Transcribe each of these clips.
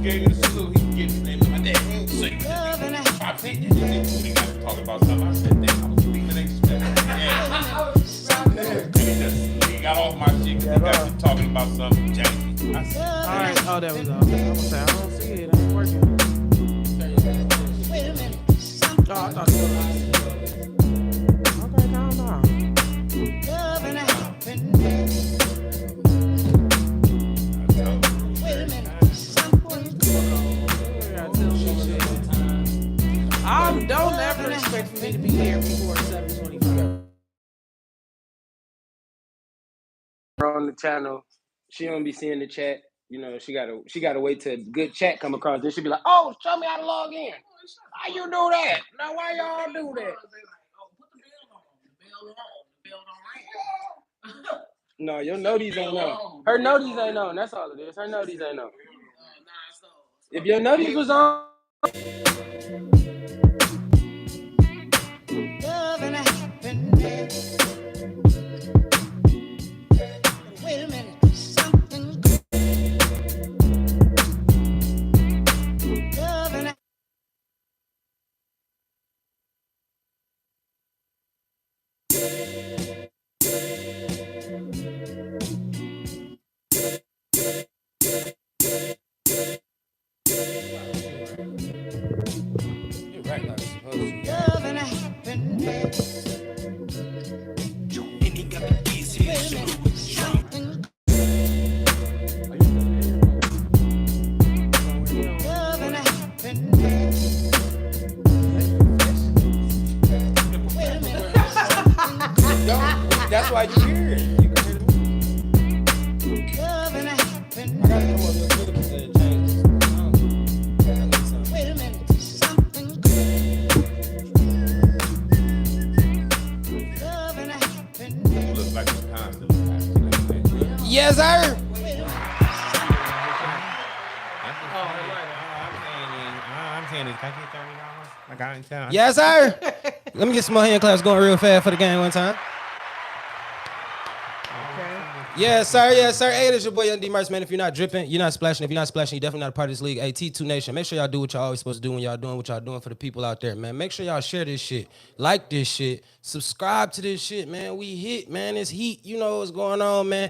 gave me the salute. He gave me my dad. So he I think he got to talk about something. I said, damn, I was leaving expecting. He got off my shit because he got to talking about something janky. I said, all right. Oh, that was all. I was say, I don't see it. I'm working. Wait a minute. Oh, I thought it was. Okay, calm down. Love and happiness. Wait a minute. Don't ever expect for me to be here before 7:25. On the channel, she don't be seeing the chat. You know, she gotta wait till good chat come across. Then she be like, "Oh, show me how to log in." How you do that? Now why y'all do that? No, your noties ain't on. Her noties ain't on. That's all it is. Her noties ain't on. If your noties was on. Love and happiness. Wait a minute. Something. Love and You're right, like supposed to. love and happiness. and he got the keys here. Something. Love and happiness. Wait a minute. That's why you hear it. You can hear the music. Love and I happiness. gotta come up with a little bit of changes. Wait a minute. Something. Love and happiness. Looks like it's constantly happening. Yes, sir. Wait a minute. I'm saying this. Can I get $30? I got it down. Yes, sir. Let me get some more hand claps going real fast for the game one time. Yes, sir. Yes, sir. Hey, this your boy Young Dmarks, man. If you're not dripping, you're not splashing. If you're not splashing, you're definitely not a part of this league. Hey, T2 Nation, make sure y'all do what y'all always supposed to do when y'all doing what y'all doing for the people out there, man. Make sure y'all share this shit, like this shit, subscribe to this shit, man. We hit, man. It's heat. You know what's going on, man.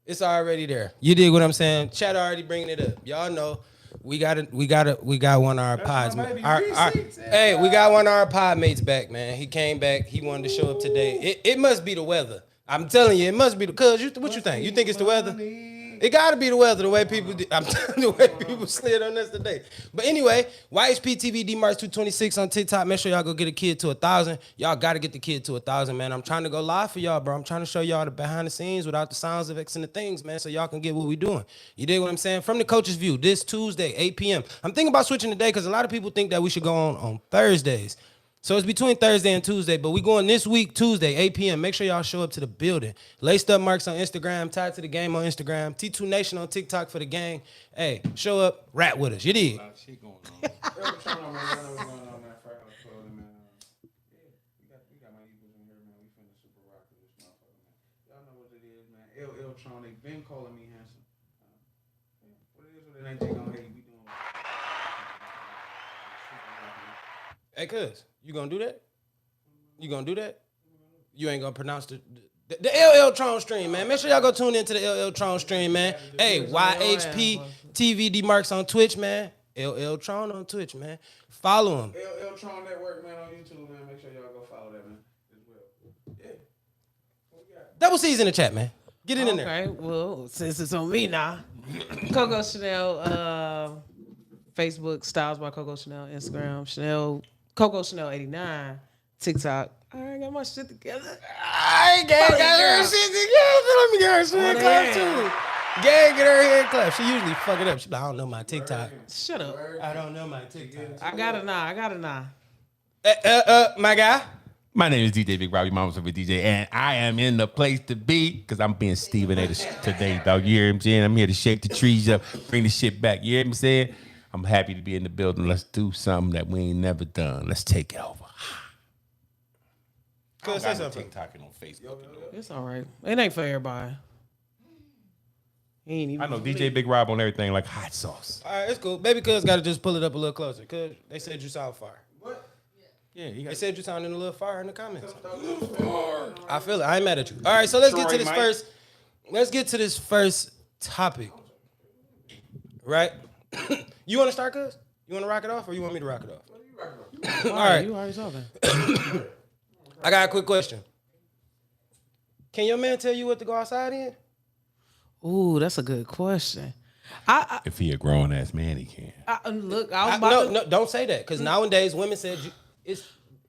It's already there. You dig what I'm saying? Chat already bringing it up. Y'all know. We got one of our pods. Hey, we got one of our pod mates back, man. He came back. He wanted to show up today. It must be the weather. I'm telling you, it must be because what you think? You think it's the weather? It got to be the weather. The way people, I'm telling you, the way people slid on us today. But anyway, YHPTV Dmarks 226 on TikTok. Make sure y'all go get a kid to 1,000. Y'all got to get the kid to 1,000, man. I'm trying to go live for y'all, bro. I'm trying to show y'all the behind the scenes without the sounds effects and the things, man, so y'all can get what we doing. You dig what I'm saying? From the coach's view, this Tuesday, 8 p.m. I'm thinking about switching the day because a lot of people think that we should go on Thursdays. So it's between Thursday and Tuesday, but we going this week, Tuesday, 8 p.m. Make sure y'all show up to the building. Laced Up Marks on Instagram, tied to the game on Instagram, T2 Nation on TikTok for the gang. Hey, show up, rap with us. You dig? Been calling me handsome. What it is with it ain't they gonna hate we doing. Hey, cuz, you gonna do that? You gonna do that? You ain't gonna pronounce the LL Tron stream, man. Make sure y'all go tune into the LL Tron stream, man. Hey, YHP TV Dmarks on Twitch, man. LL Tron on Twitch, man. Follow him. LL Tron Network, man, on YouTube, man. Make sure y'all go follow that, man, as well. Yeah. Double C's in the chat, man. Get it in there. Okay, well, since it's on me now, Coco Chanel, Facebook, Styles by Coco Chanel, Instagram, Coco Chanel 89, TikTok. I ain't got my shit together. I ain't got her shit together. Let me get her shit clap too. Gang, get her head clap. She usually fuck it up. She like, I don't know my TikTok. Shut up. I don't know my TikTok. I got it now. My guy. My name is DJ Big Robbie, Mama's favorite DJ, and I am in the place to be because I'm being Stephen A. today, dog. You hear what I'm saying? I'm here to shake the trees up, bring the shit back. You hear what I'm saying? I'm happy to be in the building. Let's do something that we ain't never done. Let's take it over. Cuz, say something. TikTok and on Facebook. It's all right. It ain't for everybody. He ain't even. I know DJ Big Rob on everything like hot sauce. All right, it's cool. Baby Cuz got to just pull it up a little closer. Cuz they said you sound fire. What? Yeah, you They got said you sounding a little fire in the comments. I feel it. I ain't mad at you. All right, so let's get to Troy, this Mike. first. Let's get to this first topic. Right? You want to start, Cuz? You want to rock it off, or you want me to rock it off? All right. You already talking. I got a quick question. Can your man tell you what to go outside in? Ooh, that's a good question. if he a grown ass man, he can. Look, I was about No, don't say that, because nowadays women said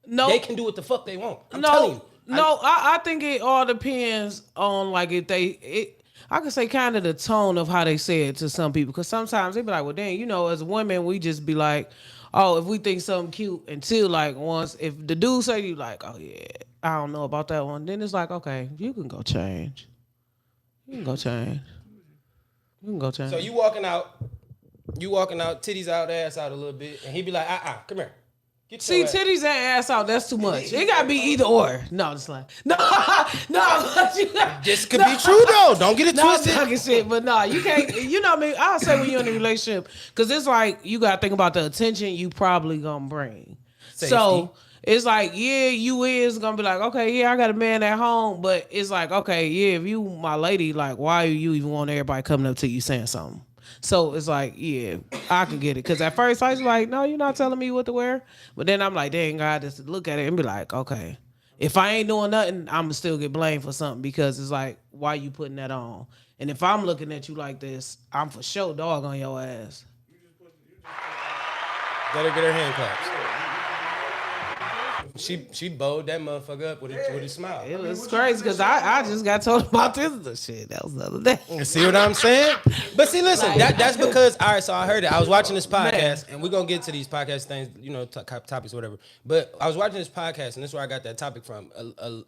no, they can do what the fuck they want. I'm telling you. I think it all depends on like if I could say kind of the tone of how they say it to some people, because sometimes they be like, well, dang, you know, as women, we just be like, oh, if we think something cute, until like once, if the dude say to you like, oh yeah, I don't know about that one, then it's like, okay, you can go change. You can go change. So you walking out, titties out, ass out a little bit, and he be like, come here. Get See, your ass. titties and ass out, that's too much. It gotta be either or. No, it's like, no. This could be true though. Don't get it No, I'm twisted. talking shit, but no, you can't. You know what I mean? I'll say when you're in a relationship, because it's like you gotta think about the attention you probably gonna bring. Safety. So it's like, yeah, you is gonna be like, okay, yeah, I got a man at home, but it's like, okay, yeah, if you my lady, like, why you even want everybody coming up to you saying something? So it's like, yeah, I can get it. Because at first I was like, no, you're not telling me what to wear. But then I'm like, dang, God, just look at it and be like, okay, if I ain't doing nothing, I'm going to still get blamed for something, because it's like, why you putting that on? And if I'm looking at you like this, I'm for sure dog on your ass. Let her get her hand claps. She bowed that motherfucker up with a smile. It was crazy because I just got told about this shit. That was the other day. See what I'm saying? But see, listen, that's because, all right, so I heard it. I was watching this podcast, and we're going to get to these podcast things, you know, topics, whatever. But I was watching this podcast, and this is where I got that topic from.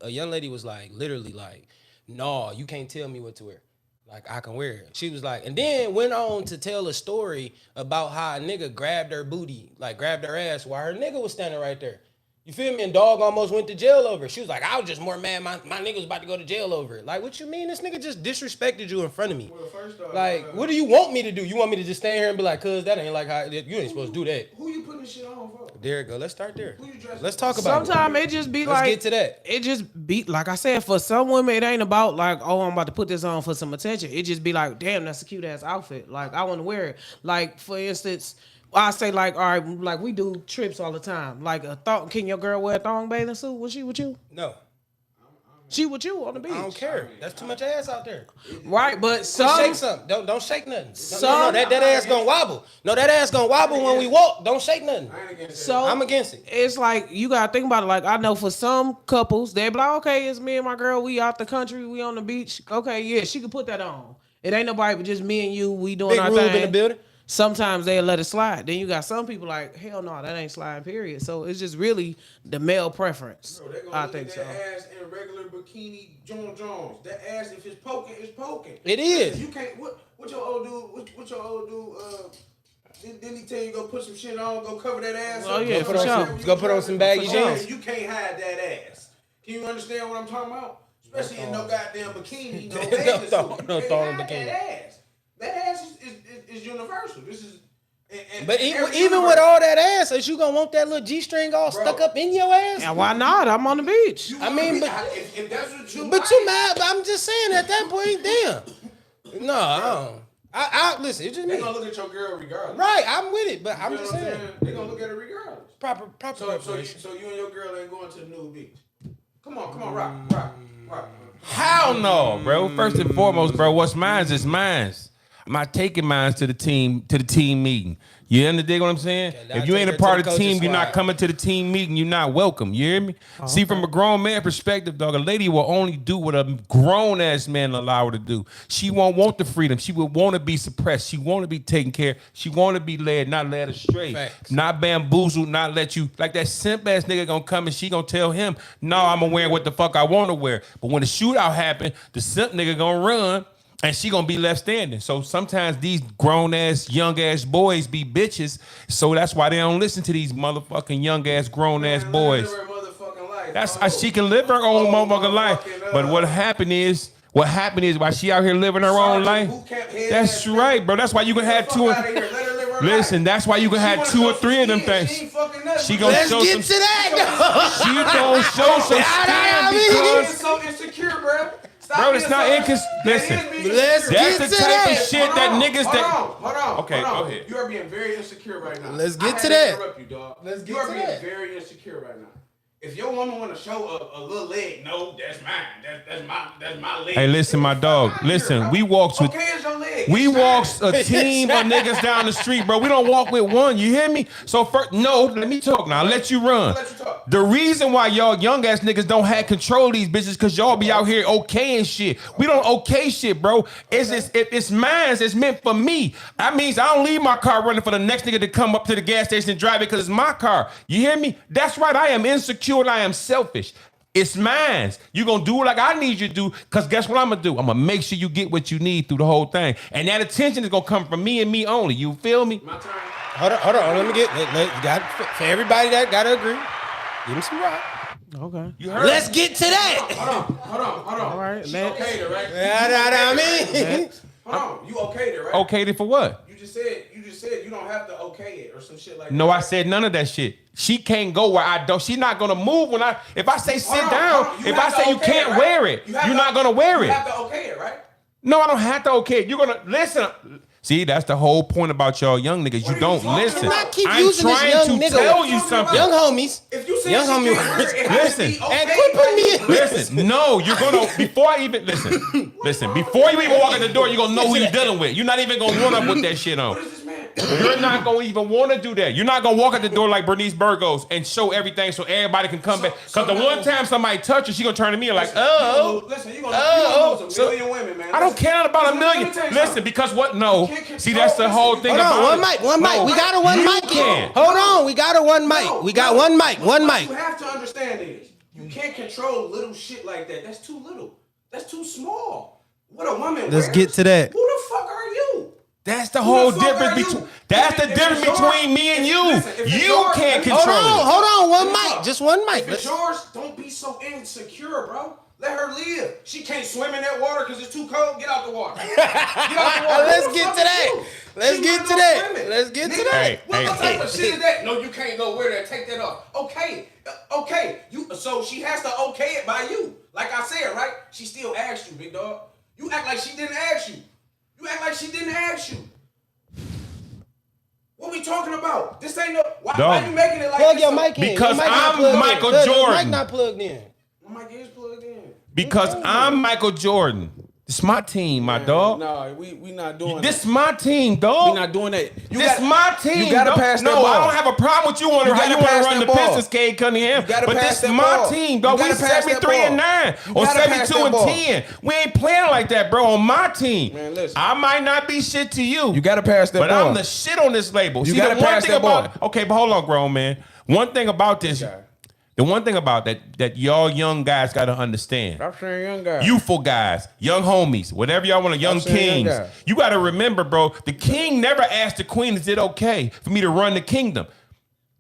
A young lady was like, literally like, no, you can't tell me what to wear. Like, I can wear it. She was like, and then went on to tell a story about how a nigga grabbed her booty, like grabbed her ass while her nigga was standing right there. You feel me? And dog almost went to jail over it. She was like, I was just more mad my nigga was about to go to jail over it. Like, what you mean? This nigga just disrespected you in front of me. Well, first off, Like, what do you want me to do? You want me to just stand here and be like, cuz that ain't like how, you ain't supposed to do that. who you putting this shit on for? There it go. Let's start there. Who you dressing? Let's talk about Sometimes it just be Let's like, get to that. It just be like I said, for some women, it ain't about like, oh, I'm about to put this on for some attention. It just be like, damn, that's a cute ass outfit. Like, I want to wear it. Like, for instance, I say like, all right, like we do trips all the time. Like can your girl wear a thong bathing suit? Was she with you? No, She with you on the beach? I don't care. That's too much ass out there. Right, but Just some shake something. Don't shake nothing. No, Some- that ass gonna wobble. No, that ass gonna wobble when we walk. Don't shake nothing. I ain't against that. so I'm against it. It's like you gotta think about it. Like I know for some couples, they be like, okay, it's me and my girl. We out the country. We on the beach. Okay, yeah, she could put that on. It ain't nobody but just me and you. We doing Big our Rube thing. in the building. Sometimes they'll let it slide. Then you got some people like, hell no, that ain't sliding, period. So it's just really the male preference. Bro, they gonna I look think at so. that ass in regular bikini Jones. That ass, if it's poking, it's poking. It is. You can't. What your old dude? What your old dude? Didn't he tell you go put some shit on, go cover that ass? Oh, up? yeah, Go for put on sure. some- Go put on some baggy For sure. jeans. You can't hide that ass. Can you understand what I'm talking about? Especially in no goddamn bikini, no bathing suit. You no can't thong hide bikini. That ass. That ass is universal. This is. And But every even with universe- all that ass, is you gonna want that little G-string all Bro. stuck up in your ass? And why not? I'm on the beach. You I wanna mean, be- but- if that's what you But like, you mad? But I'm just saying at that point, damn. No, I don't. I listen. It's just they me. gonna look at your girl regardless. Right, I'm with it, but I'm You know just what saying They gonna look at it regardless. proper So preparation. you and your girl ain't going to the nude beach. Come on, rock. Hell no, bro. First and foremost, bro, what's mine is mine. I'm not taking mine to the team meeting. You understand what I'm saying? now If you take ain't her a to part the of the team, coach's you're not squad. coming to the team meeting. You're not welcome. You hear me? See, from a grown man perspective, dog, a lady will only do what a grown ass man allow her to do. She won't want the freedom. She would want to be suppressed. She want to be taken care. She want to be led, not led astray. Facts. Not bamboozled, not let you like that simp ass nigga gonna come and she gonna tell him, no, I'm gonna wear what the fuck I want to wear. But when the shootout happen, the simp nigga gonna run. And she gonna be left standing. So sometimes these grown ass, young ass boys be bitches. So that's why they don't listen to these motherfucking young ass, grown ass boys. Live her motherfucking life. That's how she can live her own motherfucking life. But what happened is What happened is while she out here living her own life. That's right, bro. That's why you can have two. Listen, that's why you can have 2 or 3 of them things. She gonna Let's show get some. to that. She gonna show some skin because, so insecure, bro. bro, it's not Listen, Let's that's get the to type that. of shit that niggas that. Hold on. Okay, hold on. go ahead. You are being very insecure right now. Let's I get had to that. Interrupt you, dog. Let's get you are to being that. very insecure right now. If your woman want to show a little leg, no, that's mine. That's my leg. Hey, listen, my dog. Listen, we walks with. Okay, it's your leg. We It's walks fine. a team of niggas down the street, bro. We don't walk with one. You hear me? So first, no, let me talk now. I'll let you run. Let you talk. The reason why y'all young ass niggas don't have control of these bitches because y'all be out here okaying shit. We don't okay shit, bro. It's mine. It's meant for me. That means I don't leave my car running for the next nigga to come up to the gas station and drive it because it's my car. You hear me? That's right. I am insecure and I am selfish. It's mine. You gonna do like I need you to do, because guess what I'm gonna do? I'm gonna make sure you get what you need through the whole thing. And that attention is gonna come from me and me only. You feel me? My turn. Hold on. Let me get. For everybody that gotta agree, give him some rock. Okay. You heard? Let's get to that. Hold on. All right, She next. okay there, right? I mean. Hold on. You okay there, right? Okayed it for what? You just said you don't have to okay it or some shit like No, that. I said none of that shit. She can't go where I don't. She's not gonna move if I say sit down. If I say you can't wear it, you're not gonna wear it. You have to okay it, right? No, I don't have to okay it. You're gonna listen. See, that's the whole point about y'all young niggas. You are you don't talking listen. about? Not keep I'm using this trying young to nigga. tell you What you something. Young homies. If you say Young she homie- can't wear it, it has to Listen. be okay And quit putting me in. Listen, no, you're gonna before I even listen. Before you even walk in the door, you're gonna know who you're dealing with. You're not even gonna run up with that shit on. What is this man? You're not gonna even want to do that. You're not gonna walk at the door like Bernice Burgos and show everything so everybody can come back. Because the one time somebody touch her, she gonna turn to me and like, Listen, you're gonna lose a million women, man. I don't care about a Listen, million. let me tell you Listen, something. because what? No. You can't See, that's the whole thing Hold about on, it. one mic. We got a one you mic. can. Hold on, we got a one mic. We got one mic. What you have to understand is you can't control little shit like that. That's too little. That's too small. What a woman Let's wears, get to that. Who the fuck are you? That's the Who whole the fuck difference are you? between. That's the If difference it's yours- between me and you. listen, if it's You yours, can't let me- control it. Hold on, one mic. Just one mic. If it's yours, don't be so insecure, bro. Let her live. She can't swim in that water because it's too cold. Get out the water. Get out the water. Let's Who the get fuck to is that. you? Let's She get wanna to go that. swimming. Let's get to Nigga, that. Hey, what type of shit is that? No, you can't go wear that. Take that off. Okay. Okay. So she has to okay it by you. Like I said, right? She still asked you, big dog. You act like she didn't ask you. You act like she didn't ask you. What we talking about? This ain't no. Why you making it like Plug this? your mic in. Because Your mic not I'm plugged in. Michael Your Jordan. mic not plugged in. My mic is plugged in. Because I'm Michael Jordan. It's my team, my dog. No, we not doing This my team, dog. We not doing that. This my team. You gotta dog. pass that No, ball. I don't have a problem with you on You how you gotta want to pass run the that ball. Pistons, Cade Cunningham. You gotta But pass this that my ball. team, You dog. We gotta pass that 73 and ball. 9 You or gotta pass 72 that and ball. 10. We ain't playing like that, bro. On my team, Man, listen. I might not be shit to you. You gotta pass that but ball. I'm the shit on this label. You See, gotta the one pass thing that about ball. okay, but hold on, grown man. One thing about this. Okay. The one thing about that y'all young guys got to understand. I'm saying young guy. Youthful guys, young homies, whatever y'all want to, young saying young kings. guys. You got to remember, bro, the king never asked the queen, is it okay for me to run the kingdom?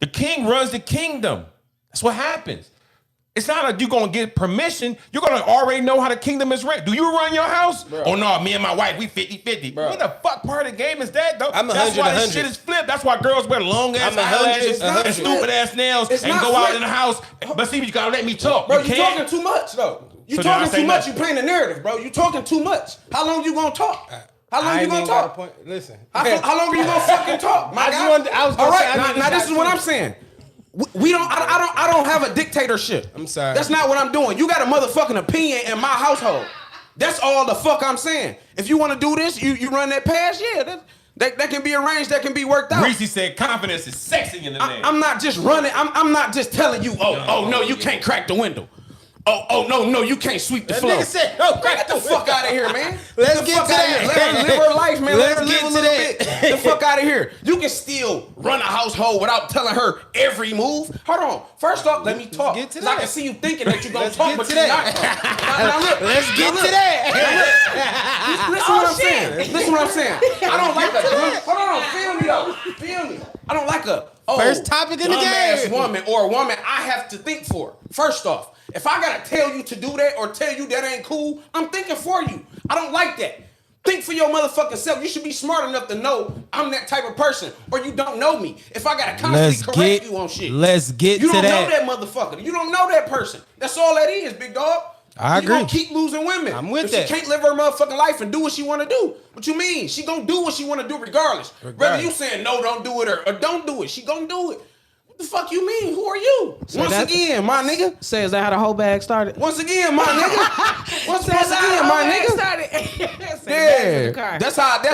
The king runs the kingdom. That's what happens. It's not like you're going to get permission. You're going to already know how the kingdom is ran. Do you run your house? Bro. Oh, no, me and my wife, we 50-50. Bro. What the fuck part of the game is that, though? I'm That's 100, why this 100. shit is flipped. That's why girls wear long-ass I'm 100, eyelashes 100. and stupid-ass nails It's and not go out flipped. in the house. But see, you got to let me talk. Bro, you you can't. talking too much though. You So then I talking say too much. nothing. You playing the narrative, bro. You talking too much. How long you gonna talk? How long you gonna talk? Listen. How long you gonna fucking talk? My I just guy? wanted- I was gonna All say, right, I need now to this is what I'm saying. We don't. I don't have a dictatorship. I'm sorry. That's not what I'm doing. You got a motherfucking opinion in my household. That's all the fuck I'm saying. If you want to do this, you run that pass. Yeah, that can be arranged. That can be worked out. Reese said confidence is sexy in the name. I'm not just running. I'm not just telling you. Oh no, you can't crack the window. Oh no, you can't sweep the floor. nigga said, "Oh, Get the fuck out of here, man. Let's Get the get fuck to outta here. that. Let her live her life, man. Let her Let's live a get to little that. bit. The fuck out of here. You can still run a household without telling her every move. Hold on. First off, let me talk. get to 'Cause I that. can see you thinking that you're gonna Let's talk, get but to you're that. not talking. Now look. Let's get to that. Listen what I'm saying. Listen what I'm saying. I don't like a hold on, feel me though. Feel me. I don't like a First topic in the dumbass game. woman or a woman I have to think for. First off, if I gotta tell you to do that or tell you that ain't cool, I'm thinking for you. I don't like that. Think for your motherfucking self. You should be smart enough to know I'm that type of person, or you don't know me. If I gotta constantly correct you on shit, let's get you to don't that. know that motherfucker. You don't know that person. That's all that is, big dog. I You gonna agree. keep losing women. I'm with if that. She can't live her motherfucking life and do what she want to do. What you mean? She gonna do what she want to do regardless. Whether you saying no, don't do it, or don't do it, she gonna do it. What the fuck you mean? Who are you? Once again, my nigga. Say, is that how the whole bag started? Once again, my nigga. Once again, my nigga. Yeah, that's how work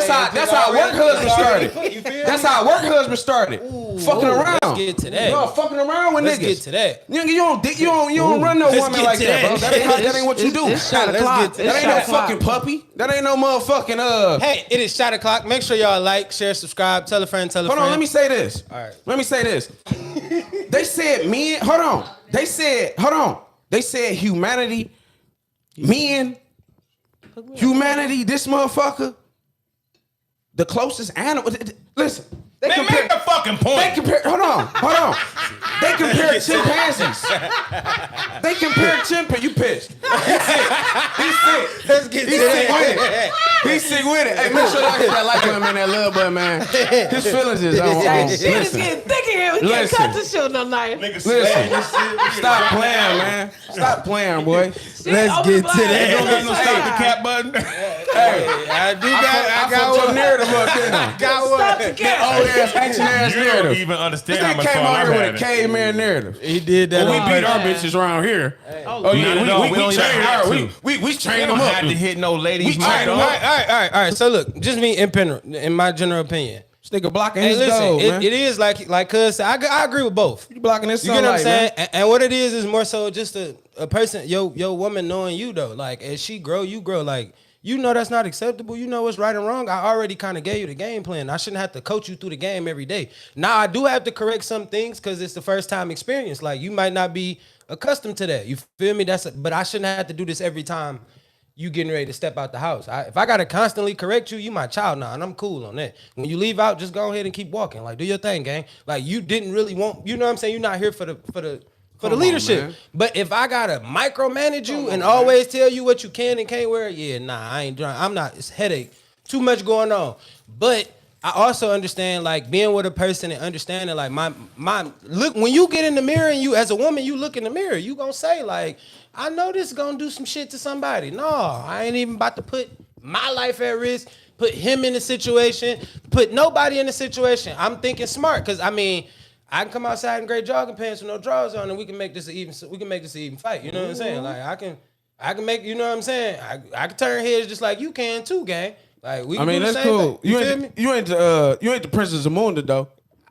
husband started. That's how work husband started. Fucking around. Let's get to that. Yo, fucking around with Let's niggas. get to that. Nigga, you don't run no woman get like to that, that. bro. That ain't what you do. It's shot Let's o'clock. get to That ain't It's no shot o'clock. fucking puppy. That ain't no motherfucking Hey, it is shot o'clock. Make sure y'all like, share, subscribe, tell a friend, tell a Hold friend. on, let me say this. All right. Let me say this. They said men, hold on. They said humanity, men, humanity, this motherfucker, the closest animal. Listen, they Man, make the fucking point. They compare. Hold on. They compare chimpanzees. They compare chimpanzees. You pissed. He's sick. Let's get to He's sick that. with it. He's sick with it. Hey, make sure y'all hit that like button, man. That love button, man. His feelings is on. Shit is Listen, getting thick in here. We can't Listen. cut this shit no knife. listen. Stop playing, man. Stop playing, boy. Let's get to Ain't that. gonna get no stop the cap button. Hey, I I got got your one. narrative up there now. Got Stop the one. cat. Old ass, ancient ass You don't narrative. even understand This how nigga much came fun out I'm here with a having. caveman narrative. He did that. Well, we on beat our purpose. bitches around here. Not at all. We don't even have to. We We train don't them up. have to hit no ladies. We All right, man. all right, all right. So look, just me in my general opinion. This nigga blocking Hey, his listen, goal, man. it is like cuz said, I agree with both. You blocking his You get what I'm sunlight, saying? And what it is more so just a person, your woman knowing you though. Like as she grow, you grow. Like you know that's not acceptable. You know what's right and wrong. I already kind of gave you the game plan. I shouldn't have to coach you through the game every day. Now I do have to correct some things because it's the first time experience. Like you might not be accustomed to that. You feel me? But I shouldn't have to do this every time you getting ready to step out the house. If I gotta constantly correct you, you my child now, and I'm cool on that. When you leave out, just go ahead and keep walking. Like do your thing, gang. Like you didn't really want, you know what I'm saying? You're not here for the leadership. man. But if I gotta micromanage you and always tell you what you can and can't wear, yeah, nah, I ain't doing. I'm not. It's headache. Too much going on. But I also understand like being with a person and understanding like my look when you get in the mirror and you as a woman you look in the mirror, you gonna say like, I know this gonna do some shit to somebody. No, I ain't even about to put my life at risk, put him in a situation, put nobody in a situation. I'm thinking smart because I mean, I can come outside in great jogging pants with no drawers on and we can make this an even fight. You know what I'm saying? Like I can make, you know what I'm saying? I can turn heads just like you can too, gang. Like we I can mean, do the that's same cool. thing. You feel me? You ain't the Princess Zamunda though.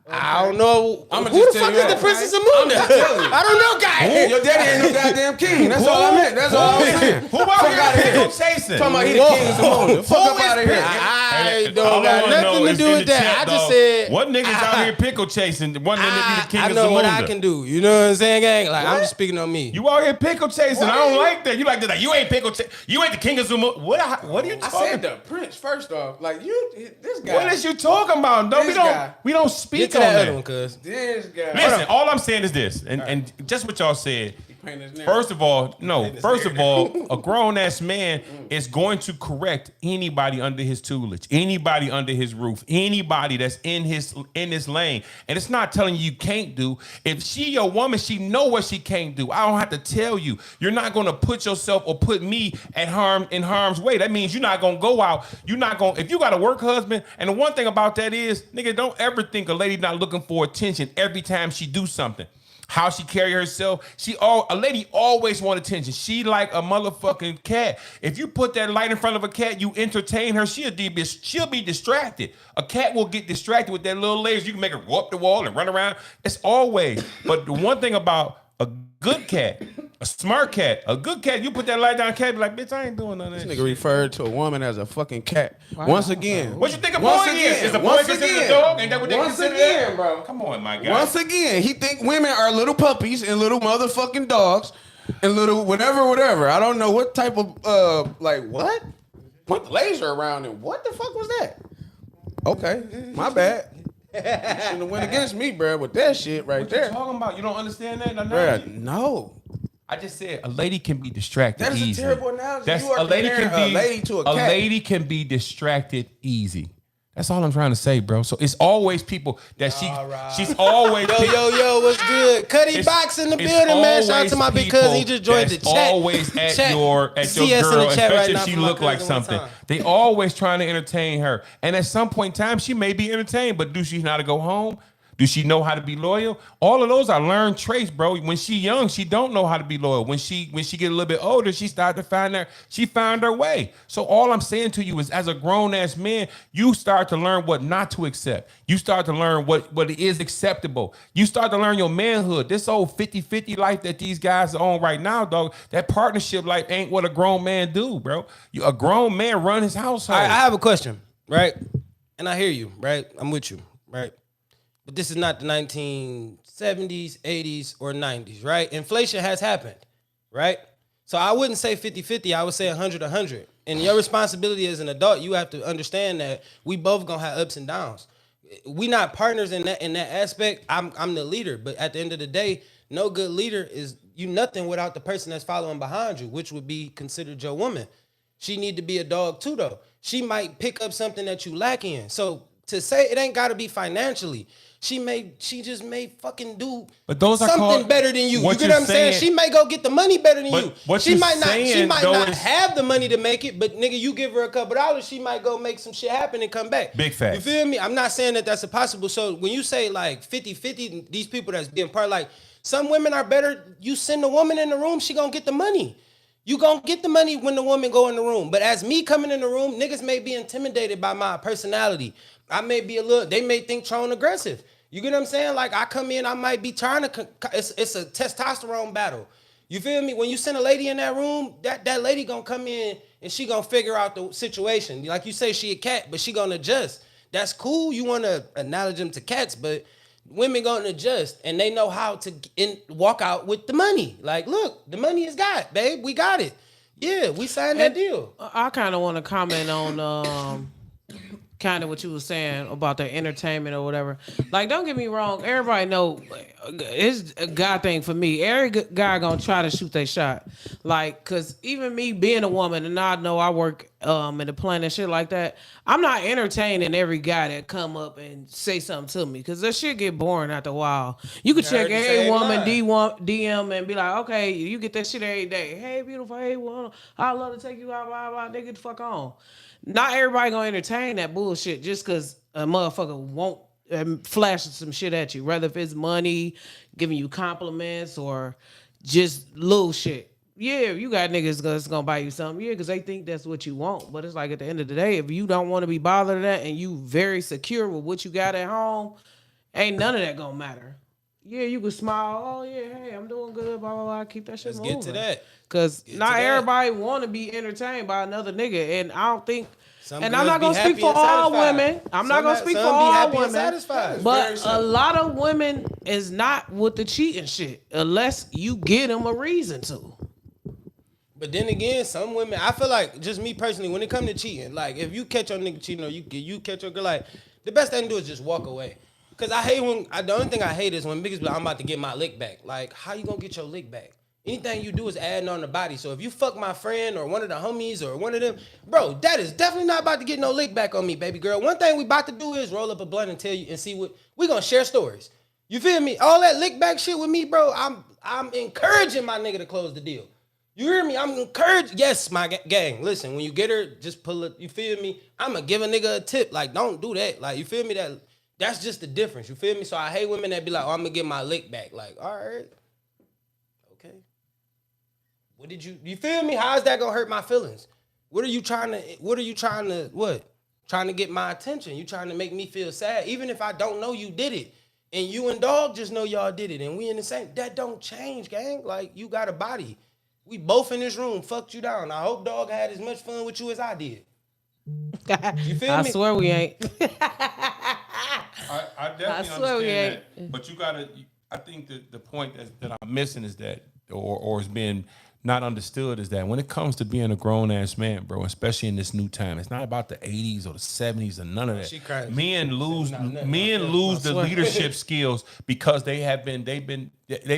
I don't know. I'ma Who just the tell fuck you is the that. Princess Amunda? tell you. I don't know, guy. Your daddy ain't no goddamn king. That's all I meant. That's all I'm saying. Who out here pickle chasing? Talking about he the king of Zamunda. Fuck up out of here. I All don't got wanna know nothing to is do in with the that. chat, I just dog, said what niggas out here pickle chasing? One nigga be the king I of know what I Zamunda. can do. You know what I'm saying, gang? Like I'm just speaking on me. You out here pickle chasing. I don't like that. You like that. Like, you ain't pickle chasing. You ain't the king of Zamunda. What are you I talking said about? the prince first off. Like this guy. What is you talking about? No, This guy. we don't Get speak to on that that. other one, cuz. This guy. Listen, all I'm saying is this, and just what y'all said. First of all, a grown ass man is going to correct anybody under his tutelage, anybody under his roof, anybody that's in his lane. And it's not telling you can't do. If she your woman, she know what she can't do. I don't have to tell you. You're not gonna put yourself or put me in harm's way. That means you're not gonna go out. You're not gonna if you got a work husband. And the one thing about that is, nigga, don't ever think a lady not looking for attention every time she do something. How she carry herself, a lady always want attention. She like a motherfucking cat. If you put that light in front of a cat, you entertain her, she'll be distracted. A cat will get distracted with that little legs. You can make her go up the wall and run around. It's always. But the one thing about a good cat, a smart cat, a good cat, you put that light down, cat be like, bitch, I ain't doing none of that. This nigga referred to a woman as a fucking cat. Once again. What you think a boy Once is? again. Is a boy Once considered again. a dog? Ain't that what they Once consider again, that? bro. Come on, my guy. Once again, he think women are little puppies and little motherfucking dogs and little whatever. I don't know what type of what? Put the laser around and what the fuck was that? Okay, my bad. shouldn't have went against me, bro, with that shit right What you there. talking about? You don't understand that? Bro, no. I just said a lady can be distracted That is a easy. terrible analogy. You are a lady comparing can be a lady to a cat. lady can be distracted easy. That's all I'm trying to say, bro. So it's always people that she's always Yo, what's good? Cuddy Box in the it's building, man. Shout out always to my big cousin. He people just joined the that's chat. always at Chat. your CS in girl, the chat right especially now if she for my look like cousin one something. time. They always trying to entertain her, and at some point in time, she may be entertained, but do she know how to go home? Do she know how to be loyal? All of those are learned traits, bro. When she young, she don't know how to be loyal. When she get a little bit older, she started to find her way. So all I'm saying to you is, as a grown ass man, you start to learn what not to accept. You start to learn what is acceptable. You start to learn your manhood. This old 50-50 life that these guys are on right now, dog, that partnership life ain't what a grown man do, bro. A grown man run his household. All right, I have a question, right? And I hear you, right? I'm with you, right? But this is not the 1970s, 80s, or 90s, right? Inflation has happened, right? So I wouldn't say 50-50. I would say 100-100. And your responsibility as an adult, you have to understand that we both gonna have ups and downs. We not partners in that aspect. I'm the leader, but at the end of the day, no good leader is you nothing without the person that's following behind you, which would be considered your woman. She need to be a dog too, though. She might pick up something that you lack in. So to say it ain't got to be financially. She just may fucking do but those are something called, better than you. You what get you're what I'm saying? She may go get the money better than But you. what She you're might saying, not though, is- have the money to make it, but nigga, you give her a couple dollars, she might go make some shit happen and come back. Big facts. You feel me? I'm not saying that that's impossible. So when you say like 50-50, these people that's being part, like some women are better. You send a woman in the room, she gonna get the money. You gonna get the money when the woman go in the room. But as me coming in the room, niggas may be intimidated by my personality. I may be they may think Tron aggressive. You get what I'm saying? Like I come in, I might be trying to, it's a testosterone battle. You feel me? When you send a lady in that room, that lady gonna come in and she gonna figure out the situation. Like you say, she a cat, but she gonna adjust. That's cool. You wanna acknowledge them to cats, but women gonna adjust and they know how to walk out with the money. Like, look, the money is got, babe. We got it. Yeah, we signed that deal. I kind of want to comment on kind of what you were saying about the entertainment or whatever. Like, don't get me wrong. Everybody know it's a God thing for me. Every guy gonna try to shoot their shot. Like, cause even me being a woman, and I know I work in the plant and shit like that, I'm not entertaining every guy that come up and say something to me. Cause that shit get boring after a while. You can check every woman DM and be like, okay, you get that shit every day. Hey, beautiful, hey, well, I love to take you out, blah, blah, nigga, get the fuck on. Not everybody gonna entertain that bullshit just cause a motherfucker won't flash some shit at you, whether if it's money, giving you compliments, or just little shit. Yeah, you got niggas that's gonna buy you something, yeah, because they think that's what you want. But it's like at the end of the day, if you don't want to be bothered with that and you very secure with what you got at home, ain't none of that gonna matter. Yeah, you can smile. Oh yeah, hey, I'm doing good. Blah blah blah. Keep that shit moving. Let's get to that. Cause not everybody want to be entertained by another nigga, and I don't think. Some And I'm girls not gonna be speak happy for and all satisfied. women. I'm not gonna speak for Some be all happy and women. satisfied. But a lot of women is not with the cheating shit unless you get them a reason to. But then again, some women, I feel like, just me personally, when it comes to cheating, like if you catch your nigga cheating or you catch your girl, like the best thing to do is just walk away. Cause I hate the only thing I hate is when niggas be like, I'm about to get my lick back. Like, how you gonna get your lick back? Anything you do is adding on the body. So if you fuck my friend or one of the homies or one of them, bro, that is definitely not about to get no lick back on me, baby girl. One thing we about to do is roll up a blunt and tell you and see what we gonna share stories. You feel me? All that lick back shit with me, bro. I'm encouraging my nigga to close the deal. You hear me? I'm encouraged. Yes, my gang. Listen, when you get her, just pull it. You feel me? I'm gonna give a nigga a tip. Like, don't do that. Like, you feel me? That's just the difference. You feel me? So I hate women that be like, oh, I'm gonna get my lick back. Like, all right. Okay. What did you feel me? How is that gonna hurt my feelings? What are you trying to Trying to get my attention. You trying to make me feel sad. Even if I don't know you did it. And you and Dog just know y'all did it. And we in the same. That don't change, gang. Like, you got a body. We both in this room fucked you down. I hope Dog had as much fun with you as I did. You feel me? I swear we ain't. I definitely understand that. But you gotta. I think the point that I'm missing is that, or is being not understood is that when it comes to being a grown ass man, bro, especially in this new time, it's not about the 80s or the 70s or none of that. She crying. Men lose the swear. leadership skills because they've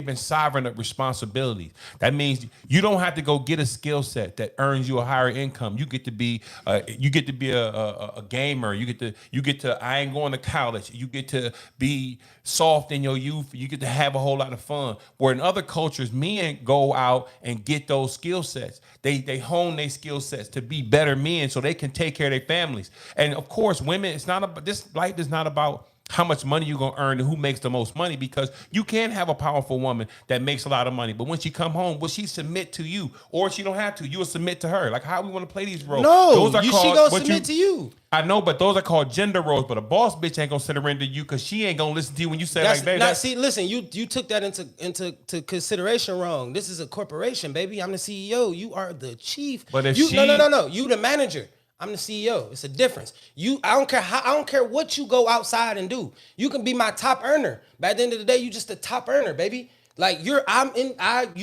been sovereign of responsibilities. That means you don't have to go get a skill set that earns you a higher income. You get to be a gamer. You get to I ain't going to college. You get to be soft in your youth. You get to have a whole lot of fun. Where in other cultures, men go out and get those skill sets. They hone their skill sets to be better men so they can take care of their families. And of course, women, it's not about this life is not about how much money you're gonna earn and who makes the most money, because you can have a powerful woman that makes a lot of money, but when she come home, will she submit to you? Or she don't have to. You will submit to her. Like how we want to play these roles. No, those she gonna submit to you. I know, but those are called gender roles. But a boss bitch ain't gonna surrender to you because she ain't gonna listen to you when you say That's like, baby. not, see, listen, you took that into consideration wrong. This is a corporation, baby. I'm the CEO. You are the chief. But if no, you the manager. I'm the CEO. It's a difference. I don't care what you go outside and do. You can be my top earner. But at the end of the day, you just a top earner, baby. Like you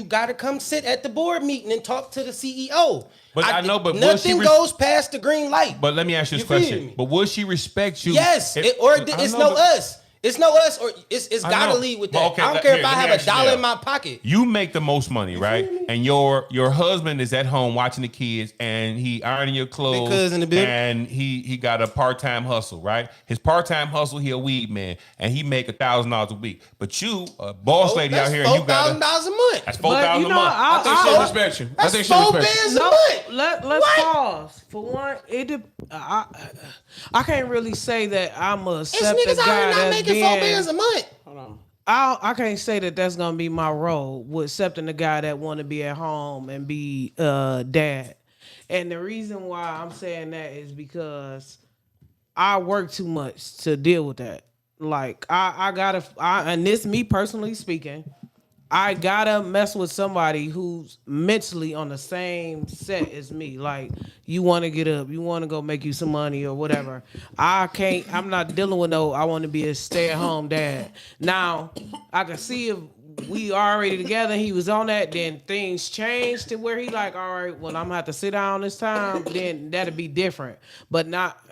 gotta come sit at the board meeting and talk to the CEO. But I know, but will nothing she goes past the green light. But let me ask you this You feel question. me? But will she respect you? Yes, if- it's I no know, but- us. It's no us, or it's I gotta know. lead with But that. okay, I don't care here, if I let me have ask a you dollar that. in my pocket. You make the most money, right? And your husband is at home watching the kids, and he ironing your clothes. Big cousin in the building. And he got a part-time hustle, right? His part-time hustle, he a weed man, and he make $1,000 a week. But you, a boss lady out here, and you got $4,000 a month. that's But $4,000 you a know, month. I think she'll respect you. I That's think she'll $4 respect you. bands a No, month. let's What? pause. For one, I can't really say that I'm a It's accept niggas the out guy here not that's making $4 bands being. a month. I can't say that that's gonna be my role with accepting the guy that want to be at home and be dad. And the reason why I'm saying that is because I work too much to deal with that. Like and this me personally speaking, I gotta mess with somebody who's mentally on the same set as me. Like, you want to get up, you want to go make you some money or whatever. I'm not dealing with I want to be a stay-at-home dad. Now, I can see if we already together, he was on that, then things changed to where he like, all right, well, I'm gonna have to sit down this time, then that'd be different. But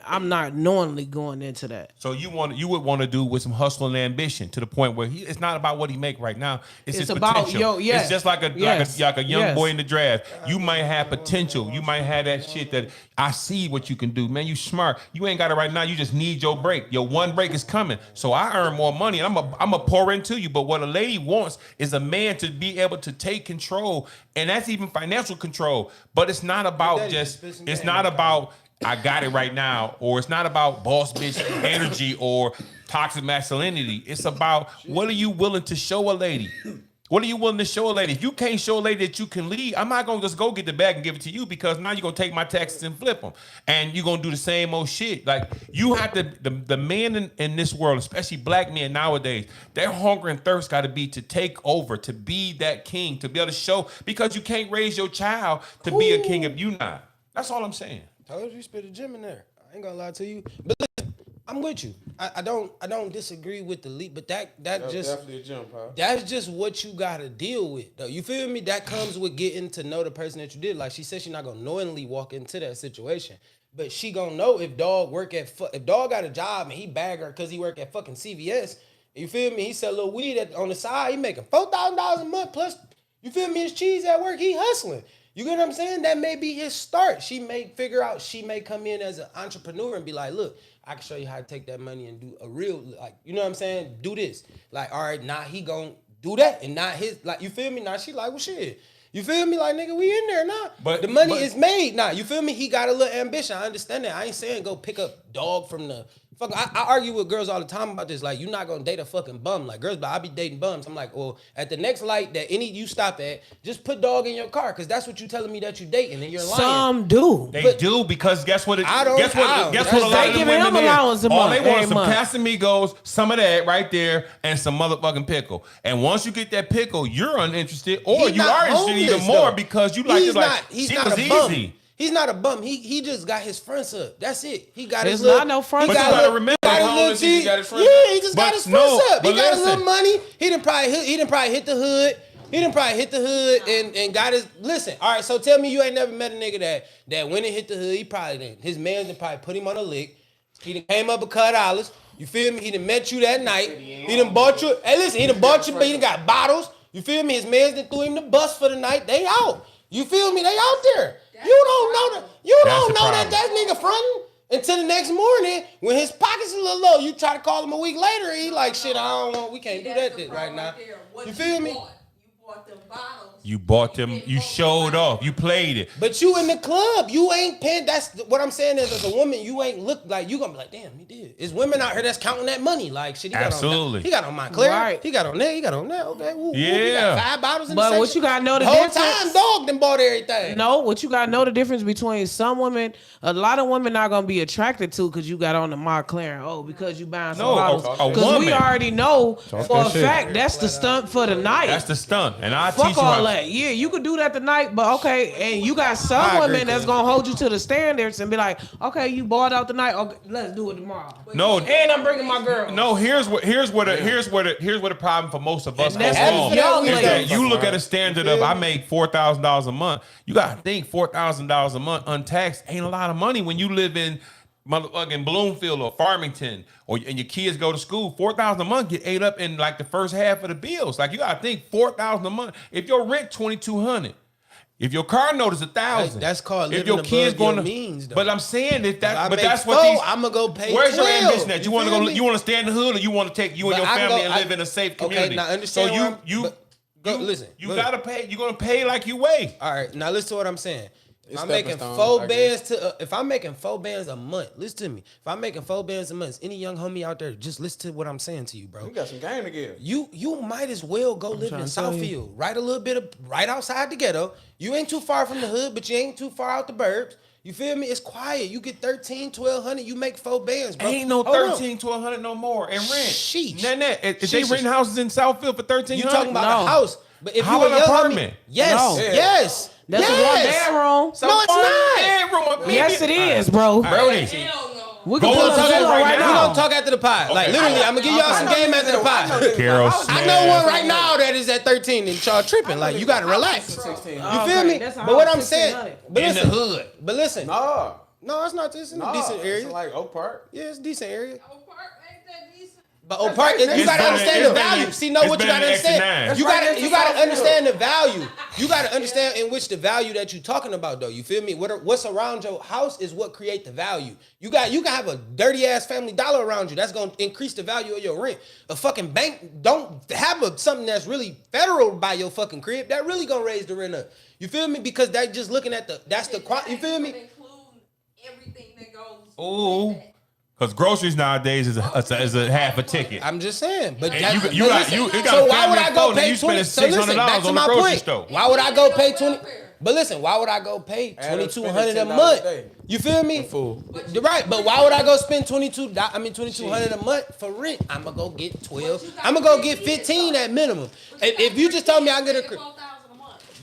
I'm not knowingly going into that. So you would want to do with some hustle and ambition to the point where it's not about what he make right now. It's his about, potential. yes. It's just like a young boy in the draft. You might have potential. You might have that shit that I see what you can do, man. You smart. You ain't got it right now. You just need your break. Your one break is coming. So I earn more money, and I'm a pour into you. But what a lady wants is a man to be able to take control, and that's even financial control. But it's not about it's not about I got it right now, or it's not about boss bitch energy or toxic masculinity. It's about what are you willing to show a lady? What are you willing to show a lady? If you can't show a lady that you can lead, I'm not going to just go get the bag and give it to you, because now you're going to take my taxes and flip them. And you're going to do the same old shit. Like, you have to, the men in this world, especially black men nowadays, their hunger and thirst got to be to take over, to be that king, to be able to show, because you can't raise your child to be a king if you not. That's all I'm saying. Told you spit a gym in there. I ain't gonna lie to you. But listen, I'm with you. I don't disagree with the leap, but that's just definitely a jump, huh? that's just what you gotta deal with, though. You feel me? That comes with getting to know the person that you did. Like she said, she's not gonna knowingly walk into that situation, but she gonna know if dog got a job and he bag her because he work at fucking CVS. You feel me? He sell a little weed on the side. He making $4,000 a month plus. You feel me? His cheese at work. He hustling. You get what I'm saying? That may be his start. She may come in as an entrepreneur and be like, look, I can show you how to take that money and do a real, like, you know what I'm saying? Do this. Like, all right, now he gonna do that and not his, like, you feel me? Now she like, well, shit. You feel me? Like, nigga, we in there now. But the money is made now. You feel me? He got a little ambition. I understand that. I ain't saying go pick up dog from the fuck. I argue with girls all the time about this. Like, you're not gonna date a fucking bum. Like, girls, but I be dating bums. I'm like, well, at the next light that any you stop at, just put dog in your car, because that's what you telling me that you dating, and you're lying. Some do. They do, because guess what? I don't- Guess what a lot They of the giving him women allowance is? a All month, they want is every some month. Casamigos, some of that right there, and some motherfucking pickle. And once you get that pickle, you're uninterested, or He you not are interested even homeless, more though. because you like He's it like not- he's she not was a bum. easy. He's not a bum. He just got his fronts up. That's it. He got There's his little. not no fronts he up. got But you a gotta little- remember, he got his how little old is he? He cheese. got his fronts Yeah, up? he just But got his no, fronts up. He but got a listen. little money. He didn't probably hit the hood. He done probably hit the hood and got his. Listen, all right. So tell me you ain't never met a nigga that went and hit the hood. He probably didn't. His man done probably put him on a lick. He done came up a cut dollars. You feel me? He done met you that night. He done bought you. Hey, listen. He done bought you. But he done got bottles. You feel me? His man done threw him the bus for the night. They out. You feel me? They out there. You don't know that. You don't know that nigga fronting. Until the next morning, when his pockets a little low, you try to call him a week later, he like, shit, I don't want, we can't do that right now. You feel me? You bought them bottles. You bought them. You showed off. You played it. But you in the club, you ain't paying. That's what I'm saying is, as a woman, you ain't look like you gonna be like, damn, he did. It's women out here that's counting that money, like shit. He Absolutely. He got on Montclair. Right. He got on that. He got on that. Okay. Woo, Yeah. He got 5 bottles in the But section. what you gotta know the whole difference. time, dog, done bought everything. No, what you gotta know the difference between some women, a lot of women not gonna be attracted to because you got on the Montclair. Oh, because you buying some No, bottles. a Because we woman. already know for a that shit. fact that's the stunt for the night. That's the stunt, and I Fuck teach you all how. that. Yeah, you could do that tonight, but okay. And you got some women that's gonna hold you to the standards and be like, okay, you bought out tonight. Okay, let's do it tomorrow. No, And I'm bringing my girl. no. Here's what the problem for most of us And that's goes wrong. the young Is that ladies. you look at a standard of I make $4,000 a month. You gotta think $4,000 a month untaxed ain't a lot of money when you live in motherfucking Bloomfield or Farmington, and your kids go to school. $4,000 a month get ate up in like the first half of the bills. Like you gotta think $4,000 a month. If your rent $2,200. If your car note is $1,000, That's called if living your above kids your going to means, though. But I'm saying if that, I but make that's what 4, these. I'ma go pay Where's 12. your ambition at? You want to feel go? me? You want to stay in the hood, or you want to take you and But your I family go- and live in a safe community? Okay, now understand. So where I'm- but- listen. You look. gotta pay. You gonna pay like you weigh. All right, now listen to what I'm saying. If It's I'm stepping making stone, 4 I bands if I'm making 4 bands a month, listen to me. If I'm making 4 bands a month, any young homie out there, just listen to what I'm saying to you, bro. We got some game to give. You might as well go live in trying to tell you. Southfield, right a little bit of right outside the ghetto. You ain't too far from the hood, but you ain't too far out the burbs. You feel me? It's quiet. You get 13, 1,200. You make 4 bands, bro. Ain't no Hold on. 13 to 100 no more in rent. Sheesh. Nah. If they Sheesh. renting houses in Southfield for 1,300, You talking about No. a house? But if How you a about an young apartment? homie, yes, No. yes, That's yes. a one bedroom. No, it's not. Bedroom, Yes, it is, bro. Brody. Hell no. We Go can on, pull up talk Zillow right right now. We now. gonna talk after the pod. Like literally, I'm gonna give y'all some game after the pod. Carol I know one right now that is at 13 and y'all tripping. Like you gotta relax. 16. You Okay, feel me? that's a But what house, I'm saying, 1,600. but in the listen, hood. but listen. No. No, it's not. It's in a No. decent It's area. like Oak Park. Yeah, it's a decent area. Oak Park ain't that decent. But Oak Park, you It's gotta better- understand it's the better value. than- See, know it's what you better gotta than understand. X9. You That's gotta right you next to gotta Southfield. understand the value. You gotta understand in which the value that you're talking about, though. You feel me? What's around your house is what create the value. You can have a dirty ass Family Dollar around you. That's gonna increase the value of your rent. A fucking bank don't have something that's really federal by your fucking crib. That really gonna raise the rent up. You feel me? Because they just looking at that's the you feel me? Include everything that goes. Ooh. with that. Because groceries nowadays is a half a ticket. I'm just saying, but And that- you but got- listen, you got so a why would family I go phone and pay you spending 20? So listen, $600 back to on the my grocery point. store. Why would I go pay 20? Welfare. But listen, why would I go pay Add up, spend $2,200 a $10 month? a day. You feel me? Fool. You're right, but why would I go spend $2,200 a month for rent? I'm gonna go get 12. I'm gonna go get 15 at minimum. If you just told me I get a $4,000 a month.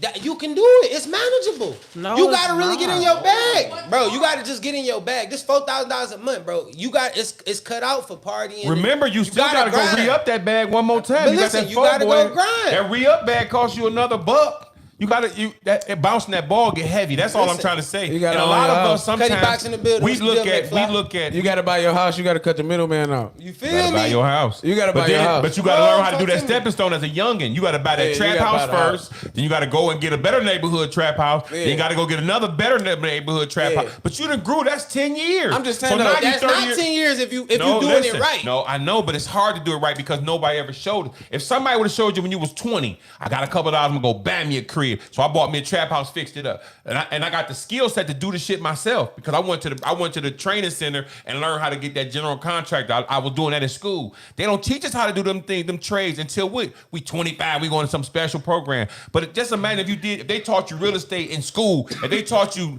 that you can do it. It's manageable. No, you it's gotta really get in not. your bag, bro. You gotta just get in your bag. This $4,000 a month, bro. You got it's cut out for partying. Remember, you still gotta go grind. re-up that bag one more time. But You got listen, that you fuck gotta boy. go grind. That re-up bag costs you another $1. You gotta bouncing that ball get heavy. That's all I'm Listen, trying to say. you And gotta a own lot your of us house. Cuddy box sometimes in the building. we What's the look deal, at McFly? You got to buy your house. You got to cut the middleman out. You You feel gotta me? buy your house. You gotta But buy your then- house. But you gotta No, learn how to talk do that to me. stepping stone as a youngin'. You gotta buy that Yeah, trap you gotta house buy the house. first. Then you gotta go and get a better neighborhood trap house. Then you Yeah. gotta go get another better neighborhood trap Yeah. house. But you done grew. That's 10 years. I'm just So saying, now though, you That's 30 not years. 10 years if you No, doing listen. it right. No, I know, but it's hard to do it right because nobody ever showed it. If somebody would have showed you when you was 20, I got a couple of dollars, I'm gonna go buy me a crib. So I bought me a trap house, fixed it up, and I got the skill set to do the shit myself because I went to the training center and learned how to get that general contractor. I was doing that in school. They don't teach us how to do them things, them trades until we 25. We going to some special program. But it just imagine if they taught you real estate in school, if they taught you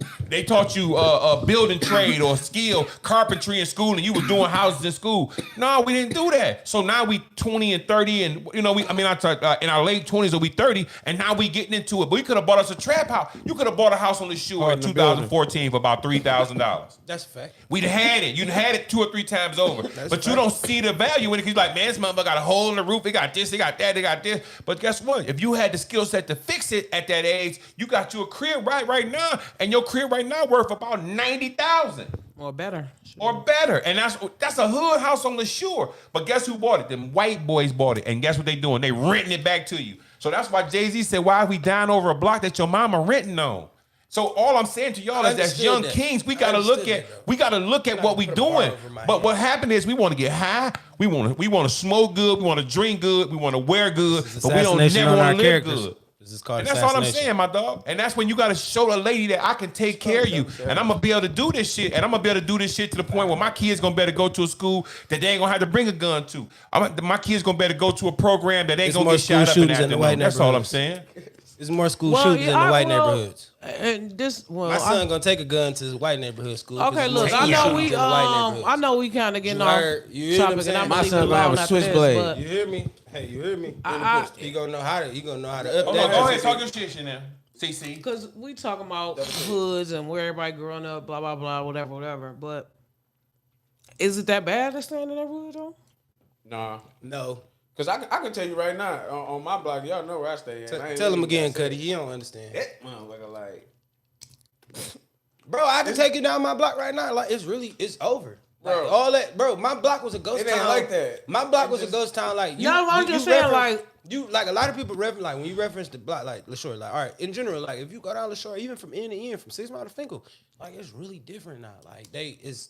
building trade or skill carpentry in school, and you were doing houses in school. No, we didn't do that. So now we 20 and 30, and in our late 20s or we 30, and now we getting into to it. But we could have bought us a trap house. You could have bought a house on the shore in in the building. 2014 for about $3,000. That's a fact. We'd had it. You'd had it 2 or 3 times over. But you don't see the value in it. He's like, man, this motherfucker got a hole in the roof. They got this, they got that, they got this. But guess what? If you had the skill set to fix it at that age, you got you a crib right now, and your crib right now worth about $90,000. Or better. Or better. And that's a hood house on the shore. But guess who bought it? Them white boys bought it. And guess what they doing? They renting it back to you. So that's why Jay-Z said, why are we down over a block that your mama renting on? So all I'm saying to y'all is as young kings, we gotta look at what we doing. But what happened is we want to get high, we want to smoke good, we want to drink good, we want to wear good, but we don't never want to live good. This is called And that's all I'm saying, my dog. And that's when you gotta show a lady that I can take care of you. And I'm gonna be able to do this shit. And I'm gonna be able to do this shit to the point where my kids gonna better go to a school that they ain't gonna have to bring a gun to. My kids gonna better go to a program that they ain't gonna get shot up in the afternoon. That's all I'm saying. There's more school shootings in the white neighborhoods. And this, My son gonna take a gun to his white neighborhood school. Okay, look, I know we kind of getting off topic, and I'm My leave it son gonna have alone a after this, switchblade. but You hear me? Hey, you hear me? He gonna know how to. He gonna know how to up Hold that. on, go ahead, talk your shit now. CC. Because we talking about hoods and where everybody growing up, blah, blah, blah, whatever. But is it that bad to stay in the neighborhood, though? Nah. No. Cause I can tell you right now on my block, y'all know where I stay at. I ain't Tell him really again, gotta say Cuddy. He don't understand. that motherfucker like. Bro, I can take you down my block right now. Like it's over. Like, Bro. all that, bro. My block was a ghost It town. ain't like that. My block was a ghost town. Like you, No, I'm you just saying, reference- like- you like a lot of people reference like when you reference the block like LaShore. Like all right, in general, like if you go down LaShore, even from end to end, from 6 Mile to Finkel, like it's really different now. Like it's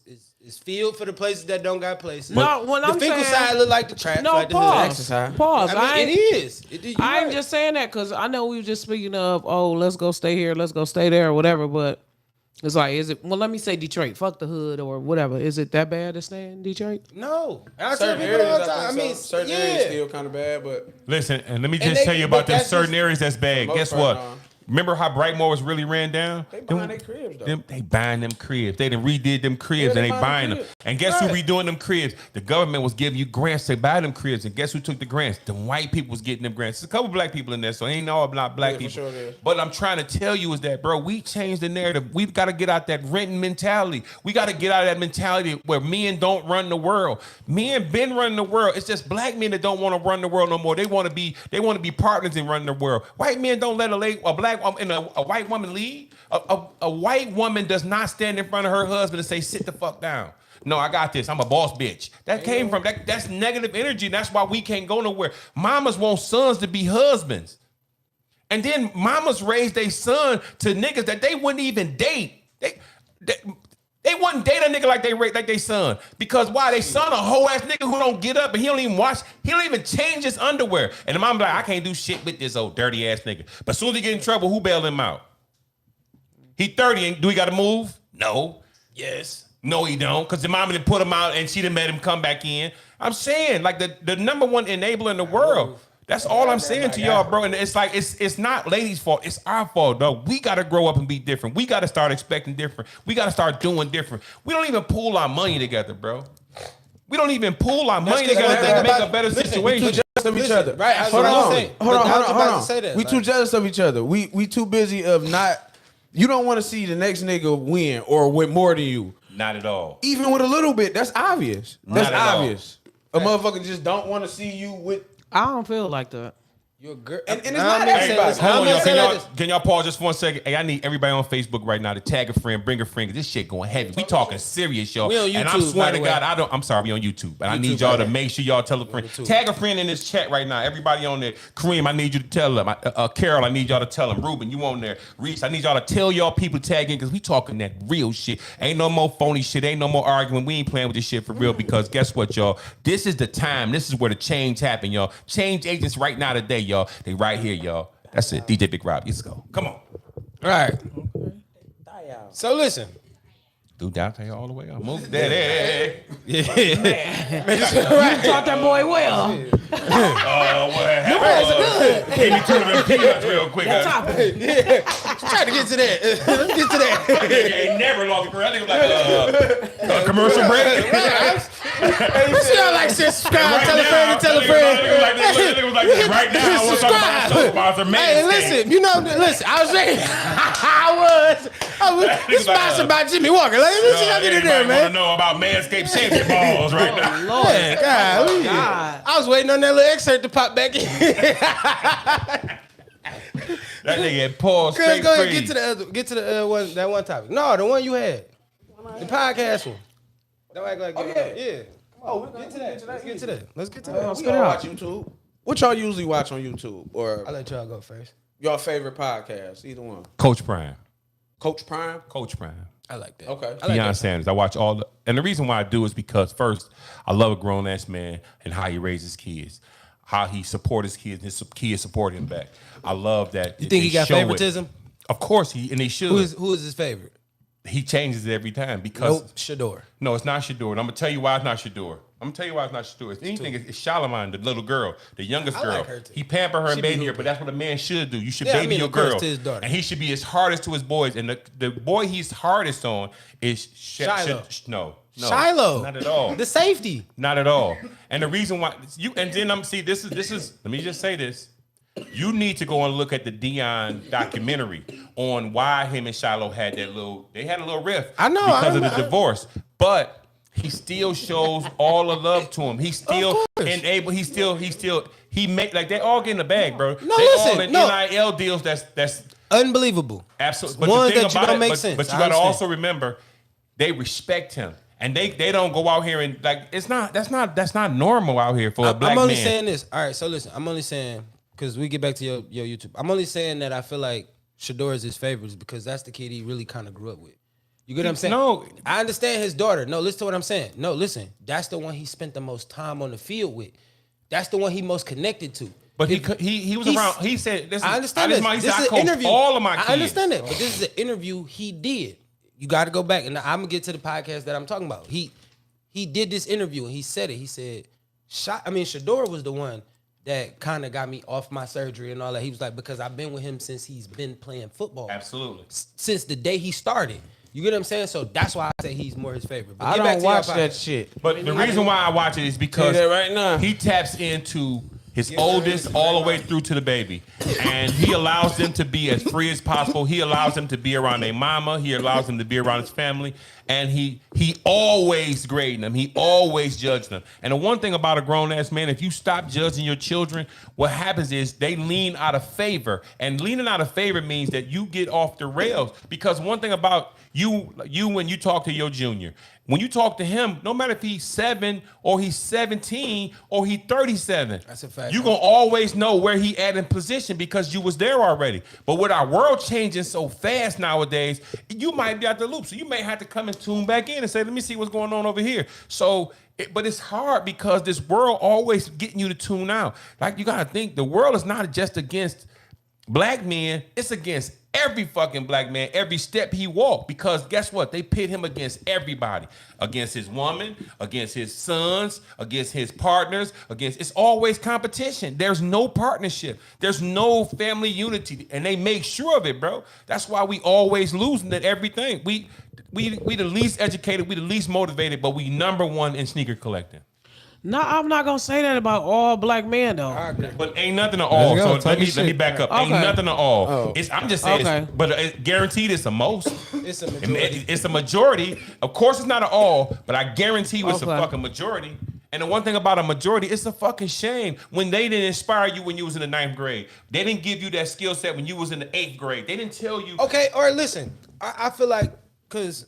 field for the places that don't got places. No, when the I'm Finkel saying- side look like the trap. No, like the pause. hood. exercise. Pause. I mean, it is. You I ain't right. just saying that because I know we were just speaking of, oh, let's go stay here, let's go stay there, or whatever. But it's like, is it? Well, let me say Detroit. Fuck the hood or whatever. Is it that bad to stay in Detroit? No. And I tell Certain people all areas, the time. I mean, certain yeah. areas still kind of bad, but Listen, and let me And just they- tell you about but them that's certain just- areas that's bad. Most Guess part, what? no. Remember how Brightmore was really ran down? they buying their cribs though. They buying them cribs. They done redid them cribs Yeah, and they they buying buying them. cribs. And guess who redoing them cribs? The government was giving you grants to buy them cribs. And guess who took the grants? The white people was getting them grants. There's a couple black people in there, so ain't all black Yeah, for people. sure there is. But I'm trying to tell you is that, bro, we changed the narrative. We've got to get out that renting mentality. We got to get out of that mentality where men don't run the world. Men been running the world. It's just black men that don't want to run the world no more. They want to be partners in running the world. White men don't let a black woman and a white woman lead. A white woman does not stand in front of her husband and say, sit the fuck down. No, I got this. I'm a boss bitch. That came from that's negative energy. And that's why we can't go nowhere. Mamas want sons to be husbands. And then mamas raise their son to niggas that they wouldn't even date. They wouldn't date a nigga like they son. Because why? They son a whole ass nigga who don't get up and he don't even wash, he don't even change his underwear. And the mom be like, I can't do shit with this old dirty ass nigga. But as soon as he get in trouble, who bail him out? He 30, and do he got to move? No. Yes. No, he don't, because the mama didn't put him out and she didn't let him come back in. I'm saying, like the number one enabler in the world. That's all I'm saying to y'all, bro. And it's like it's not ladies' fault. It's our fault, though. We got to grow up and be different. We got to start expecting different. We got to start doing different. We don't even pool our money together, bro. We don't even pool our money 'cause together everything to make about- a better listen, situation. Jealous of each other. Right, I was Hold about to on. say. Hold on. But I was about to Hold say on. that, We like- too jealous of each other. We too busy of not. You don't want to see the next nigga win or win more than you. Not at all. Even with a little bit, that's obvious. That's Not at all. obvious. A motherfucker just don't want to see you with. I don't feel like that. You're a girl. And it's Now, not I'm gonna say everybody. this. Hold I'm on, gonna y'all. say like this. Can y'all pause just for 1 second? Hey, I need everybody on Facebook right now to tag a friend, bring a friend. 'Cause this shit going heavy. We talking serious, y'all. We on And I'm YouTube, swearing by to the God, way. I'm sorry, we on YouTube. But I need YouTube, y'all by to the way. make sure y'all tell a friend. YouTube. Tag a friend in this chat right now. Everybody on there. Kareem, I need you to tell them. Carol, I need y'all to tell them. Ruben, you on there. Reese, I need y'all to tell y'all people tagging because we talking that real shit. Ain't no more phony shit. Ain't no more arguing. We ain't playing with this shit for real because guess what, y'all? This is the time. This is where the change happen, y'all. Change agents right now today, y'all. They right here, y'all. That's it. DJ Big Rob, let's go. Come on. All right. So listen. Do downtown all the way up. Move there. You taught that boy well. Oh, what happened? Give me 2 of them peanuts real quick. Topic. Trying to get to that. Let's get to that. Nigga ain't never lost a career. I think it was like a commercial break. See, I like shit. Subscribe. Right Tell a friend. now, Tell a that friend. nigga was like this. Right now, I want to talk about show sponsor, Hey, Manscaped. listen. You know, listen. I was saying, I was. It's sponsored by Jimmy Walker. Like, let me see how get in there, want to man. know about Manscaped shaving balls right now. Man, God, God. I was waiting on that little excerpt to pop back in. That nigga had paused Chris, straight go ahead. free. Get to the one that one topic. No, the one you had, the podcast one. Don't act like yeah. Oh, get to that. Let's get to that. Let's get to that. We all watch YouTube. What y'all usually watch on YouTube? Or I'll let y'all go first. your favorite podcast? Either one. Coach Prime. Coach Prime? Coach Prime. I like that. Okay. I like Deion that. Sanders. I watch all the, and the reason why I do is because first, I love a grown ass man and how he raises kids, how he support his kids, his kids support him back. I love that. You think he got favoritism? Of course, and he should. Who is his favorite? He changes it every time because Nope, Shador. no, it's not Shador. And I'm gonna tell you why it's not Shador. I'm gonna tell you why it's not Shador. If anything, it's Shalimar, the little girl, the youngest I girl. like her too. He pamper her She and be baby her, hooping. but that's what a man should do. You should Yeah, I baby mean, your of course, girl, to his daughter. and he should be his hardest to his boys. And the boy he's hardest on is Shiloh. No, Shiloh. not at all. The safety. Not at all. And the reason why you and then I'm see this is let me just say this. You need to go and look at the Deion documentary on why him and Shiloh had that little they had a little rift I know, because I of know. the divorce. But he still shows all the love to him. He still course. enable he make like they all get in the bag, bro. No, they listen, all in no. NIL deals that's Unbelievable. absolutely but One the thing that you about don't it, make but, sense. but you I gotta understand. also remember they respect him. And they don't go out here and like it's not that's not normal out here for a black I'm only man. saying this. All right, so listen, I'm only saying because we get back to your YouTube. I'm only saying that I feel like Shador is his favorites because that's the kid he really kind of grew up with. You get what I'm saying? No. I understand his daughter. No, listen to what I'm saying. No, listen, that's the one he spent the most time on the field with. That's the one he most connected to. But he was around. He said, "This is." I understand this. He This said, is "I an coach interview. all of my kids." I understand that, but this is an interview he did. You got to go back, and I'm gonna get to the podcast that I'm talking about. He did this interview, and he said it. He said, Shador was the one that kind of got me off my surgery and all that. He was like, because I've been with him since he's been playing football, Absolutely. since the day he started. You get what I'm saying? So that's why I say he's more his favorite. But I get back don't to your watch podcast. that shit. But the reason why I watch it is because Say that right now. he taps into his oldest all the way through to the baby, and he allows them to be as free as possible. He allows them to be around their mama. He allows them to be around his family, and he always grading them. He always judged them. And the one thing about a grown ass man, if you stop judging your children, what happens is they lean out of favor, and leaning out of favor means that you get off the rails. Because one thing about you when you talk to your junior. When you talk to him, no matter if he's 7 or he's 17 or he's 37, That's a fact. you're going to always know where he at in position because you was there already. But with our world changing so fast nowadays, you might be out the loop. So you may have to come and tune back in and say, let me see what's going on over here. So, but it's hard because this world always getting you to tune out. Like you got to think the world is not just against black men, it's against every fucking black man, every step he walked. Because guess what? They pit him against everybody. Against his woman, against his sons, against his partners, it's always competition. There's no partnership. There's no family unity. And they make sure of it, bro. That's why we always losing at everything. We the least educated, we the least motivated, but we number one in sneaker collecting. No, I'm not gonna say that about all black men though. But ain't nothing at all. Let's go. So let me Talk your back up. Okay. Ain't nothing at all. Oh. I'm just saying. Okay. But it's guaranteed it's a most. It's a majority. It's a majority. Of course, it's not an all, but I guarantee you it's a Okay. fucking majority. And the one thing about a majority, it's a fucking shame when they didn't inspire you when you was in the 9th grade. They didn't give you that skill set when you was in the 8th grade. They didn't tell you. Okay, all right, listen. I feel like, because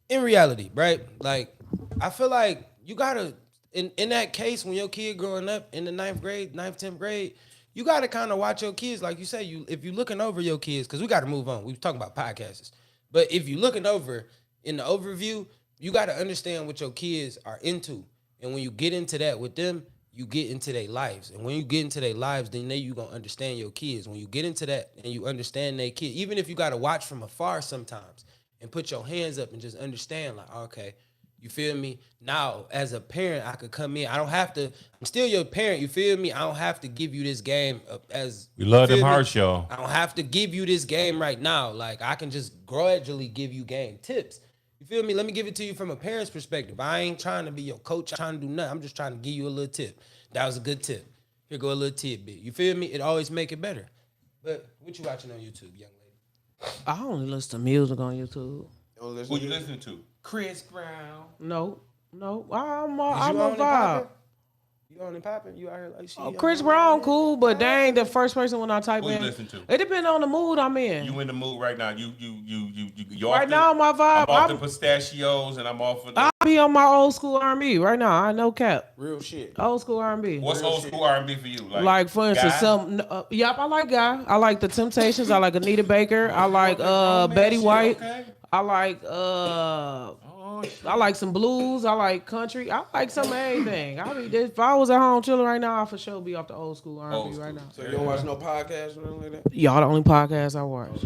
in reality, right? Like, I feel like you gotta, in that case, when your kid growing up in the 9th grade, 9th, 10th grade, you gotta kind of watch your kids. Like you say, if you're looking over your kids, because we gotta move on. We were talking about podcasts. But if you're looking over in the overview, you gotta understand what your kids are into. And when you get into that with them, you get into their lives. And when you get into their lives, then you gonna understand your kids. When you get into that and you understand their kids, even if you gotta watch from afar sometimes and put your hands up and just understand, like, okay, you feel me? Now, as a parent, I could come in. I don't have to, I'm still your parent, you feel me? I don't have to give you this game as We love you them feel me? hearts, y'all. I don't have to give you this game right now. Like, I can just gradually give you game tips. You feel me? Let me give it to you from a parent's perspective. I ain't trying to be your coach, trying to do nothing. I'm just trying to give you a little tip. That was a good tip. Here go a little tidbit. You feel me? It always make it better. But what you watching on YouTube, young lady? I only listen to music on YouTube. Who you listening to? Chris Brown. No. I'm You a only vibe. popping? You only popping? You out here like shit? Oh, Chris Brown, cool, but they ain't the first person when I type Who you in. listen to? It depends on the mood I'm in. You in the mood right now? You Right now, my vibe, I'm off the I'm- pistachios and I'm off of the. I be on my old school R&B right now. I know cap. Real shit. Old school R&B. What's old school R&B for you? Like for instance, Guy? Yep, I like Guy. I like the Temptations. I like Anita Baker. I like Betty White. Okay. I like I like some blues. I like country. I like some of everything. I mean, if I was at home chilling right now, I for sure be off the old school R&B Old right school. now. So you don't watch no podcasts or nothing like that? Y'all the only podcast I watch.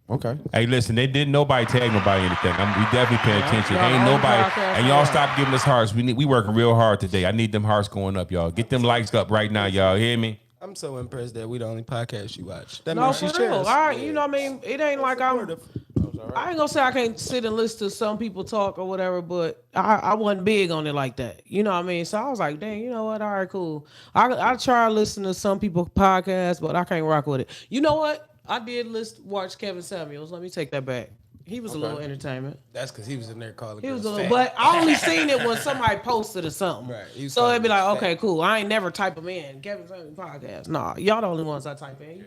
Okay. Hey, listen, they didn't nobody tag nobody anything. We definitely paying attention. y'all Ain't on nobody, podcast and y'all now. stop giving us hearts. We working real hard today. I need them hearts going up, y'all. Get them likes up right now, y'all. Hear me? I'm so impressed that we the only podcast you watch. That No, means for she's real. cheers. You know what I mean? It ain't like I ain't gonna say I can't sit and listen to some people talk or whatever, but I wasn't big on it like that. You know what I mean? So I was like, dang, you know what? All right, cool. I try to listen to some people podcasts, but I can't rock with it. You know what? I did watch Kevin Samuels. Let me take that back. He was a little entertainment. That's because he was in there calling. He was girls a little, fat. but I only seen it when somebody posted or something. Right, he was So it'd be calling like, girls okay, cool. I ain't never type them in. Kevin Samuels podcast. Nah, y'all the only ones I type in.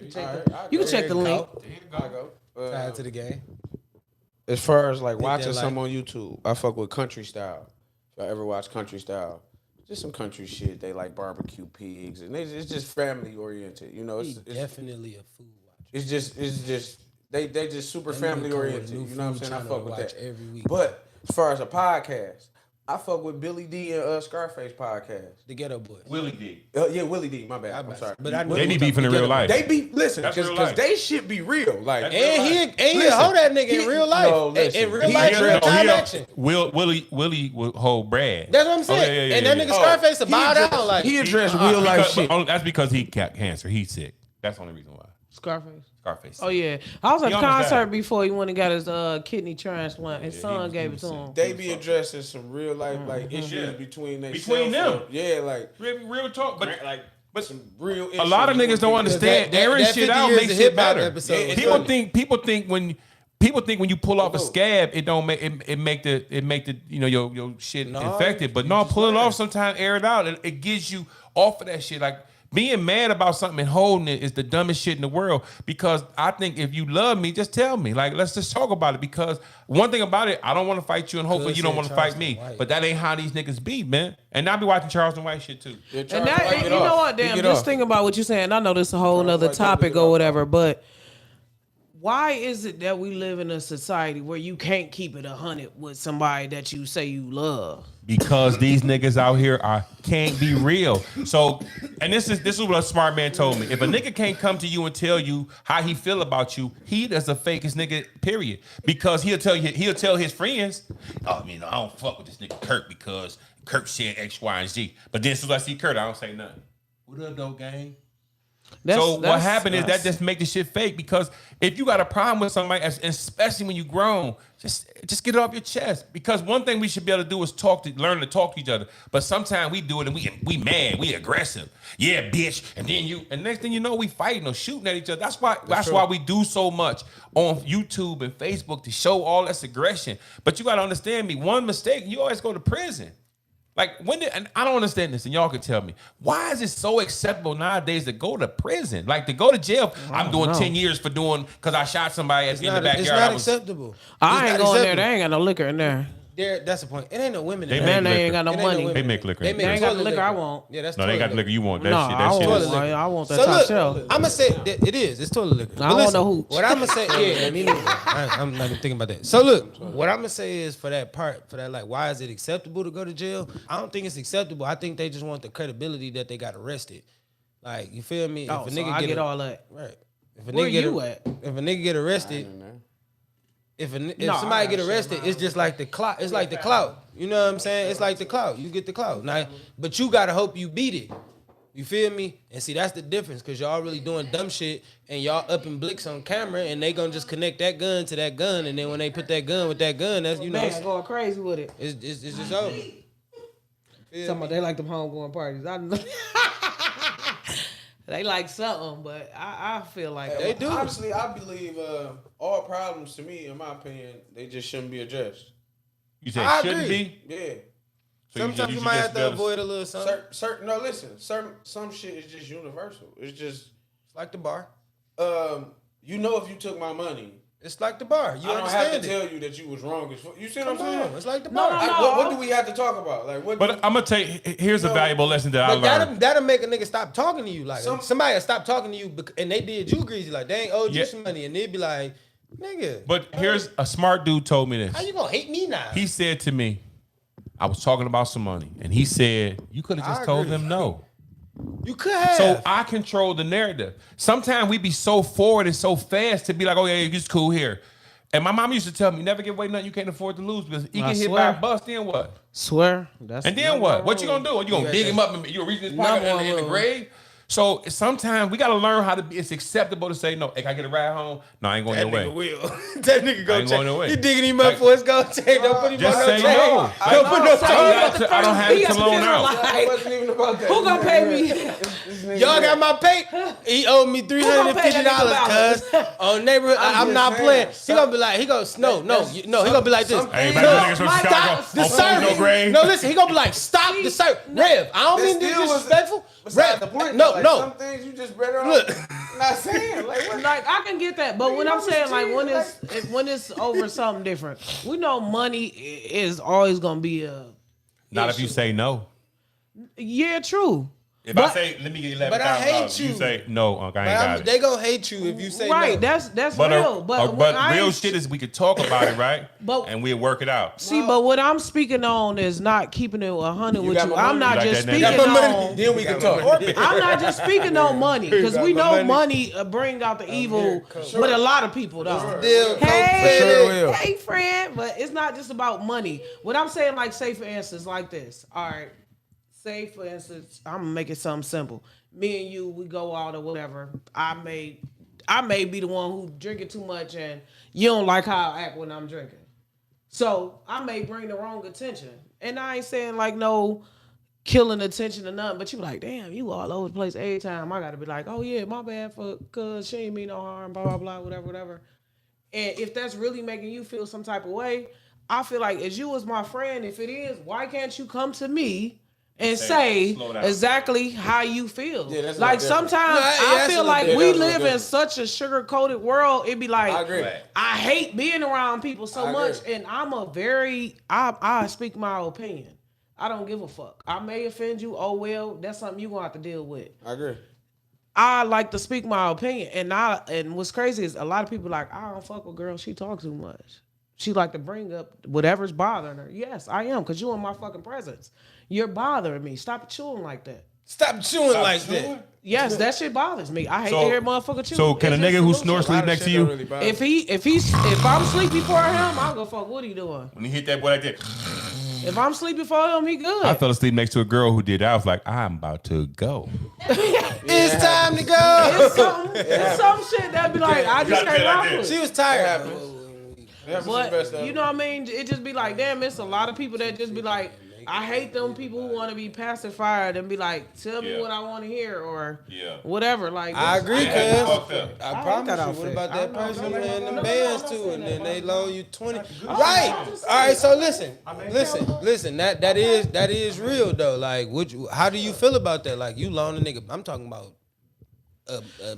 You can check the link. I go. Tied to the game. As far as like Hit watching that some on YouTube, I fuck with country style. If y'all ever watch country style, just some country shit. They like barbecue pigs, and it's just family oriented. You know, He's it's definitely a food watcher. it's just they just super That nigga family come with oriented. new You know what I'm food saying? I trying to fuck with watch that every week. But as far as a podcast, I fuck with Billy D and Scarface podcast. The Ghetto Boys. Willie D. Yeah, Willie D. My bad. I'm sorry. But I know They be you beefing in talking real life. They be listen That's because real life. they shit be real. Like That's And he Listen, hold that nigga in he- real life. no, listen. in real He life, is- real no, time he don't- action. Willie will hold Brad. That's what I'm saying. Oh, yeah, And that yeah. nigga Scarface a bow down like he addressed real life shit. That's because he got cancer. He's sick. That's the only reason why. Scarface. Scarface. Oh yeah, I was at He a almost concert died. before he went and got his kidney transplant. His son gave it to him. They be addressing some real life like issues Yeah. between they Between them. Yeah, like Real talk, but some real. a lot of niggas don't understand. Airing that shit 50 out years makes of shit hip-hop better. episode was People funny. think when you pull off a scab, it don't make it make the your shit infected. But no, pull it off sometime, air it out. It gets you off of that shit. Like being mad about something and holding it is the dumbest shit in the world. Because I think if you love me, just tell me. Like let's just talk about it. Because one thing about it, I don't want to fight you, and hopefully Good you don't said want to fight Charleston me. White. But that ain't how these niggas be, man. And I be watching Charleston White shit too. And that, you know what? Damn, just think about what you're saying. I know this is a whole nother topic or whatever, but why is it that we live in a society where you can't keep it 100 with somebody that you say you love? Because these niggas out here can't be real. So, and this is what a smart man told me. If a nigga can't come to you and tell you how he feel about you, he does the fakest nigga, period. Because he'll tell his friends, oh, I don't fuck with this nigga Kurt because Kurt said X, Y, and Z. But then as soon as I see Kurt, I don't say nothing. What up, though, gang? So what happened is that just make the shit fake. Because if you got a problem with somebody, especially when you grown, just get it off your chest. Because one thing we should be able to do is learn to talk to each other. But sometimes we do it and we mad, we aggressive. Yeah, bitch. And then next thing you know, we fighting or shooting at each other. That's why we do so much on YouTube and Facebook to show all this aggression. But you gotta understand me. One mistake, you always go to prison. Like and I don't understand this, and y'all can tell me, why is it so acceptable nowadays to go to prison? Like to go to jail, I'm doing 10 years for because I shot somebody in the backyard. It's not acceptable. I It's ain't not going there. acceptable. They ain't got no liquor in there. That's the point. It ain't no women in They there. make They ain't got no It ain't money. women They in make there. liquor. They They ain't got toilet the liquor I want. Yeah, that's No, they toilet got the liquor you want. That No, shit. I That shit. want, is- I want that So top look, shelf. I'm gonna say that it is. It's toilet liquor. I But want listen, no hooch. What I'm gonna say, yeah, me neither. I'm not even thinking about that. So look, what I'm gonna say is for that like, why is it acceptable to go to jail? I don't think it's acceptable. I think they just want the credibility that they got arrested. Like, you feel me? Oh, so I get all that. right. If a Where nigga get you at? If a nigga get arrested, if No, somebody I get got arrested, it's just like the clout. It's like the clout. You know what I'm saying? It's like the clout. You get the clout. Now, but you gotta hope you beat it. You feel me? And see, that's the difference, because y'all really doing dumb shit and y'all up in blicks on camera and they gonna just connect that gun to that gun, and then when they put that gun with that gun, that's, you know, Man, going crazy with it. it's just over. Talking about they like them homegoing parties. I know. They like something, but I feel like They do. Honestly, I believe all problems, to me, in my opinion, they just shouldn't be addressed. You say I shouldn't agree. be? Yeah. So Sometimes you should might just have to be able avoid a little something. Some shit is just universal. It's just, It's like the bar. you know, if you took my money, It's like the bar. You I don't have to understand it. tell you that you was wrong. You see what I'm Come saying? on, it's like the No, bar. no, Like, no. what do we have to talk about? Like, what? But I'm gonna tell you, here's a valuable lesson that I But learned. that'll make a nigga stop talking to you. Like Some- somebody will stop talking to you and they did you greasy. Like they ain't owed you Yeah. some money, and they'd be like, nigga, But here's a smart dude told me this. how you gonna hate me now? He said to me, I was talking about some money, and he said, you could have just I told agree. them no. You could have. So I control the narrative. Sometimes we be so forward and so fast to be like, oh yeah, it's cool here. And my mom used to tell me, never give away nothing you can't afford to lose, because he I get hit swear. by a bus, then what? Swear. That's And then what? What you gonna do? Are you gonna dig him up and you gonna reach his pocket Number in the one grave? So sometimes we gotta learn how to be. It's acceptable to say no. Hey, can I get a ride home? No, I ain't going that your way. nigga will. That nigga I go ain't check. going no way. He digging him up Like- for his gold chain. Don't put him Just on say no chain. no. Don't put no So chain. you I got the don't have first to loan funeral, out. It like, wasn't even about that. who gonna pay me? Y'all got my pay. He owed me $350, cuz on neighborhood. I'm just not saying, playing. He gonna be like, he goes, no. He gonna be like this. Hey, back to the niggas from My Chicago. God, The On food, no service. grave. No, listen. He gonna be like, stop the service. Rev, I don't mean to be still was- disrespectful. Besides Rev, the point, no, though, like, no. Some things you just better off Look. not saying. Like, what? Like I can get that, but when I'm saying like when Like- when it's over something different, we know money is always gonna be a. Not if you say no. Yeah, true. If I But- say, let me get $11,000, But I hate you you. say no, Uncle, I ain't got it. They gonna hate you if you say Right, no. that's But real. But when I real ain't- shit is we could talk about it, right? But- and we'll work it out. See, but what I'm speaking on is not keeping it 100 with got you. my I'm money? not You like just that, nigga? speaking Got my on. money? Then we can talk. I'm not just speaking on money, because got we my know money. money bring out the evil with a lot of people though. Deal, Hey, sure will. hey, friend, but it's not just about money. What I'm saying, like, say for instance, like this. All right, say for instance, I'm gonna make it something simple. Me and you, we go out or whatever. I may be the one who drinking too much, and you don't like how I act when I'm drinking. So I may bring the wrong attention, and I ain't saying like no killing attention or nothing, but you like, damn, you all over the place every time. I gotta be like, oh yeah, my bad for cause she ain't mean no harm, blah blah blah, whatever. And if that's really making you feel some type of way, I feel like as you as my friend, if it is, why can't you come to me and say slow down. exactly how you feel? Yeah, that's like a little different. sometimes No, I that's a feel little like different. we That's a live little in different. such a sugar-coated world. It'd be like, I agree. I hate being around people so I much, agree. and I'm a very I speak my opinion. I don't give a fuck. I may offend you. Oh well, that's something you gonna have to deal with. I agree. I like to speak my opinion, and what's crazy is a lot of people like, I don't fuck with girls. She talks too much. She like to bring up whatever's bothering her. Yes, I am, because you in my fucking presence. You're bothering me. Stop chewing like that. Stop chewing like that. Yes, that shit bothers me. I hate So- to hear motherfucker chew. So can a It's nigga just who some snores shit. sleep A lot of next to shit you? don't really bother me. If I'm sleepy for him, I'll go fuck what he doing. When he hit that boy like that, If I'm sleepy for him, he good. I fell asleep next to a girl who did that. I was like, I'm about to go. It's time to go. It's some shit that be like, I just gotta be can't like rock that. with. She was tired. That's what's the best But of you it. know what I mean? It just be like, damn, it's a lot of people that just be like, I hate them people who want to be pacified and be like, tell me Yeah. what I want to hear or Yeah. whatever. Like, I agree, Yeah, cuz. fucked up. I hate promise that you. What outfit. about that person playing them no, bands no, too, and then no, they no. loan you 20? Right. All right. So listen. That is real though. Like, how do you feel about that? Like, you loan a nigga. I'm talking about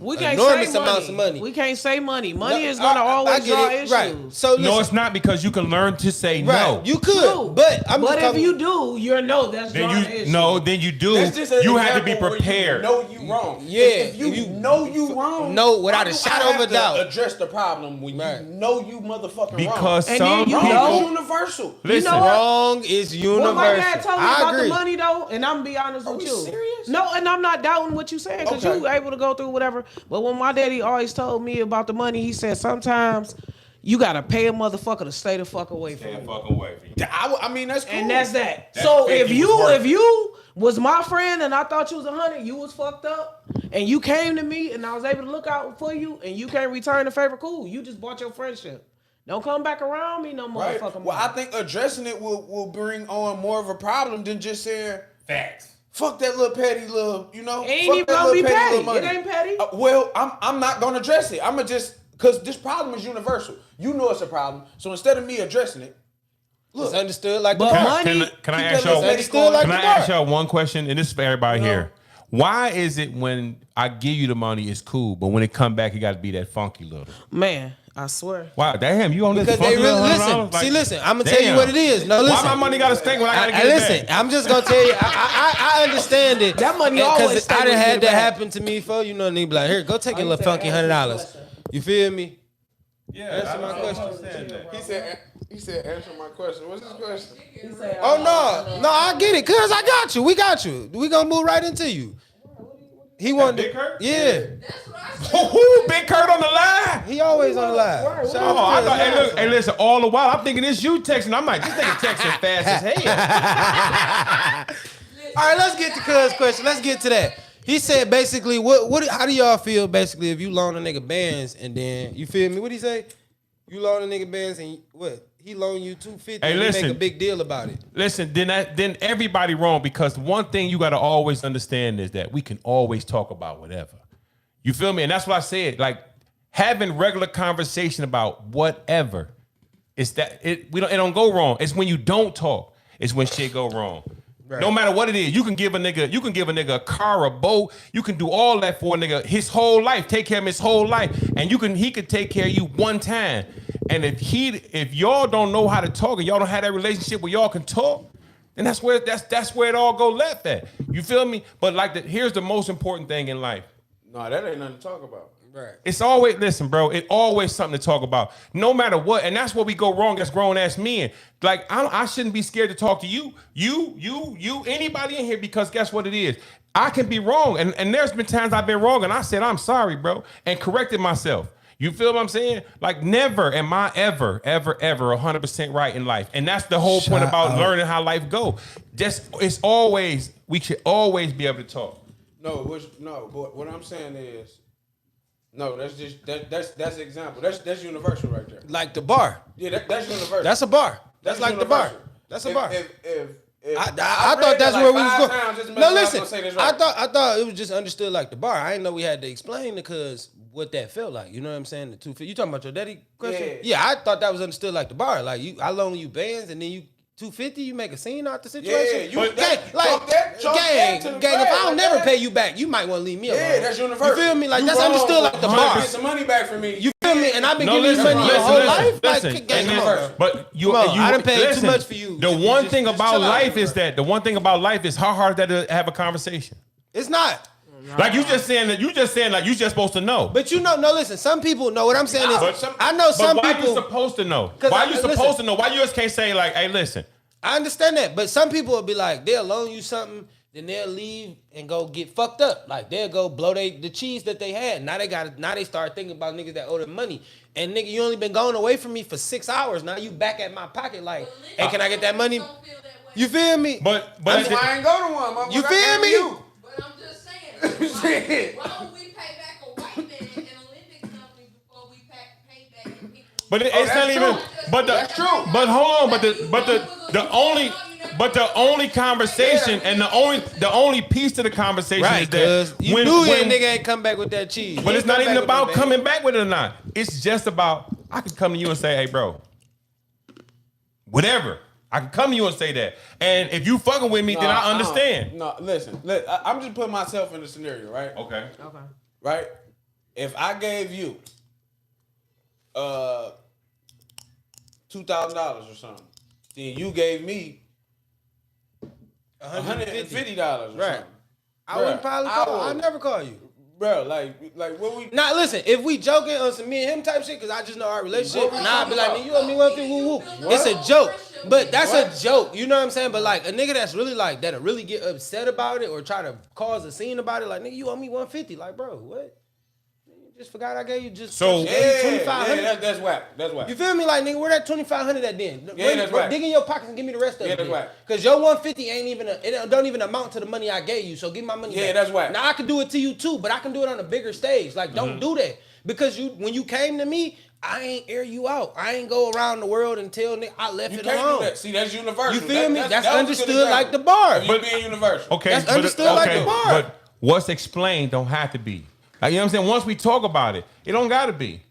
we can't enormous say amounts of money. We can't say money. Money No, is gonna I always get draw it. issues. Right. So listen. No, it's not, because you can learn to say right. no. You could, True. but I'm But just if talking. you do, you know that's drawing then issues. you do. That's just an You have to be example where prepared. You know you wrong. Yeah, If you, if you know you wrong. know without a I shadow of have a to doubt. address the problem when Right. you know you motherfucking wrong. Because And some then you people. know- Wrong is universal. Listen, know what? Wrong is universal. What my dad told me I about agree. the money though, and I'm gonna be honest with we you. serious? No, and I'm not doubting what you saying, because Okay. you able to go through whatever. But when my daddy always told me about the money, he said sometimes you gotta pay a motherfucker to stay the fuck away from Stay you. fucking away from you. I mean, that's cool. And that's that. That's so 50 if was worth you was my friend and I thought you was 100, you was fucked up, and you came to me and I was able to look out for you, and you can't return the favor, cool. You just bought your friendship. Don't come back around me no Right. motherfucking Well, more. I think addressing it will bring on more of a problem than just saying, Facts. fuck that little petty little, you know. It ain't fuck even that gonna little be petty. little money. It ain't petty. Well, I'm not gonna address it. I'ma just because this problem is universal. You know it's a problem. So instead of me addressing it, It's understood like the But bar. money- Can I keep ask that y'all? little Understood like Can the I bar. ask y'all one question? And this is for everybody here. Why is it when I give you the money, it's cool, but when it come back, it got to be that funky little? Man, I swear. Wow, damn, you on this Because funky they really little listen. $100? Like, See, listen. I'm gonna tell you damn. what it is. No, listen. Why my money got to stink when I got to get Listen, it back? I'm just gonna tell you. I understand it. That money because always stay I done when you had get that it back. happen to me before. You know, nigga be like, here, go take your you little say, funky answer the $100. question. You feel me? Yeah, Answer my question. he said, answer my question. What's his question? Oh no, I get it, cuz I got you. We got you. We gonna move right into you. He wanted Big to, Kurt? yeah. That's what I said. Ooh, Big Kurt on the line. He always on the live. Shout out Oh, I to thought, Cuz. hey, look, hey, listen, all the while, I'm thinking it's you texting. I'm like, this nigga texting fast as hell. All right, let's get to Cuz question. Let's get to that. He said basically, how do y'all feel basically if you loan a nigga bands and then you feel me? What he say? You loan a nigga bands and what? He loan you $250 Hey, and he listen. make a big deal about it. Listen, then everybody wrong because one thing you got to always understand is that we can always talk about whatever. You feel me? And that's what I said. Like having regular conversation about whatever. It's that it don't go wrong. It's when you don't talk. It's when shit go wrong. Right. No matter what it is, you can give a nigga a car, a boat. You can do all that for a nigga his whole life. Take care of him his whole life, and he could take care of you one time. And if y'all don't know how to talk and y'all don't have that relationship where y'all can talk, then that's where it all go left at. You feel me? But here's the most important thing in life. No, that ain't nothing to talk about. Right. It's always, listen, bro, it's always something to talk about, no matter what. And that's where we go wrong as grown-ass men. Like, I shouldn't be scared to talk to you, anybody in here, because guess what it is? I can be wrong. And there's been times I've been wrong, and I said, I'm sorry, bro, and corrected myself. You feel what I'm saying? Like, never am I ever 100% right in life. And that's the whole point about learning how life go. We should always be able to talk. No, but what I'm saying is, no, that's just that's an example. That's universal right there. Like the bar. Yeah, that's universal. That's a bar. That's like the bar. universal. That's a bar. If I read thought that that's like where we 5 was times just going. to No, make sure I listen. was gonna say this I right. thought it was just understood like the bar. I didn't know we had to explain because what that felt like. You know what I'm saying? The 250. You talking about your daddy question? Yeah. I thought that was understood like the bar. Like I loan you bands and then you 250. You make a scene out the situation. Yeah, Chalk that to the gang. If I don't like never that. pay you back, you might want to leave me alone. Yeah, that's universal. You feel me? Like You that's wrong, understood like the but bar. Get some money back from me. You feel me? And I've been No, giving you listen, money your listen, whole listen, life. listen. Like, gang, And come on. But you, Come on, you I done paid listen, too much for you. The Just- one just- thing just about chill out, life bro. is that the one thing about life is how hard that is to have a conversation. It's not. Like you just saying like you just supposed to know. But you know, no, listen. Some people know what I'm saying is. I know But some why people. you supposed to know? 'Cause Why I- you listen. supposed to know? Why you just can't say like, hey, listen. I understand that, but some people will be like, they'll loan you something, then they'll leave and go get fucked up. Like they'll go blow the cheese that they had. Now they start thinking about niggas that owe them money. And nigga, you only been going away from me for 6 hours. Now you back at my pocket like, hey, can I get that money? Don't feel that way. You feel me? But I ain't go to one. Motherfucker. You feel I me? came to you. But I'm just saying, why don't we pay back a white man and Olympic company before we pay back the people? But it's that's not even. true. But That's true. But hold on. The only conversation and the only piece to the conversation Right, is that cuz you knew your nigga ain't come back with that cheese. But He it's ain't not come even back with about that, coming back with it or not. It's just about I can come to you and say, hey, bro, whatever. I can come to you and say that. And if you fucking with me, then I understand. No, listen. I'm just putting myself in the scenario, right? Okay. Okay. Right? If I gave you $2,000 or something, then you gave me $150 or Right. something. I wouldn't probably call. I would. never call you. Bro, like what we Now listen, if we joking on some me and him type shit, cause I just know our relationship, What we nah, I'd be like, talking man, you owe me 150, woo woo. It's a joke, but that's a joke. You know what I'm saying? But like a nigga that's really like that'll really get upset about it or try to cause a scene about it, like nigga, you owe me 150. Like, bro, what? Just forgot I gave you just So- Yeah, 2,500. that's whack. That's whack. You feel me? Like, nigga, where that 2,500 at then? That's right. Dig in your pockets and give me the rest of Yeah, it. that's then. right. Cause your 150 ain't even it don't even amount to the money I gave you. So give me my money Yeah, back. that's right. Now I can do it to you too, but I can do it on a bigger stage. Like, don't do that. Because when you came to me, I ain't air you out. I ain't go around the world and tell nigga I left You it can't alone. do that. See, that's universal. You feel me? That's that was a good understood like example the bar. of you being universal. Okay, That's but- understood like okay, the bar. But what's explained don't have to be. Like, you know what I'm saying? Once we talk about it, it don't gotta be.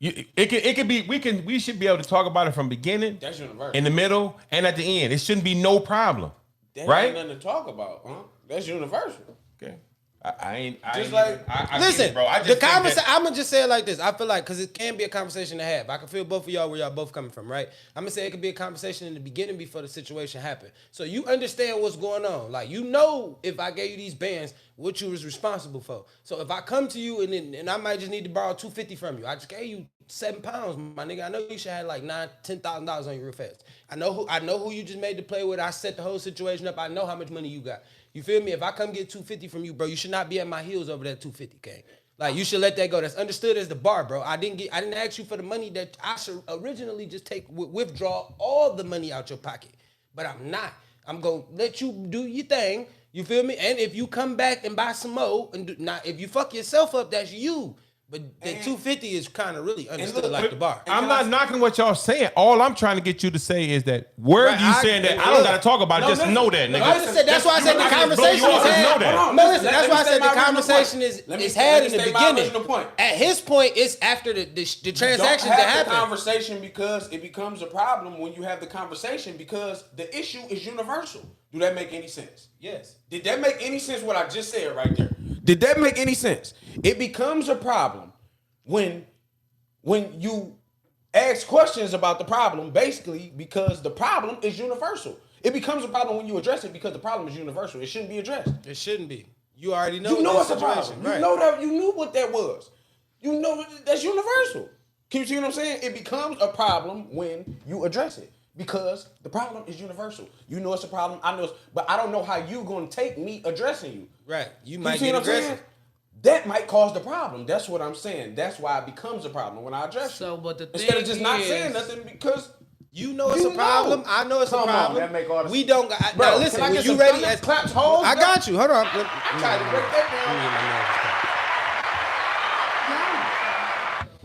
It could be. We should be able to talk about it from beginning, That's universal. in the middle, and at the end. It shouldn't be no problem, That right? ain't nothing to talk about, huh? That's universal. Okay. I Just like- I Listen, get it, bro. I just the think that- conversation. I'm gonna just say it like this. I feel like because it can be a conversation to have. I can feel both of y'all where y'all both coming from, right? I'm gonna say it could be a conversation in the beginning before the situation happened, so you understand what's going on. Like, you know, if I gave you these bands, what you was responsible for. So if I come to you and I might just need to borrow $250 from you, I just gave you 7 pounds, my nigga. I know you should have like $10,000 on you real fast. I know who you just made the play with. I set the whole situation up. I know how much money you got. You feel me? If I come get $250 from you, bro, you should not be at my heels over that $250, okay? Like, you should let that go. That's understood as the bar, bro. I didn't ask you for the money that I should originally just withdraw all the money out your pocket. But I'm not. I'm gonna let you do your thing. You feel me? And if you come back and buy some more, if you fuck yourself up, that's you. But the 250 is kind of really understood like the bar. I'm not knocking what y'all saying. All I'm trying to get you to say is that where Right, you saying that I don't gotta talk about it. Just know that, nigga. That's why I said the conversation blow you is off, just know had. that. Hold on, No, listen, listen, let that's me why I say said my the original conversation point. is Let me- is had let in me the say my beginning. original point. At his point, it's after the transactions Don't that have the happen. conversation because it becomes a problem when you have the conversation because the issue is universal. Do that make any sense? Yes. Did that make any sense what I just said right there? Did that make any sense? It becomes a problem when you ask questions about the problem, basically because the problem is universal. It becomes a problem when you address it because the problem is universal. It shouldn't be addressed. It shouldn't be. You already know. You know this it's a problem. situation, You know that. You knew what that was. You know that's universal. Can you see what I'm saying? It becomes a problem when you address it because the problem is universal. You know it's a problem. I know, but I don't know how you gonna take me addressing you. Right. You You might see get what I'm saying? aggressive. That might cause the problem. That's what I'm saying. That's why it becomes a problem when I address So, you. but the Instead of thing just not is- saying nothing because You know it's You a problem. know. I know it's Come a on, problem. that make all the We sense. don't got. Bro, Now can listen, I when get you some ready, thunder as claps, hoes? I got you. Hold on. I tried to break that down.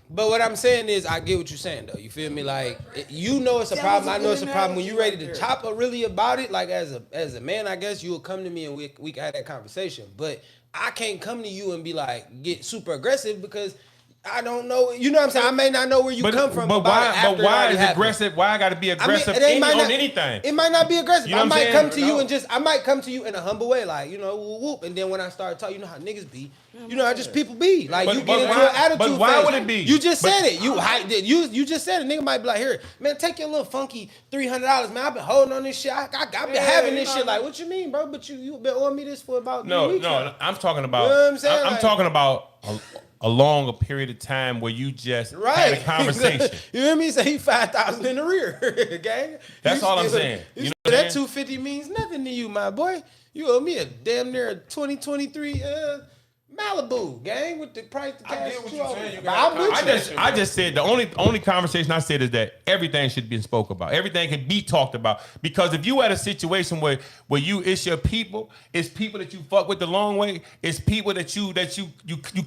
But what I'm saying is, I get what you're saying though. You feel me? Like, you know it's a problem. I know it's a problem. When you ready to chop up really about it, like as a man, I guess you will come to me and we can have that conversation. But I can't come to you and be like get super aggressive because I don't know. You know what I'm saying? I may not know where you come from. But about why? it after but why it already is happened. aggressive? Why I got to be I mean, aggressive it might on not, anything? It might not be aggressive. You know I what I'm might saying? come to you No. and I might come to you in a humble way, like, you know, whoop, whoop, and then when I start talking, you know how niggas be. You know how just people be. Like, But- you but get into why- an attitude but why phase. would it be? You just But- said it. You just said it. Nigga might be like, here, man, take your little funky $300, man. I've been holding on this shit. I've been having this shit. Like, what you mean, bro? But you been owing me this for about 3 weeks now. No. I'm talking about. You know what I'm saying? I'm Like- talking about a longer period of time where you just had a conversation. You hear me? Say he 5,000 in the rear, gang. That's You all I'm still- saying. You You know still- what I'm that saying? 250 means nothing to you, my boy. You owe me a damn near a 2023 Malibu, gang, with the price to I cash. get what you you're owe saying. me. You But got I'm a with you. I just said the only conversation I said is that everything should be spoke about. Everything can be talked about because if you at a situation where it's your people, it's people that you fuck with the long way, it's people that you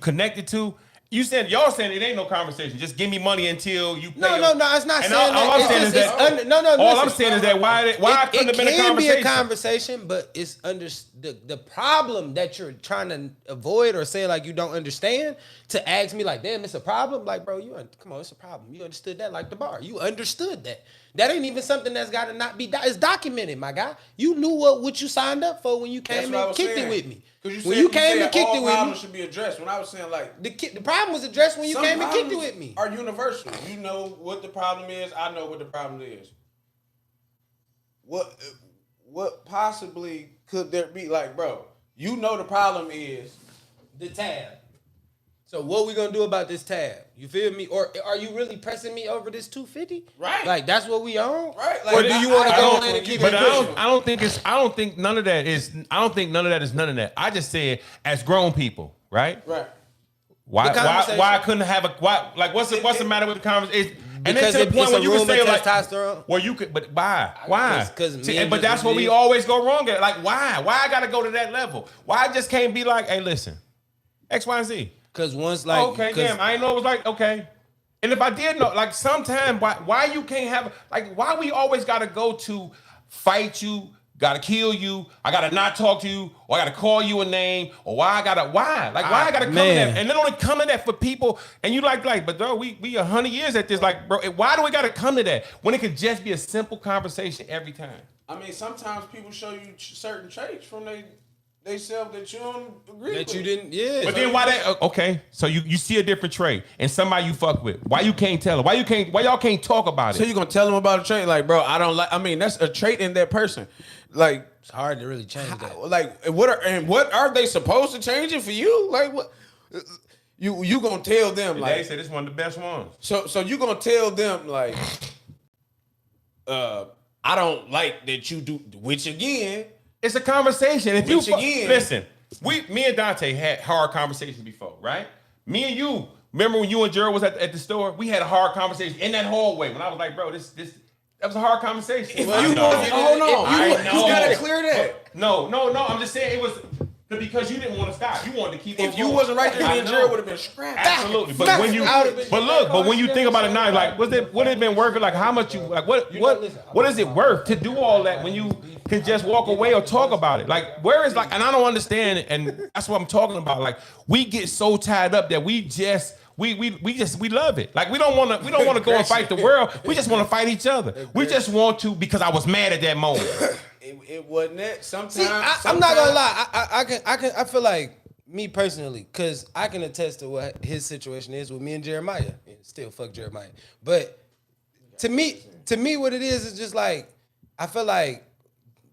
connected to. Y'all saying it ain't no conversation. Just give me money until you pay. No, it's not And saying all that. I'm It's saying just- is it's that under- no, all listen. I'm saying is that why I couldn't have been a It can be conversation. a conversation, but it's under the problem that you're trying to avoid or say like you don't understand. To ask me like, damn, it's a problem. Like, bro, come on, it's a problem. You understood that like the bar. You understood that. That ain't even something that's got to not be. It's documented, my guy. You knew what you signed up for when you came and kicked it with me. When you came and kicked it with me, should be addressed. When I was saying like the problem was addressed when you some came and kicked it problems with me. are universal. You know what the problem is. I know what the problem is. What possibly could there be? Like, bro, you know the problem is The tab. So what we gonna do about this tab? You feel me? Or are you really pressing me over this 250? Right. Like that's what we on? Right. Or do you want to I go don't in and keep But it pushing? I don't think none of that is none of that. I just said as grown people, right? right. Why conversation. I couldn't have a why? Like what's the matter with the conversation? And then Because to the point it's where a you can room say of like, testosterone. well, you could, but why? Why? 'Cause See, men but just that's where we believe- always go wrong at. Like, why? Why I gotta go to that level? Why I just can't be like, hey, listen, X, Y, and Z. Because once like, Okay, damn, I didn't know it was like, okay. And if I did know, like sometime, why you can't have, like, why we always gotta go to fight you, gotta kill you, I gotta not talk to you, or I gotta call you a name, or why I gotta come to that? And then only come to that for people, and you like, but bro, we 100 years at this, like, bro, why do we gotta come to that when it could just be a simple conversation every time? I mean, sometimes people show you certain traits from they self that you don't agree with. that you didn't, yeah. But then why that? Okay, so you see a different trait and somebody you fuck with. Why you can't tell it? Why y'all can't talk about it? So you gonna tell them about a trait? Like, bro, I don't like. I mean, that's a trait in that person. Like, It's hard to really change that. like what are they supposed to change it for you? Like, what? You gonna tell them They like? said it's one of the best ones. So you gonna tell them like, I don't like that you do, which again. It's a conversation. If you Which again- listen, me and Dante had hard conversations before, right? Me and you, remember when you and Gerald was at the store? We had a hard conversation in that hallway when I was like, bro, this that was a hard conversation. Hold on, you gotta clear that. No. I'm just saying it was because you didn't want to stop. You wanted to keep. If on you going. wasn't right there, I me and know. Jared would have been scrapped. Absolutely, but when you, but when you think about it now, like, would it have been worth it? Like, how much you, like, what is it worth to do all that when you can just walk away or talk about it? Like, where is like, and I don't understand it, and that's what I'm talking about. Like, we get so tied up that we love it. Like, we don't want to go and fight the world. We just want to fight each other. We just want to because I was mad at that moment. It wasn't that. Sometimes See, I'm not gonna lie. I feel like me personally, cause I can attest to what his situation is with me and Jeremiah. Still fuck Jeremiah. But to me, what it is just like, I feel like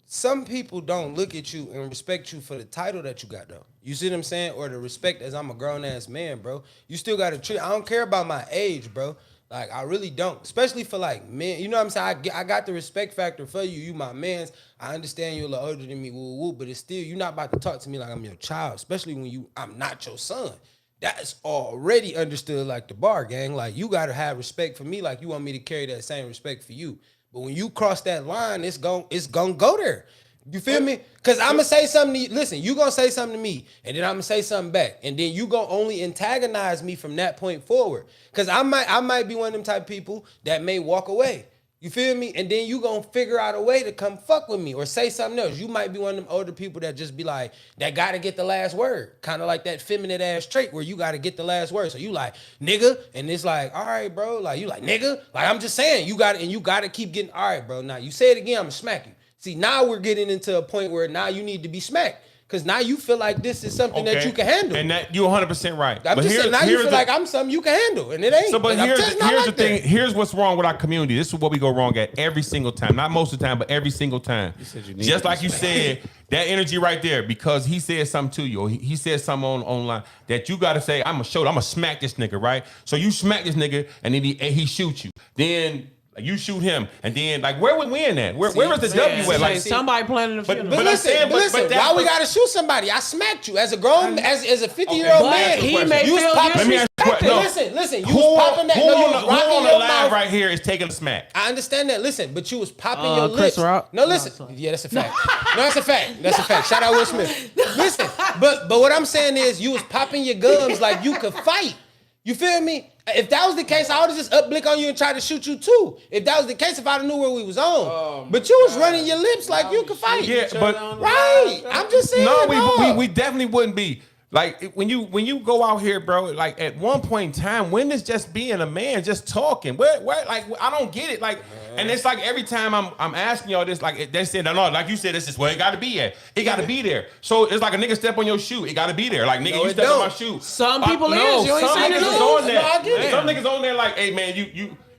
some people don't look at you and respect you for the title that you got though. You see what I'm saying? Or the respect as I'm a grown ass man, bro. You still gotta treat. I don't care about my age, bro. Like, I really don't. Especially for, like, men. You know what I'm saying? I got the respect factor for you. You my mans. I understand you're a little older than me, woo, woo, but it's still, you're not about to talk to me like I'm your child, especially when I'm not your son. That's already understood like the bar, gang. Like, you got to have respect for me like you want me to carry that same respect for you. But when you cross that line, it's gonna go there. You feel me? Because I'm going to say something to you. Listen, you going to say something to me, and then I'm going to say something back. And then you going to only antagonize me from that point forward. Because I might be one of them type of people that may walk away. You feel me? And then you going to figure out a way to come fuck with me or say something else. You might be one of them older people that just be like, that got to get the last word. Kind of like that feminine ass trait where you got to get the last word. So you like, nigga, and it's like, all right, bro. Like, you like, nigga. Like, I'm just saying, you got to keep getting, all right, bro. Now, you say it again, I'm going to smack you. See, now we're getting into a point where now you need to be smacked. Because now you feel like this is something that you can handle. And that you're 100% right. I'm just saying, now you feel like I'm something you can handle. And it ain't. So, but And here's like the thing. that. Here's what's wrong with our community. This is what we go wrong at every single time. Not most of the time, but every single time. Just like you said, that energy right there, because he said something to you, or he said something online that you got to say, I'm going to smack this nigga, right? So you smack this nigga, and then he shoots you. Then like, you shoot him, and then like where we win at? Where is the W at? Like, somebody planning a funeral. But listen, why we gotta shoot somebody? I smacked you as a grown, as a 50-year-old man. He may you was feel popping. Let me ask you a question. No. Listen. You was popping that. Who No, you on was the rocking your live mouth. right here is taking a smack? I understand that. Listen, but you was popping your Chris lips. Rock? No, listen. Yeah, that's a fact. No, that's a fact. That's a fact. Shout out Will Smith. Listen, but what I'm saying is you was popping your gums like you could fight. You feel me? If that was the case, I would have just upblick on you and try to shoot you too. If that was the case, if I knew where we was on. But you was running your lips like you could fight. Yeah, but right. I'm just saying. No, we definitely wouldn't be. Like when you go out here, bro, like at one point in time, when is just being a man, just talking? Where like I don't get it. Like, and it's like every time I'm asking y'all this, like they said, no, like you said, this is where it gotta be at. It gotta be there. So it's like a nigga step on your shoe, it gotta be there. Like nigga, you step on my shoe. Some people no, is. You ain't some seen it niggas is all. on there. No, I get it. Some niggas on there like, hey man,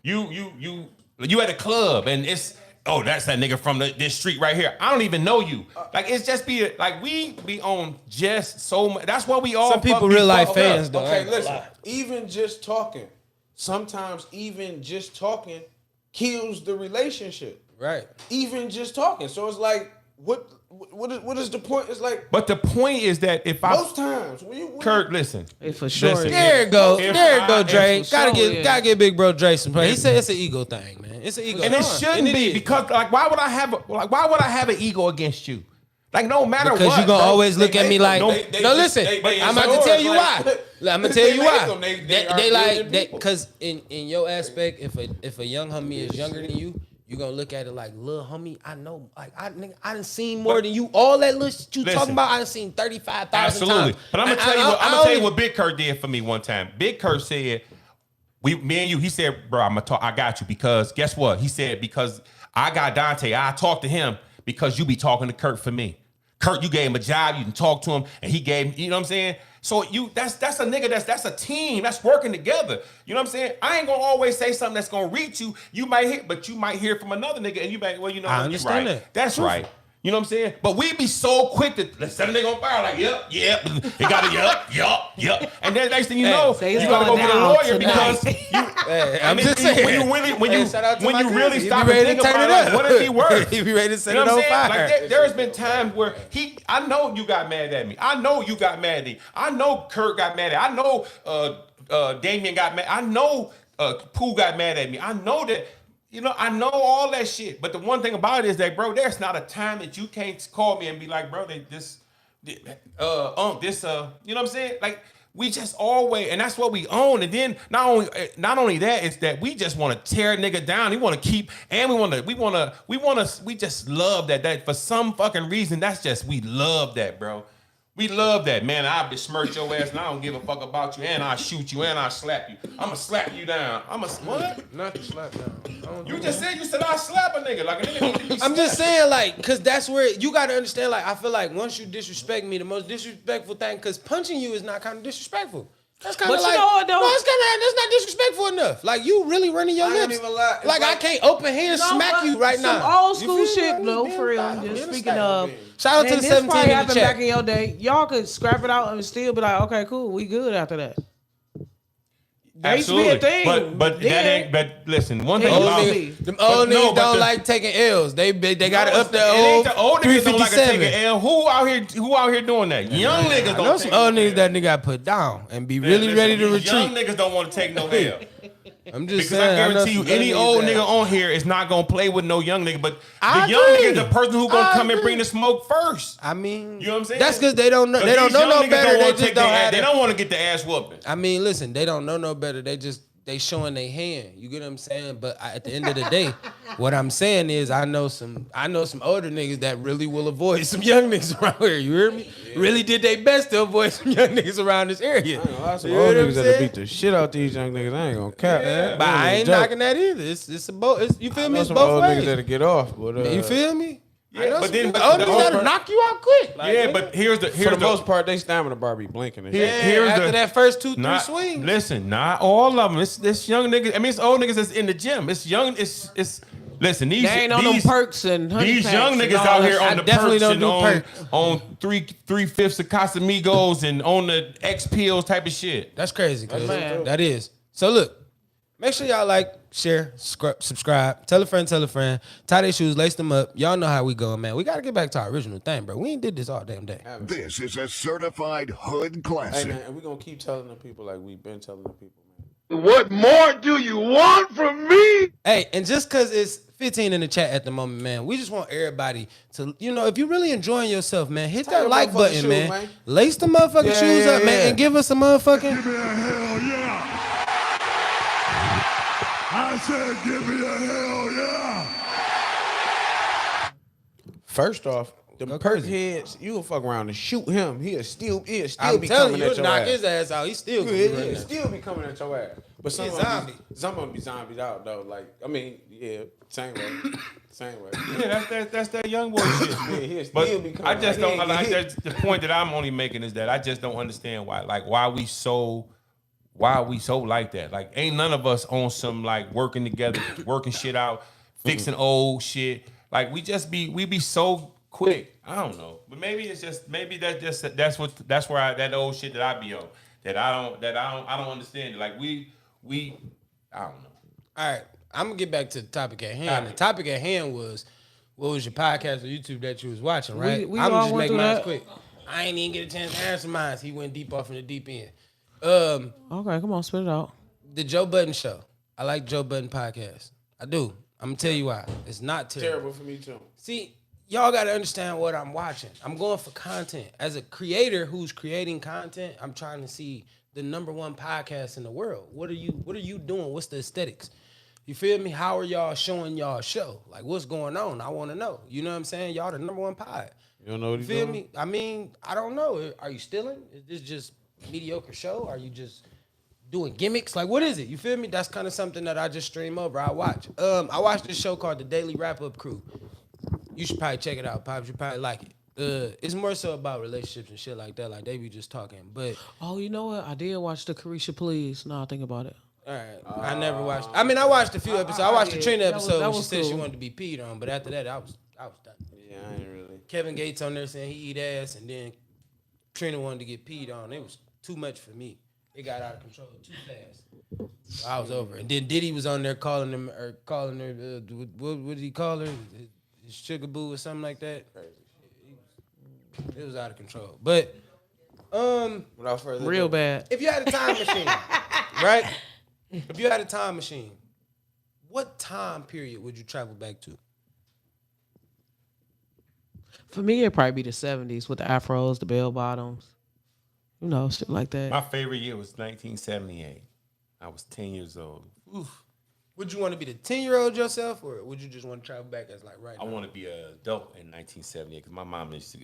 you at a club and it's that's that nigga from this street right here. I don't even know you. Like it's just we be on just so much. That's why we all. Some people real life fans though. Okay, listen. Even just talking, sometimes even just talking kills the relationship. Right. Even just talking. So it's like what is the point? It's like But the point is that if most times Kurt, listen. For sure. Listen. There it go. If There it I- go, if Dre. for Gotta sure, get big bro Dre some play. He said it's an ego thing, man. It's an ego And thing. it shouldn't be because like why would I have an ego against you? Like no matter Because what. you gonna bro. always look at me like, they no, just- listen. they I'm about to yours, tell you like- why. I'm gonna tell you They make why. them, they They are like good that people. because in your aspect, if a young homie is younger than you, you gonna look at it like, little homie, I know, like I done seen more than you. All that little shit you Listen. talking about, I done seen 35,000 times. Absolutely. But I'm gonna tell you I what Big Kurt did for me one time. Big Kurt said, me and you, he said, bro, I got you because guess what? He said, because I got Dante, I talked to him because you be talking to Kurt for me. Kurt, you gave him a job, you can talk to him, and he gave, you know what I'm saying? So that's a nigga, that's a team, that's working together. You know what I'm saying? I ain't gonna always say something that's gonna reach you. You might hear, but you might hear from another nigga, and you might, well, you know, I what, understand right. that. That's right. You know what I'm saying? But we be so quick to let's set a nigga on fire, like, yep. You got it, yep. And then next thing you know, so you it's gotta go going get a down lawyer tonight. because you. I'm just saying. When you shout out to my really cousin. He stop be and ready think to turn about it like, up. what is he worth? He be ready to set You know it what on I'm saying? fire. Like there's been times where I know you got mad at me. I know you got mad at me. I know Kurt got mad at me. I know Damien got mad. I know Pooh got mad at me. I know that. You know, I know all that shit. But the one thing about it is that, bro, there's not a time that you can't call me and be like, bro, you know what I'm saying? Like, we just always, and that's what we own. And then not only that, it's that we just want to tear a nigga down. We want to keep, and we just love that for some fucking reason. That's just, we love that, bro. We love that, man. I'll besmirch your ass and I don't give a fuck about you and I'll shoot you and I'll slap you. I'ma slap you down. What? Not to slap down. You just said I'll slap a nigga. Like a nigga. I'm just saying, like, cause that's where you gotta understand. Like, I feel like once you disrespect me, the most disrespectful thing, cause punching you is not kind of disrespectful. That's kind of But you like, know what, though? no, that's not disrespectful enough. Like, you really running your I ain't lips. even lie. It's Like, I like- can't open hand No, smack but you right some now. old school You feel shit, me? no, for real. I'm Just being speaking a of, stack, Shout out to and the this 17 probably in the happened chat. back in your day. Y'all could scrap it out and still be like, okay, cool, we good after that. That used to be a thing. But then. that ain't. But listen, one thing Old about niggas- Them old no, niggas but don't the- like taking L's. They got it up it there ain't old the old niggas don't like to take 357. an L. Who out here doing that? Young niggas I know don't some take old no niggas L. that nigga got put down and be Man, really listen, ready to these Young retreat. niggas don't want to take no L. I'm just Because saying. I know guarantee you, some any niggas old that- nigga on here is not gonna play with no young nigga. But I the young agree. nigga is the person who gonna I come and agree. bring the smoke first. I mean, You know what I'm saying? That's because they don't know. They don't These know young no niggas better. They wanna just take don't their ass- have. They don't want to get the ass whooping. I mean, listen, they don't know no better. They showing their hand. You get what I'm saying? But at the end of the day, what I'm saying is I know some older niggas that really will avoid some young niggas around here. You hear me? Really did their best to avoid some young niggas around this area. Some You old hear what I'm niggas that saying? beat the shit out these young niggas. I ain't gonna cap. But I ain't joke. knocking that either. It's a both. You feel me? I know It's some both old niggas ways. that'll get off, but You feel me? Yeah, but then old niggas that'll knock you out quick. yeah, but here's the for the most part, they stamina bar be blinking. And shit. here's after the that first 2-3 not, swings. Listen, not all of them. It's young niggas. I mean, it's old niggas that's in the gym. It's young. It's listen. These They ain't on them these, perks and honey these packs young and niggas all out that here shit. on the definitely perks don't and do on 3/5 of Casamigos and on the X pills type of shit. That's crazy. Cause Man. that is. So look, make sure y'all like, share, subscribe, tell a friend, tie their shoes, lace them up. Y'all know how we going, man. We got to get back to our original thing, bro. We ain't did this all damn day. This is a certified hood Hey classic. man, and we gonna keep telling the people like we've been telling the people, man. What more do you want from me? Hey, and just because it's 15 in the chat at the moment, man, we just want everybody to, if you're really enjoying yourself, man, hit Tie that your like motherfucking button, shoes, man. man. Lace the motherfucking Yeah, shoes yeah, up, man, yeah. and give us a motherfucking. Give me a hell yeah. I said give me a hell yeah. First off, the Go perk crazy. heads, you will fuck around and shoot him. He'll still I'm be telling coming you, at you'll your knock ass. his ass out. He's still gonna be He'll running. still be coming at your ass. But some He's of them zombie. some of them be zombies out though. Like I mean, yeah, same way, same way. Yeah, that's that young boy shit. Yeah, he'll But still be coming. I just He don't ain't like get hit. the point that I'm only making is that I just don't understand why we so like that. Like ain't none of us on some like working together, working shit out, fixing old shit. Like we be so quick. I don't know. But maybe that's where that old shit that I be on. That I don't understand it. Like we I don't know. All right, I'm gonna get back to the topic at hand. The topic at hand was what was your podcast or YouTube that you was watching, right? we I'm all just went making through mine that. quick. I ain't even get a chance to answer mine. He went deep off in the deep end. Okay, come on, spit it out. The Joe Budden show. I like Joe Budden podcast. I do. I'm gonna tell you why. It's not terrible. Terrible for me too. See, y'all gotta understand what I'm watching. I'm going for content. As a creator who's creating content, I'm trying to see the #1 podcast in the world. What are you doing? What's the aesthetics? You feel me? How are y'all showing y'all show? Like, what's going on? I want to know. You know what I'm saying? Y'all the #1 pod. You don't know what You he's feel doing? me? I mean, I don't know. Are you stealing? Is this just mediocre show? Are you just doing gimmicks? Like, what is it? You feel me? That's kind of something that I just stream over. I watch. I watched this show called The Daily Wrap Up Crew. You should probably check it out, Pops. You probably like it. It's more so about relationships and shit like that. Like, they be just talking. But, Oh, you know what? I did watch the Carisha Please. Now I think about it. all right. I never watched. I mean, I watched a few episodes. I watched the Trina that was- episode that when she was said she cool. wanted to be peed on. But after that, I was done. Yeah, I ain't really. Kevin Gates on there saying he eat ass, and then Trina wanted to get peed on. It was too much for me. It got out of control too fast. So I was over. And then Diddy was on there calling her. What did he call her? His sugar boo or something like that. It was out of control. But Without further Real ado. bad. if you had a time machine, right? If you had a time machine, what time period would you travel back to? For me, it'd probably be the 70s with the afros, the bell bottoms. You know, shit like that. My favorite year was 1978. I was 10 years old. Oof. Would you want to be the 10-year-old yourself, or would you just want to travel back as like right I now? want to be an adult in 1978 because my mom used to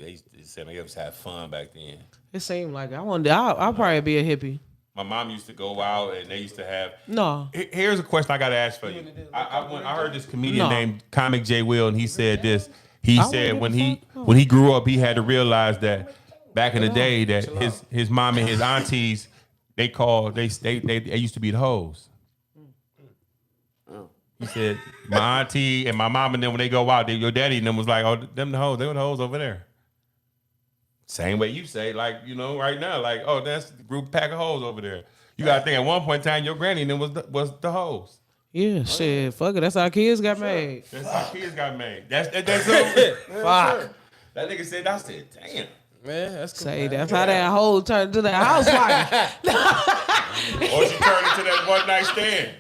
say we used to have fun back then. It seemed like I'll probably be a hippie. My mom used to go out and they used to have. No. Here's a question I got to ask for you. I heard this comedian No. named Comic J. Will, and he said this. He I said wouldn't when give a he fuck. No. when he grew up, he had to realize that back in the day that his mom and his aunties they used to be the hoes. He said my auntie and my mom and them when they go out, your daddy and them was like, oh, them the hoes, they were the hoes over there. Same way you say, like, you know, right now, like, oh, that's the group pack of hoes over there. You gotta think at one point in time, your granny and them was the hoes. Yeah, shit. Fuck it. That's how kids got made. That's how kids got made. That's it. Fuck. That nigga said, I said, damn. Man, that's cool. Say that's how that hoe turned into that housewife. Or she turned into that one night stand.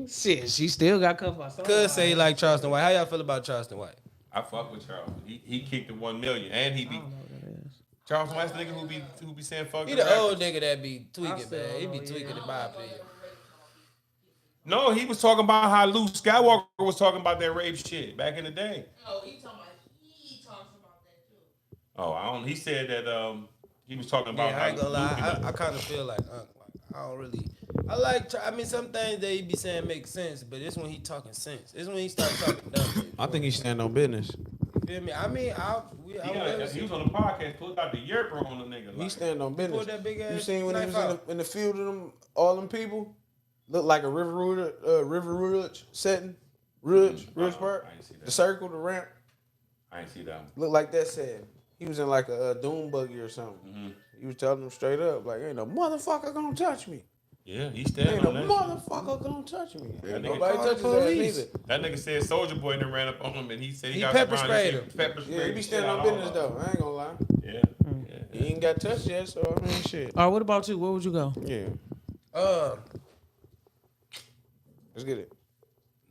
Shit, she still got cuffed by somebody. Could say he like Charleston White. How y'all feel about Charleston White? I fuck with Charles. He kicked the 1 million, and he be Charles White's the nigga who be saying fuck. He the the old rappers. nigga that be tweaking, still man. He don't be know, tweaking yeah. the Bob Lee. No, he was talking about how Luke Skywalker was talking about that rape shit back in the day. Oh, he talking about he talks about that too. Oh, I don't. He said that he was talking about Yeah, I how ain't gonna Luke lie. and I kind of feel like I don't really. I like. I mean, some things that he be saying make sense, but it's when he talking sense. It's when he start talking dumb. I think he stand on business. Feel me? I mean, he was on the podcast, pulled out the yerper on the nigga. He Like, stand on business. pulled that big You ass seen when he knife was out. in the field of them, all them people? Looked like a River Ridge setting. Ridge Park. I ain't see that. The circle, the ramp. I ain't see that one. Looked like that setting. He was in like a doom buggy or something. Mm-hmm. He was telling them straight up, like, ain't no motherfucker gonna touch me. Yeah, he Ain't standing no on that. motherfucker gonna touch me. That nigga Nobody called the touches that police. neither. That nigga said Soldier Boy then ran up on him and he said he got pepper around, sprayed he said him. Pepper sprayed Yeah, he the be shit standing out on of business all of though. I ain't gonna lie. them. Yeah. He ain't got touched yet, so I mean shit. All right, what about you? Where would you go? Yeah. Let's get it.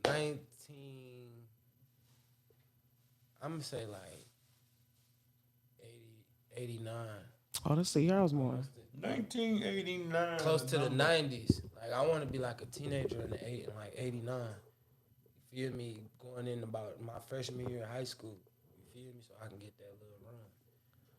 19. I'm gonna say like 80, 89. Oh, that's 6 years more. 1989. Close to the 90s. Like, I want to be like a teenager in like 89. You feel me? Going in about my freshman year of high school. You feel me? So I can get that little run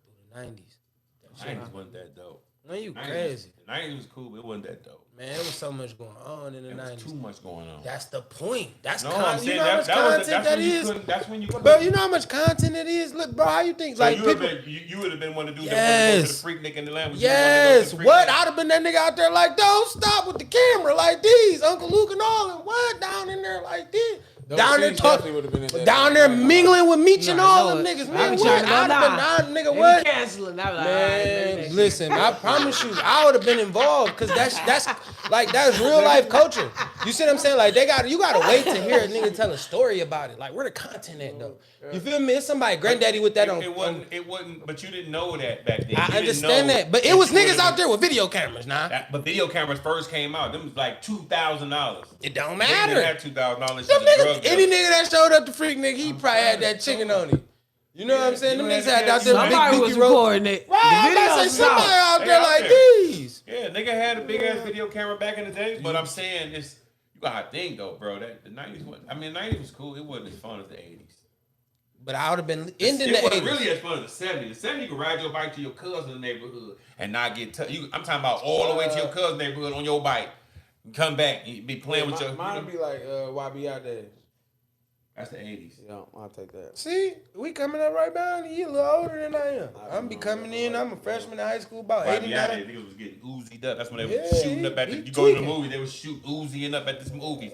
through the 90s. That shit, 90s wasn't that dope. man, you 90s crazy. The 90s was cool, but it wasn't that dope. Man, there was so much going on in the There was 90s. too much going on. That's the point. That's No, con- I'm you saying know how much content that's that when you is? couldn't. That's when you couldn't. Bro, you know how much content it is? Look, bro, how you think? So like, you would people. have been, you would have been one of the dudes Yes. that wanted to go to the Freak Nick in the Lamb. Yes, what? I'd have been that nigga out there like, don't stop with the camera like these, Uncle Luke and all, and what? Down in there like this. down there She's talking, definitely would've been in that down there thing. mingling with Meech and Nah, all no, them it- niggas. I Man, be what? trying to go, I'd have nah. been, nigga, They what? be canceling. I be like, all right, Man, man, listen, I promise you, I would have been involved because that's like that's real life culture. You see what I'm saying? Like you gotta wait to hear a nigga tell a story about it. Like where the content at though? You feel me? It's somebody granddaddy with that on. It wasn't. But you didn't know that back then. You I didn't understand know that, but it was you niggas would've- out there with video cameras, nah. But video cameras first came out. Them was like $2,000. It don't They matter. didn't have $2,000. Them niggas, any nigga that showed up to Freak nigga, he probably had that chicken on him. You know what I'm saying? Them niggas had out there with somebody was big dookie roll. recording it. Right, I'm The about to videos say is somebody out. out They there out like there. these. Yeah, nigga had a big ass video camera back in the day. But I'm saying it's you gotta think though, bro. That the '90s was. I mean, the '90s was cool. It wasn't as fun as the '80s. But I would have been ending It the wasn't 80s. really as fun as the '70s. The '70s you could ride your bike to your cousin's neighborhood and not get touched. I'm talking about all the way to your cousin's neighborhood on your bike. And come back, you be playing with your. Mine would be like YB days. That's the '80s. Yeah, I'll take that. See, we coming up right behind you. You a little older than I am. I'm be coming in. I'm a freshman in high school, about Right, yeah, 89. niggas was getting Uzi'd up. That's when they Yeah, was shooting up at he the. You go to the tweaking. movie, they was shoot Uziing up at this movies.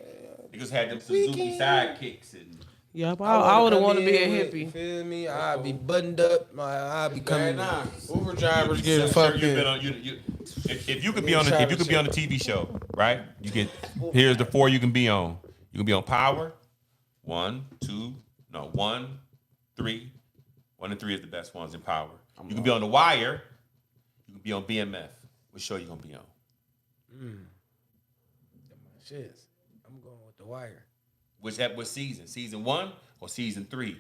Niggas had them Tweaking. Suzuki sidekicks and. Yep, I would have wanted to be a You hippie. feel me? I'd be buttoned up. I'd be coming. Nah, Uber drivers Sure, get fucked you've been in. on, if you could be on a, if you could be on a TV show, right? You get here's the 4 you can be on. You can be on Power, 1, 2, no 1, 3. 1 and 3 is the best ones in Power. You can be on The Wire. You can be on BMF. What show you gonna be on? Shit. I'm going with The Wire. Which season? Season 1 or season 3?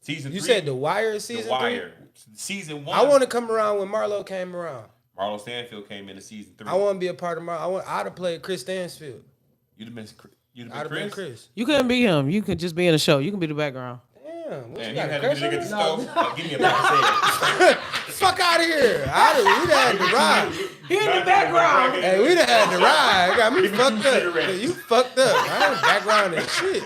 Season You 3. said The Wire is season The Wire. Season 1. I want to come around when Marlo came around. Marlo Stanfield came into season 3. I want to be a part of Marlo. I'd have played Chris Stansfield. You'd have been. I'd have been Chris. You couldn't be him. You could just be in the show. You can be the background. Damn, what Man, you you got a had to crush be on the nigga me? at the stove. Give me a pack of Fuck out of here. We'd have had to ride. He in the background. Hey, we'd have had to ride. Got me Give me fucked some up. cigarettes. You fucked up. I ain't background and shit.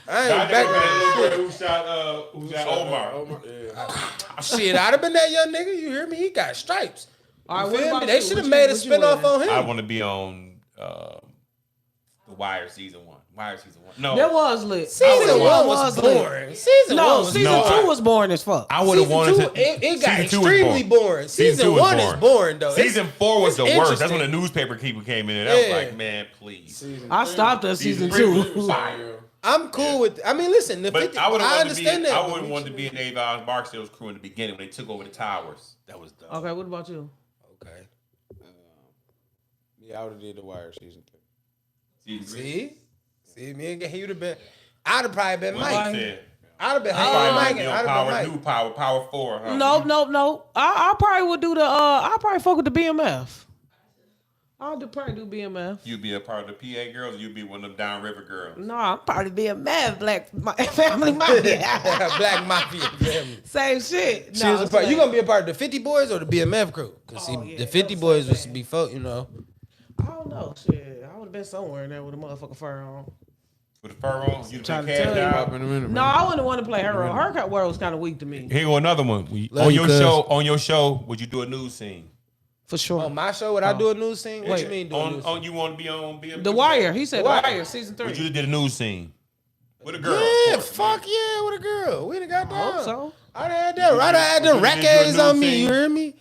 I ain't background and shit. Who shot Omar? Shit, I'd have been that young nigga. You hear me? He got stripes. All right, You what feel me? about They you? should have What made a you spinoff in? on him. I want to be on The Wire season 1. Wire season 1. No, That was lit. Season one was was lit. boring. Season No, one was season No, 2 was boring as fuck. I would have Season wanted two, to. it got season 2 was extremely boring. Season 2 was one is boring though. Season 4 was it's the worst. That's when the interesting. newspaper people came in, and I was Yeah. like, man, please. I stopped at season three 2. was fire. I'm cool with. I mean, listen. The But 50, I would have I wanted to be. understand that. I wouldn't want to be in Dave Barksdale's crew in the beginning when they took over the towers. That was dumb. Okay, what about you? Okay. Yeah, I would have did The Wire season 3. Season 3. See, me and he would have been. I'd have probably been What Mike. he said. I'd have been Probably hanging with might Mike. be and on I'd have Power, been new Mike. Power 4. Huh? No. I probably would do the. I probably fuck with the BMF. I'll probably do BMF. You'd be a part of the PA girls, or you'd be one of them downriver girls. No, I'm probably BMF, Black Family Mafia. Black Mafia family. Same shit. She was a part. You gonna be a part of the 50 Boys or the BMF crew? Cause see, yeah, the 50 Boys was before, you know. I don't know. Shit, I would have been somewhere in there with a motherfucking fur on. With the fur on, you'd Trying been to cashed tell you. out. In a minute, No, I wouldn't want to play her role. Her word was kind of weak to me. Here go another one. Love On you, your cuz. show, would you do a news scene? For sure. On my show, would I do a news scene? What Wait, you mean do a news scene? On you want to be on BMF? The Wire. He said The Wire. Wire, season 3. Would you did a news scene with a girl? Yeah, of course. fuck yeah, with a girl. We'd have got I hope down. so. I'd have had them. I'd have had them Would you do a rackets on news me. scene? You hear me?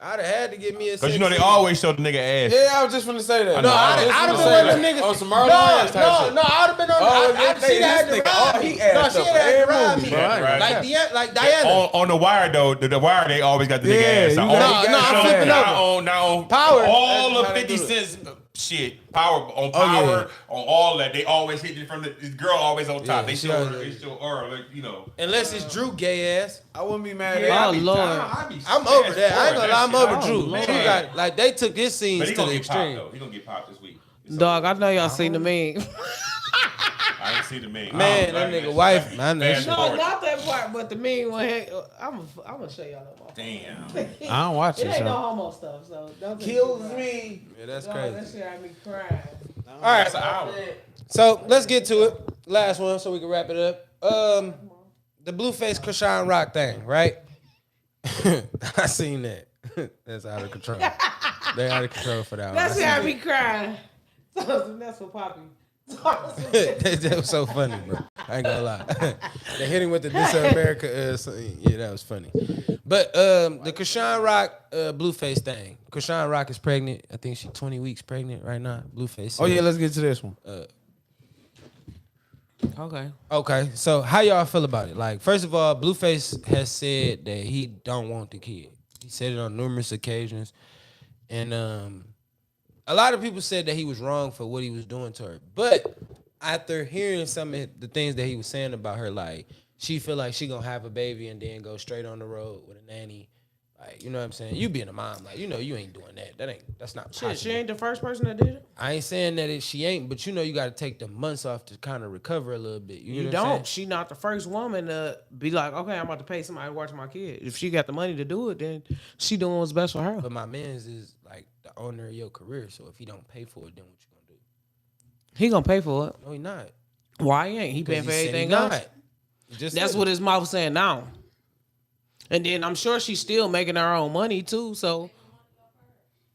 I'd have had to get me a. Because you know they sex always show the nigga ass. Yeah, I was just gonna say that. I No, know, I'd I have was been gonna one of them niggas. Oh, some Marlon Wayans type shit. No, I'd have been on. Oh, I'd see that had to this nigga, ride oh, me. he No, asked she up had to every ride movie, me. right. Like Diana. On the Wire though, the Wire they always got the nigga ass. you On- got- No, I'm on- flipping not over. on, not on Power. All That's of how they 50 do it. Cent's shit. Power on Oh, yeah. Power on all that. They always hit it from the this girl always on top. Yeah, They she show her. always- They show her. Like, you know. Unless it's Drew gay ass. I wouldn't be mad Yeah. at Oh, it. Lord. I'm over that. I ain't gonna lie, I'm over Oh, Drew. Lord. Drew got like they took his But scenes he to gonna the get popped extreme. though. He gonna get popped this week. It's Dog, I know y'all seen the meme. I ain't see the meme. Man, that nigga wife, man, that Fast shit- forward. No, not that part, but the meme when I'm gonna show y'all that. Damn. I don't watch It it. ain't no So. homo stuff, so don't think Kills about it. me. Yeah, that's Dog, crazy. that shit had me crying. All right, That's an hour. so let's get to it. Last one, so we can wrap it up. The Blueface Krishan Rock thing, right? I seen that. That's out of control. They out of control for that one. That I shit had me crying. So that's for Poppy. That was so funny, bro. I ain't gonna lie. They hit him with the This America. Yeah, that was funny. But the Krishan Rock Blueface thing. Krishan Rock is pregnant. I think she's 20 weeks pregnant right now. Blueface. Oh yeah, let's get to this one. Okay. Okay, so how y'all feel about it? Like, first of all, Blueface has said that he don't want the kid. He said it on numerous occasions, and a lot of people said that he was wrong for what he was doing to her. But after hearing some of the things that he was saying about her, like she feel like she gonna have a baby and then go straight on the road with a nanny. Like, you know what I'm saying? You being a mom, like, you know, you ain't doing that. That's not possible. Shit, she ain't the first person that did it. I ain't saying that she ain't, but you know, you got to take the months off to kind of recover a little bit. You know what I'm don't. saying? She not the first woman to be like, okay, I'm about to pay somebody to watch my kid. If she got the money to do it, then she doing what's best for her. But my man's is like the owner of your career, so if he don't pay for it, then what you gonna do? He gonna pay for it. No, he not. Why he ain't? He paying for everything else. That's what his mouth saying now. And then I'm sure she's still making her own money too. So,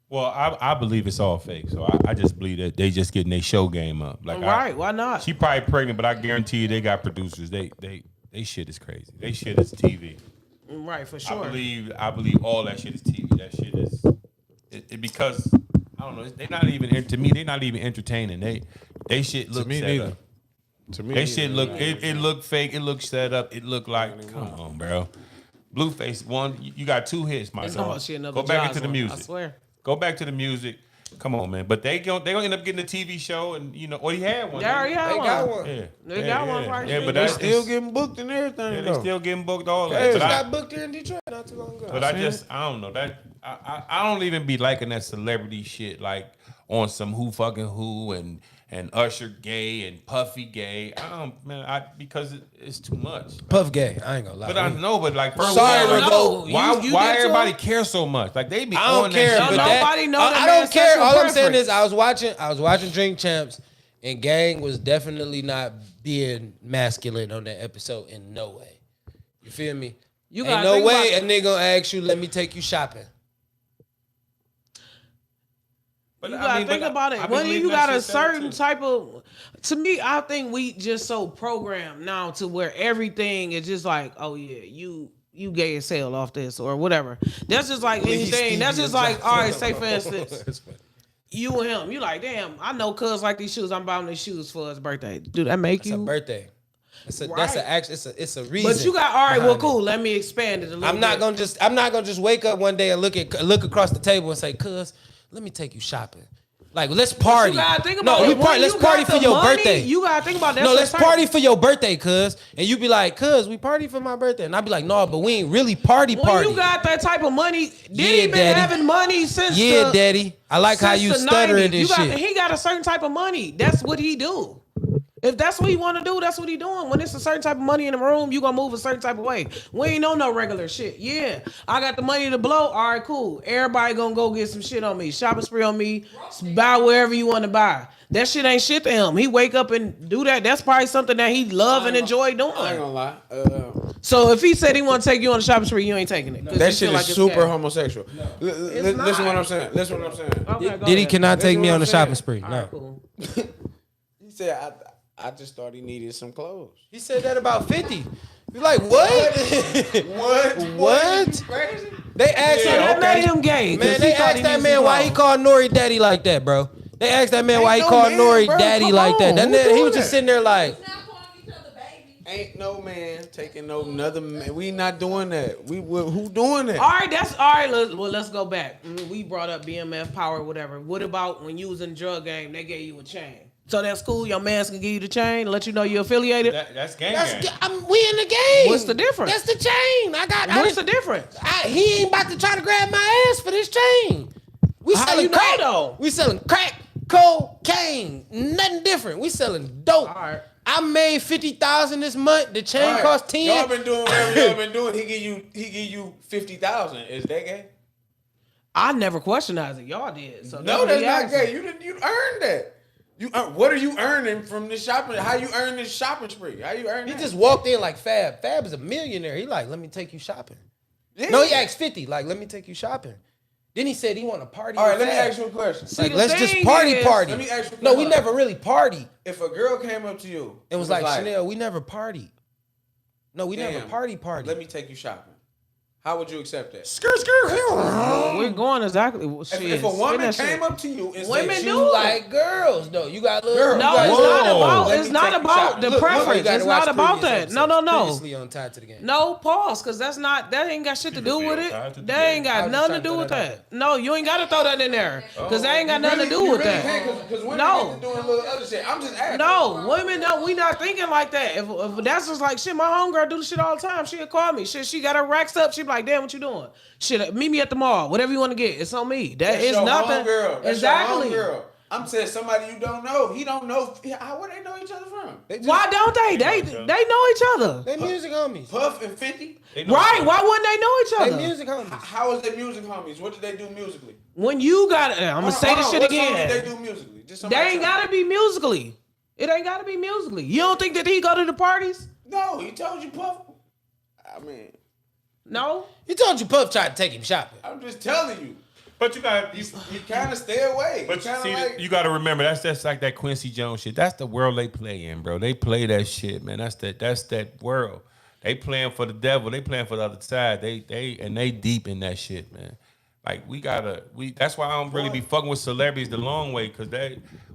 Well, I believe it's all fake. So I just believe that they just getting their show game up. Like, right? Why not? She probably pregnant, but I guarantee you they got producers. They shit is crazy. They shit is TV. Right, for sure. I believe all that shit is TV. That shit is it because I don't know. They not even to me. They not even entertaining. They shit look me set neither. up. To me, They shit look it look fake. It look set up. It look like come on, bro. Blueface one. You got 2 hits, my It's dog. not she another Go back Jaws into the one, music. I swear. Go back to the music. Come on, man. But they gonna end up getting a TV show, and you know, or he had one. They already had They one. got one. Yeah, They got one right Yeah, here. but they that's still getting booked and everything. yeah, they though. still getting booked all They that. just But got booked here in Detroit not too long ago. I don't know that. I don't even be liking that celebrity shit like on some who fucking who and Usher gay and Puffy gay. Because it's too much. Puff gay. I ain't gonna lie. But I know, but like, first Sorry, of all, Revolt. why You why did too? everybody care so much? Like they be I don't on care. that But shit. Nobody know that I man's don't care. sexual All I'm saying preference. is I was watching Drink Champs, and Gang was definitely not being masculine on that episode in no way. You feel me? You Ain't gotta no think way a about- nigga gonna ask you, let me take you shopping. But You I gotta mean, think but about I it. be When believing you that got a shit set up, certain too. type of, to me, I think we just so programmed now to where everything is just like, oh yeah, you gay as hell off this or whatever. That's just like anything. That's just like, all right, say for instance, you and him, you like, damn, I know cuz like these shoes. I'm buying these shoes for his birthday. Do that make It's a you? birthday. That's a Right. it's a reason. But you got all right. Well, behind cool. it. Let me expand it a little. I'm not gonna just wake up one day and look across the table and say, "Cuz, let me take you shopping." Like, let's party. You gotta think about no, it. When let's you party got for the your money, birthday. You gotta think about that. No, let's That's party for your birthday, cuz. And you be like, cuz, we party for my birthday. And I be like, no, but we ain't really party. When you got that type of money, Diddy been Daddy. having money since Yeah, the, daddy. I like how since you the stuttering 90s. this You got, shit. He got a certain type of money. That's what he do. If that's what he want to do, that's what he doing. When it's a certain type of money in the room, you gonna move a certain type of way. We ain't on no regular shit. Yeah, I got the money to blow. All right, cool. Everybody gonna go get some shit on me. Shopping spree on me. Buy wherever you want to buy. That shit ain't shit to him. He wake up and do that. That's probably something that he love and enjoy I ain't doing. gonna lie. So if he said he want to take you on a shopping spree, you ain't taking it. 'Cause That you shit feel is like it's super gay. homosexual. Listen not. what I'm saying. Listen what I'm saying. Okay, go Diddy ahead. cannot take me what on a I'm saying. shopping spree. All No. right, cool. He said, I just thought he needed some clothes. He said that about 50. You like, what? What? Crazy? They asked So him, that made him gay. 'cause man, he they thought asked he that needed man some why he clothes. called Nori daddy like that, bro. They asked that man why he no called man, Nori bro. daddy Come like that. on. That Who nigga, he doing was just that? sitting there like, Not calling each other baby. Ain't no man taking no another man. We not doing that. Who doing that? All right, that's all right. Let's go back. We brought up BMF power, whatever. What about when you was in the drug game? They gave you a chain. So that's cool. Your man's can give you the chain, let you know you're affiliated. That's gang that's, gang. we in the game. What's the difference? That's the chain. What's the difference? He ain't about to try to grab my ass for this chain. We How selling you know, crack. though? We selling crack, cocaine, nothing different. We selling dope. All right. I made 50,000 this month. The chain All right. cost 10. Y'all been doing whatever y'all been doing. He give you 50,000. Is that gay? I never questioned it. Y'all did. So No, that's he not asked gay. me. You earned that. What are you earning from this shopping? How you earn this shopping spree? How you earn He that? just walked in like Fab. Fab is a millionaire. He like, let me take you shopping. Yeah. No, he asked 50. Like, let me take you shopping. Then he said he want to party. All right, let me fast. ask you a question. See, Like, the let's just thing party. is- Let me ask you a No, we question. never really partied. If a girl came up to you It was like, Chanel, we never partied. No, we never Damn. party. let me take you shopping. How would you accept that? We're going exactly. If a woman came up to you and Women said, do You it. like girls, though. You got little. Girl. you No, got it's little- not about. Let It's me not take you about shopping. the Look, preference. You gotta It's watch not about previous that. No, episodes. no, no. Previously on Tied to the Game. No, pause, because that ain't got shit to do with it. That ain't I got was nothing to just do trying with to throw that. No, you ain't got to throw that in there, because that ain't got nothing to do with that. Because women No. get to doing little other shit. I'm just asking. No, women don't. We not thinking like that. If that's just like shit, my homegirl do the shit all the time. She'll call me. Shit, she got her racks up. She be like, damn, what you doing? Shit, meet me at the mall. Whatever you want to get, it's on me. That That's is your nothing. homegirl. That's Exactly. your homegirl. I'm saying somebody you don't know. He don't know. Where they know each other from? Why don't they? They know each other. They music homies. Puff and 50? Right? Why wouldn't they know each They other? music homies. How is they music homies? What did they do musically? When you got it, I'm gonna say this shit What song again. did they do musically? Just They somebody ain't tell me. gotta be musically. It ain't gotta be musically. You don't think that he go to the parties? No, he told you Puff. I mean, No. He told you Puff tried to take him shopping. I'm just telling you. But you got You kind of stay away. But you kinda see, like, you got to remember that's like that Quincy Jones shit. That's the world they play in, bro. They play that shit, man. That's that world. They playing for the devil. They playing for the other side. They deep in that shit, man. Like that's why I don't really be fucking with celebrities the long way, because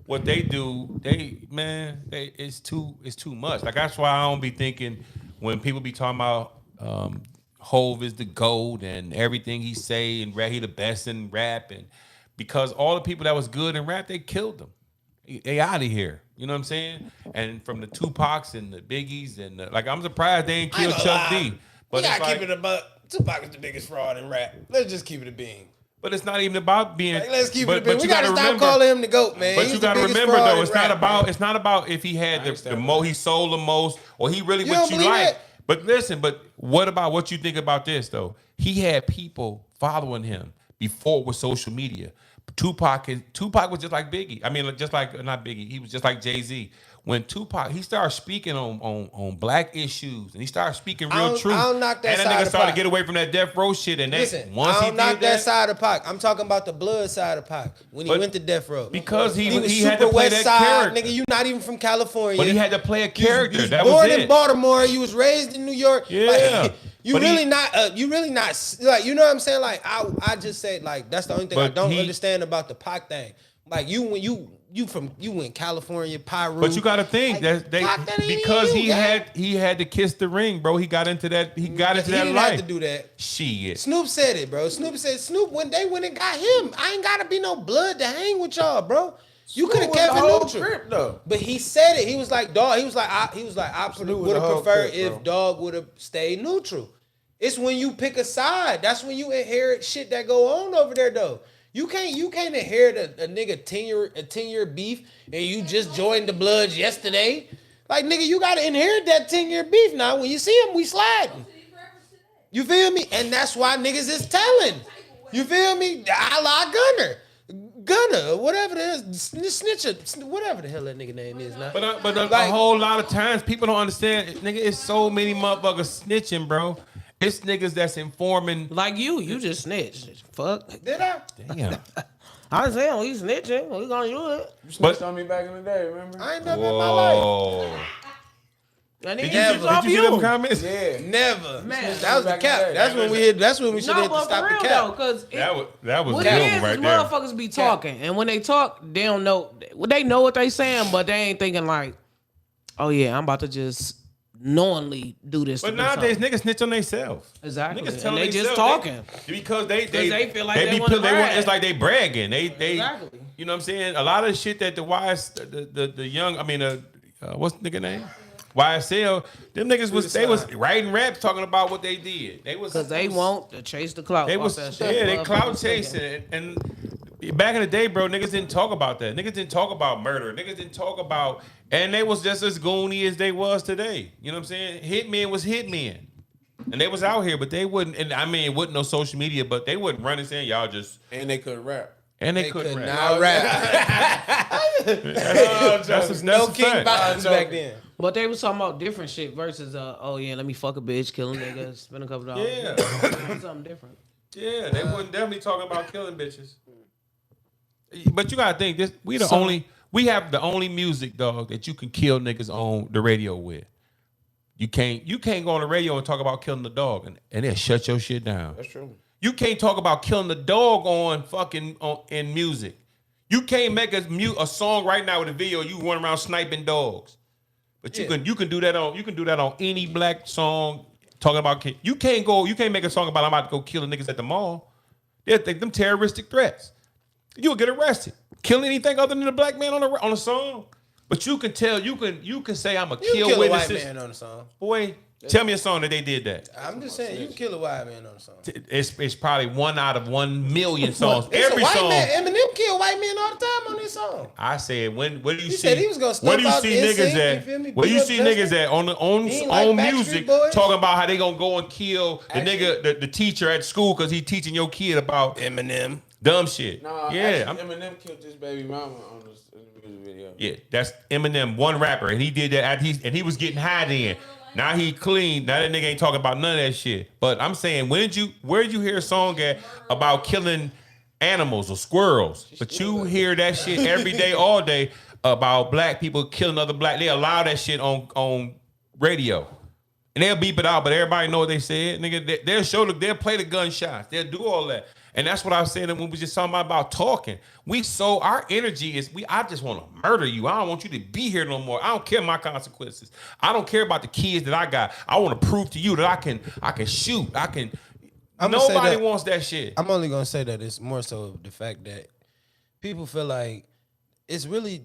what they do, it's too much. Like that's why I don't be thinking when people be talking about Hove is the GOAT and everything he say and rap, he the best in rap, and because all the people that was good in rap, they killed them. They out of here. You know what I'm saying? And from the Tupacs and the Biggies and like I'm surprised they ain't killed Chuck D. But We gotta it's like, keep it a buck. Tupac is the biggest fraud in rap. Let's just keep it a bean. but it's not even about being. Like, let's keep but, it a bean. but We you gotta stop remember, calling him the GOAT, man. But He's you the gotta biggest remember fraud though, in it's rap, not about. man. It's not about if he had he sold the most or he really You what don't you believe like. that? But listen, but what about what you think about this though? He had people following him before with social media. Tupac was just like Biggie. I mean, just like not Biggie. He was just like Jay-Z. When Tupac, he started speaking on black issues and he started speaking real truth. I don't knock that and side nigga of started to Pac. get away from that death row shit. And Listen, once I he don't knock did that side of Pac. I'm talking about the blood side of Pac when he But went to death row. because he was had super to play west that side, character. nigga. You not even from California. But he had to play a character. You was That born was in it. Baltimore. You was raised in New York. Yeah. Like, you But really not like, you know what I'm saying? Like I just say, like, that's the only thing I But don't he- understand about the Pac thing. Like you went California, Pyro. But you got to think Like, that Pac, that ain't because you, gang. he had to kiss the ring, bro. He got into that. He got into He that didn't life. have to do that. Shit. Snoop said it, bro. Snoop said when they went and got him, I ain't gotta be no blood to hang with y'all, bro. You could have was kept the it whole neutral. trip, though. But he said it. He was like, dog. I was would the have whole preferred crib, if bro. dog would have stayed neutral. It's when you pick a side. That's when you inherit shit that go on over there, though. You can't inherit a nigga 10-year beef and you just joined the Bloods yesterday. Like, nigga, you gotta inherit that 10-year beef now. When you see him, we sliding. You feel me? And that's why niggas is telling. You feel me? A la Gunner, whatever it is, Snitcher, whatever the hell that nigga name is now. But a Like- whole lot of times people don't understand. Nigga, it's so many motherfuckers snitching, bro. It's niggas that's informing. Like you just snitched. Fuck. Did I? Damn. I was saying, we snitching. We gonna do it. You snitched on me back in the day, remember? I ain't never in my life. Whoa. And Did then you, you off did you see them you. comments? Yeah. Never. Man. That was the Back in cap. the day. That's when we should No, have but stopped for real the though, cap. because That was what good it one is right there. motherfuckers be talking, and when they talk, they don't know. They know what they saying, but they ain't thinking like, "Oh yeah, I'm about to just knowingly do this." But to do nowadays something. niggas snitch on themselves. Exactly, Niggas and telling they just themselves talking. because they feel like they be wanna brag. it's like they bragging. They Exactly. You know what I'm saying? A lot of shit that the young, I mean what's the nigga name? YSL, them niggas was writing raps talking about what they did. They was Because they want to chase the clout. They off was that shit. they Motherfuckers clout thinking. chasing and back in the day, bro, niggas didn't talk about that. Niggas didn't talk about murder. Niggas didn't talk about, and they was just as goony as they was today. You know what I'm saying? Hitmen was hitmen. And they was out here, but they wouldn't, and I mean, it wasn't no social media, but they wouldn't run and saying, y'all just, And they couldn't rap. and they They couldn't could rap. not rap. That's No a King fact. Bottles back then. But they was talking about different shit versus, oh yeah, let me fuck a bitch, kill a nigga, spend a couple dollars. Yeah. Something different. Yeah, they wasn't definitely talking about killing bitches. But you gotta think this: we have the only music, dog, that you can kill niggas on the radio with. You can't go on the radio and talk about killing the dog and they'll shut your shit down. That's true. You can't talk about killing the dog in music. You can't make a song right now with a video you run around sniping dogs. But you can do that on any black song talking about you can't make a song about I'm about to go kill the niggas at the mall. They'll think them terroristic threats. You'll get arrested. Kill anything other than a black man on a song. But you can say I'm a kill a witnesses. white man on a song. Boy, tell me a song that they did that. I'm just saying, you can kill a white man on a song. It's probably 1 out of 1 million songs. It's Every a white song. man. Eminem kill white men all the time on this song. I said, where do you He see? said he was gonna Where do you step out see and niggas sing, at? you feel me? Where Beat you up see Justin. niggas at on He ain't like music Backstreet Boys. talking about how they gonna go and kill the nigga, the teacher at school because he teaching your kid about Eminem. dumb shit. Nah, yeah, actually, Eminem killed his baby mama on the music video. yeah, that's Eminem, one rapper, and he did that. He was getting high then. Now he clean. Now that nigga ain't talking about none of that shit. But I'm saying, where did you hear a song about killing animals or squirrels? But you hear that shit every day, all day about black people killing other black. They allow that shit on radio, and they'll beep it out. But everybody know what they said. Nigga, they'll play the gunshots. They'll do all that. And that's what I was saying when we was just talking about talking. Our energy is, I just want to murder you. I don't want you to be here no more. I don't care my consequences. I don't care about the kids that I got. I want to prove to you that I can shoot. Nobody wants that shit. I'm only gonna say that it's more so the fact that people feel like it's really,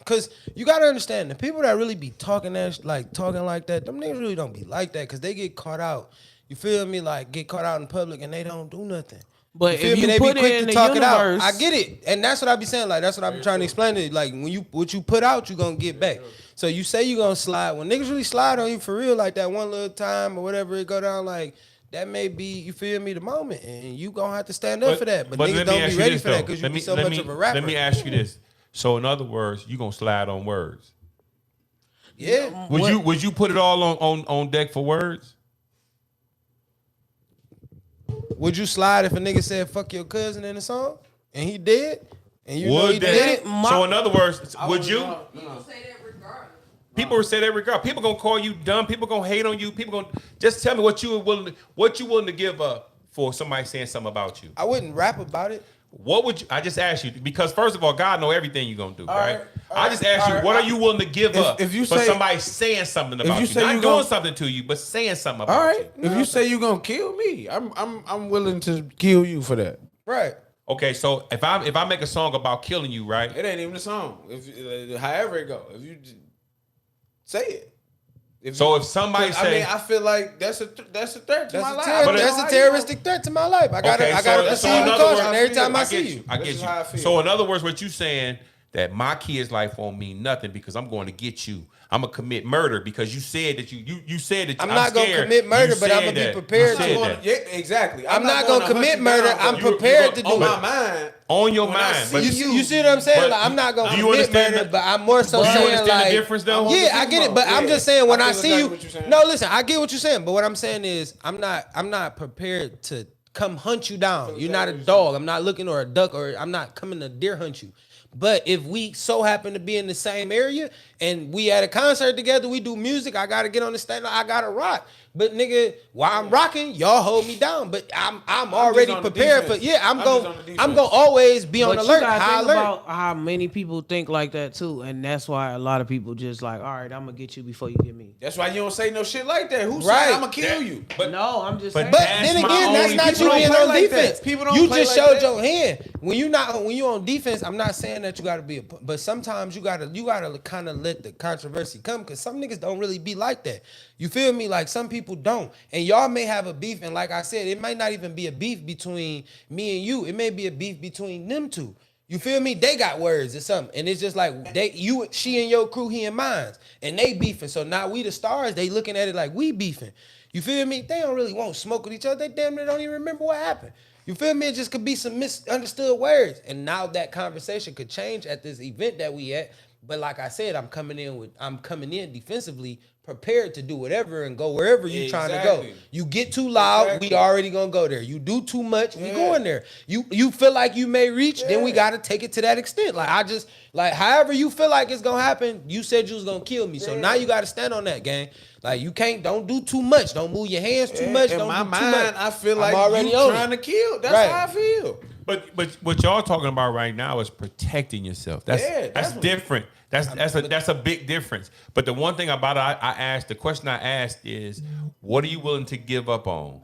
cause you gotta understand the people that really be talking like that, them niggas really don't be like that, cause they get caught out. You feel me? Like get caught out in public and they don't do nothing. But feel if me? you They put be it quick in to the talk it out. universe, I get it, and that's what I be saying. Like that's what I be trying to explain it. Like what you put out, you gonna get back. So you say you gonna slide when niggas really slide on you for real, like that one little time or whatever it go down. Like that may be, you feel me, the moment, and you gonna have to stand up for that. But niggas let me don't ask be you ready this, for that though. because you be so much of a rapper. Let me ask you this. So in other words, you gonna slide on words. Yeah. Would you put it all on deck for words? Would you slide if a nigga said "fuck your cousin" in the song and he did, and you know Would he that? did it? So in other words, would you? People say that regardless. People will say that regard. People gonna call you dumb. People gonna hate on you. People gonna just tell me what you willing to give up for somebody saying something about you. I wouldn't rap about it. What would you? I just asked you because first of all, God know everything you're gonna do, right? right, I just asked you, what are you willing to give up if you for say- somebody saying something about you? say Not you doing gon- something to you, but saying something about All right. you. If you say you gonna kill me, I'm willing to kill you for that. Right. Okay, so if I make a song about killing you, right? It ain't even a song. If however it go, if you say it. If I somebody say, mean, I feel like that's a threat to my life. That's a terroristic threat to my life. I gotta proceed in with other caution words- every time I I see get you. I This get is how I you. feel. So in other words, what you saying that my kid's life won't mean nothing because I'm going to get you. I'm gonna commit murder because you said that you said that I'm not gonna commit murder, but I'm gonna be prepared to. Yeah, exactly. I'm not gonna commit murder. I'm You- prepared you to go- do On it. my mind. on your When I mind. see But You see what I'm saying? But Like, I'm not gonna do you commit understand murder, the- but I'm more so do you saying understand like, the difference though? yeah, I get it. But I'm Yeah. just saying when I I feel see exactly you, what you're saying. no, listen, I get what you're saying. But what I'm saying is, I'm not prepared to come hunt you down. You're not a dog. I'm not looking or a duck or I'm not coming to deer hunt you. But if we so happen to be in the same area and we at a concert together, we do music, I gotta get on the stage, I gotta rock. But nigga, while I'm rocking, y'all hold me down. But I'm already on the prepared for. defense. Yeah, I'm just on the I'm defense. gonna always be on But alert. you gotta High think alert. about how many people think like that too, and that's why a lot of people just like, all right, I'm gonna get you before you get me. That's why you don't say no shit like that. Who Right. said I'm gonna kill you? But No, I'm just but saying. But That's then my again, that's only- not people you don't being play on like that. defense. People don't You play just like showed that. your hand. When you on defense, I'm not saying that you gotta be but sometimes you gotta kind of let the controversy come because some niggas don't really be like that. You feel me? Like some people don't. And y'all may have a beef, and like I said, it might not even be a beef between me and you. It may be a beef between them two. You feel me? They got words or something. And it's just like she and your crew, he and mine. And they beefing. So now we the stars, they looking at it like we beefing. You feel me? They don't really want smoke with each other. They damn near don't even remember what happened. You feel me? It just could be some misunderstood words. And now that conversation could change at this event that we at. But like I said, I'm coming in defensively, prepared to do whatever and go wherever you're trying to go. Exactly. You get too loud, we already gonna go there. You do too much, we going there. You feel like you may reach, then we gotta take it to that extent. Like I just like however you feel like it's gonna happen, you said you was gonna kill me. So now you gotta stand on that, gang. Like you don't do too much. Don't move your hands too much. In don't my do mind, too much. I feel I'm like already you on trying it. to kill. That's Right. how I feel. But what y'all talking about right now is protecting yourself. That's definitely. different. That's a big difference. But the one thing about it, the question I asked is, what are you willing to give up on?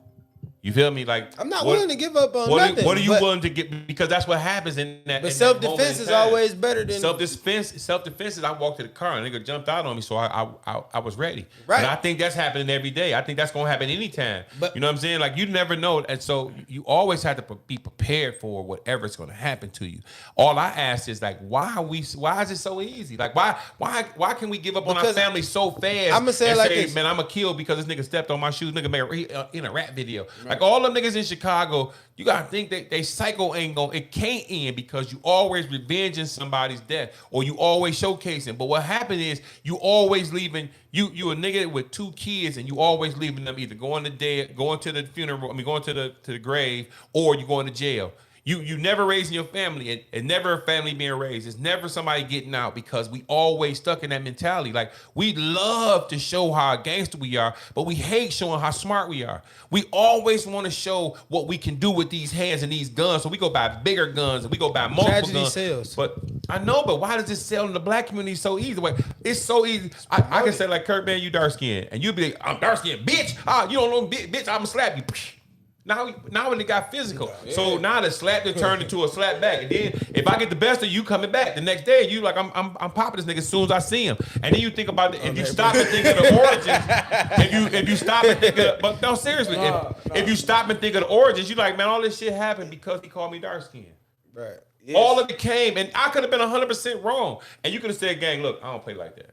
You feel me? Like I'm not willing to give up on what nothing. What are you but- willing to get? Because that's what happens in that. But in self that moment defense in is time. always better than Self defense is I walked to the car and a nigga jumped out on me, so I was ready. Right. And I think that's happening every day. I think that's gonna happen anytime. But- you know what I'm saying? Like you never know, and so you always have to be prepared for whatever's gonna happen to you. All I ask is like, why is it so easy? Like why can we give up on our Because family so fast? I'ma say it and like this. man, I'm gonna kill because this nigga stepped on my shoes. Nigga made in a rap video. Like all them niggas in Chicago, you gotta think that they cycle it can't end because you always revenging somebody's death or you always showcasing. But what happened is you always leaving you a nigga with 2 kids and you always leaving them either going to the funeral, going to the grave, or you going to jail. You never raising your family and never a family being raised. It's never somebody getting out because we always stuck in that mentality. Like we love to show how gangster we are, but we hate showing how smart we are. We always want to show what we can do with these hands and these guns. So we go buy bigger guns and we go buy multiple Tragedy guns. sells. But I know, but why does it sell in the black community so easy? Like, it's so easy. I can say like, Kurt, man, you dark skinned, and you be like, I'm dark skinned, bitch. You don't know, bitch. I'ma slap you. Now it got physical. So now the slap to turn into a slap back. And then if I get the best of you coming back the next day, you like I'm popping this nigga as soon as I see him. And then you think about it, if you stop and think of the origins, if you stop and think of but no, seriously, if you stop and think of the origins, you like, man, all this shit happened because he called me dark skinned. right. All of it came, and I could have been 100% wrong. And you could have said, gang, look, I don't play like that.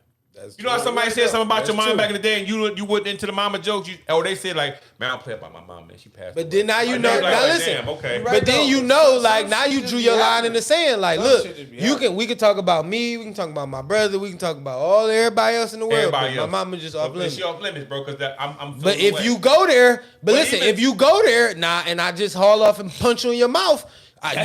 You know how somebody said something about your mom back in the day, and you went into the mama jokes, or they said like, man, I don't play about my mom, man, she passed. But away. then now you Like, know. they like, Now like, listen. damn, okay. But then you know, like now you drew your line in the sand. Like, Some look, shit just be we can talk about me, we can talk about my brother, we can talk about everybody else in the world. Everybody But else. my mama just off limits. She off limits, bro, because I'm. But feeling if away. you go there, but listen, even- if you go there and I just haul off and punch you in your mouth,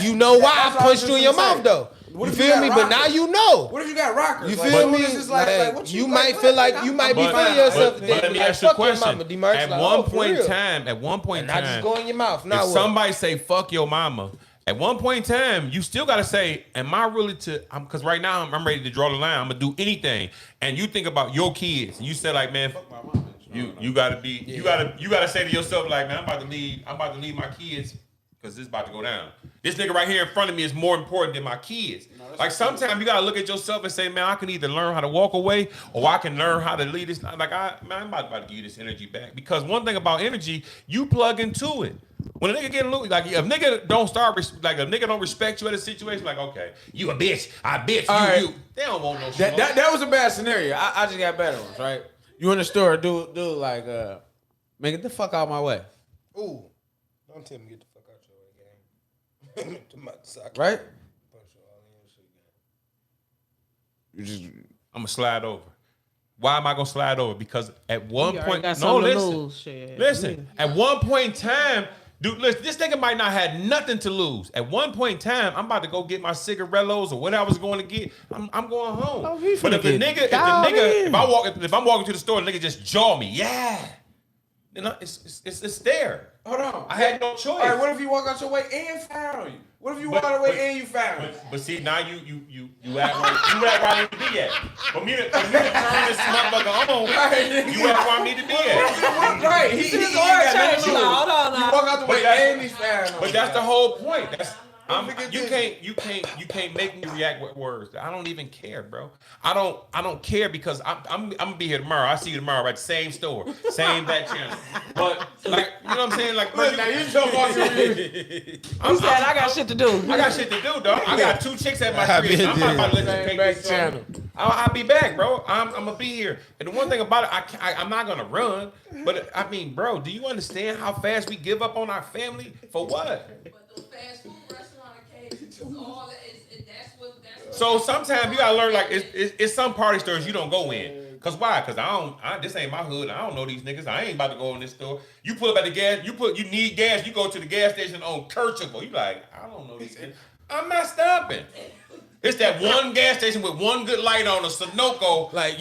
you know why I that's what I was punched you in just your gonna mouth say. though. What You if you feel got me? But now rockers? you know. What if you got rockers? You Like, feel what me? is this like, what You like, might what? feel like you might be But- feeling yourself. But let me like, ask you a fuck your question. mama, Dmarks. At Like, one oh, for point in real. time, And not just go in your mouth. Now if what? somebody say fuck your mama, at one point in time, you still gotta say, am I really because right now I'm ready to draw the line. I'm gonna do anything. And you think about your kids, and you say like, man, you gotta be, you gotta say to yourself like, man, I'm about to leave my kids because this is about to go down. This nigga right here in front of me is more important than my kids. Like sometimes you gotta look at yourself and say, man, I can either learn how to walk away or I can learn how to lead this. Like I'm about to give you this energy back. Because one thing about energy, you plug into it. When a nigga get loose, like if nigga don't respect you at a situation, like okay, you a bitch, I bitch All right. you. They don't want no shit. That was a bad scenario. I just got better ones, right? You in the store, dude like, man, get the fuck out of my way, Ooh, don't tell me get the fuck out your way, gang. To my socket. right? Punch all in your shit, gang. You just I'm gonna slide over. Why am I gonna slide over? Because at one You already point, got no, something to listen, lose, shit. listen. At one point in time, dude, listen, this nigga might not have nothing to lose. At one point in time, I'm about to go get my cigarellos or what I was going to get. I'm going home. Oh, he But finna get if I'm walking to the store and the nigga just jaw me, yeah, then it's there. hold on. I had no choice. All right, what if you walk out your way and found you? What if you walk out the way and you found me? But see, now you act where I need to be at. For me to turn this motherfucker on, you act where I need to be at. Right, he This got orange nothing change. to do. Hold on You now. walk out the But way that's- and he's found on But you. that's the whole point. forget You can't make me react with words. I don't even care, bro. I don't care because I'm gonna be here tomorrow. I see you tomorrow at the same store, same back channel. But like, you know what I'm saying? Like, bro, Look, now you jump off your He said, I got shit to do. I got shit to do, dog. I got 2 chicks at my crib. I'm not about to let you take back this channel. I'll be back, bro. I'm gonna be here. And the one thing about it, I'm not gonna run. But I mean, bro, do you understand how fast we give up on our family for what? But the fast food restaurant occasions, that's what. So sometimes you gotta learn, like, it's some party stores you don't go in. Cause why? Cause this ain't my hood. I don't know these niggas. I ain't about to go in this store. You pull up at the gas. You need gas. You go to the gas station on Kercheval. You like, I don't know these niggas. I'm not stopping. It's that one gas station with one good light on, a Sunoco, Like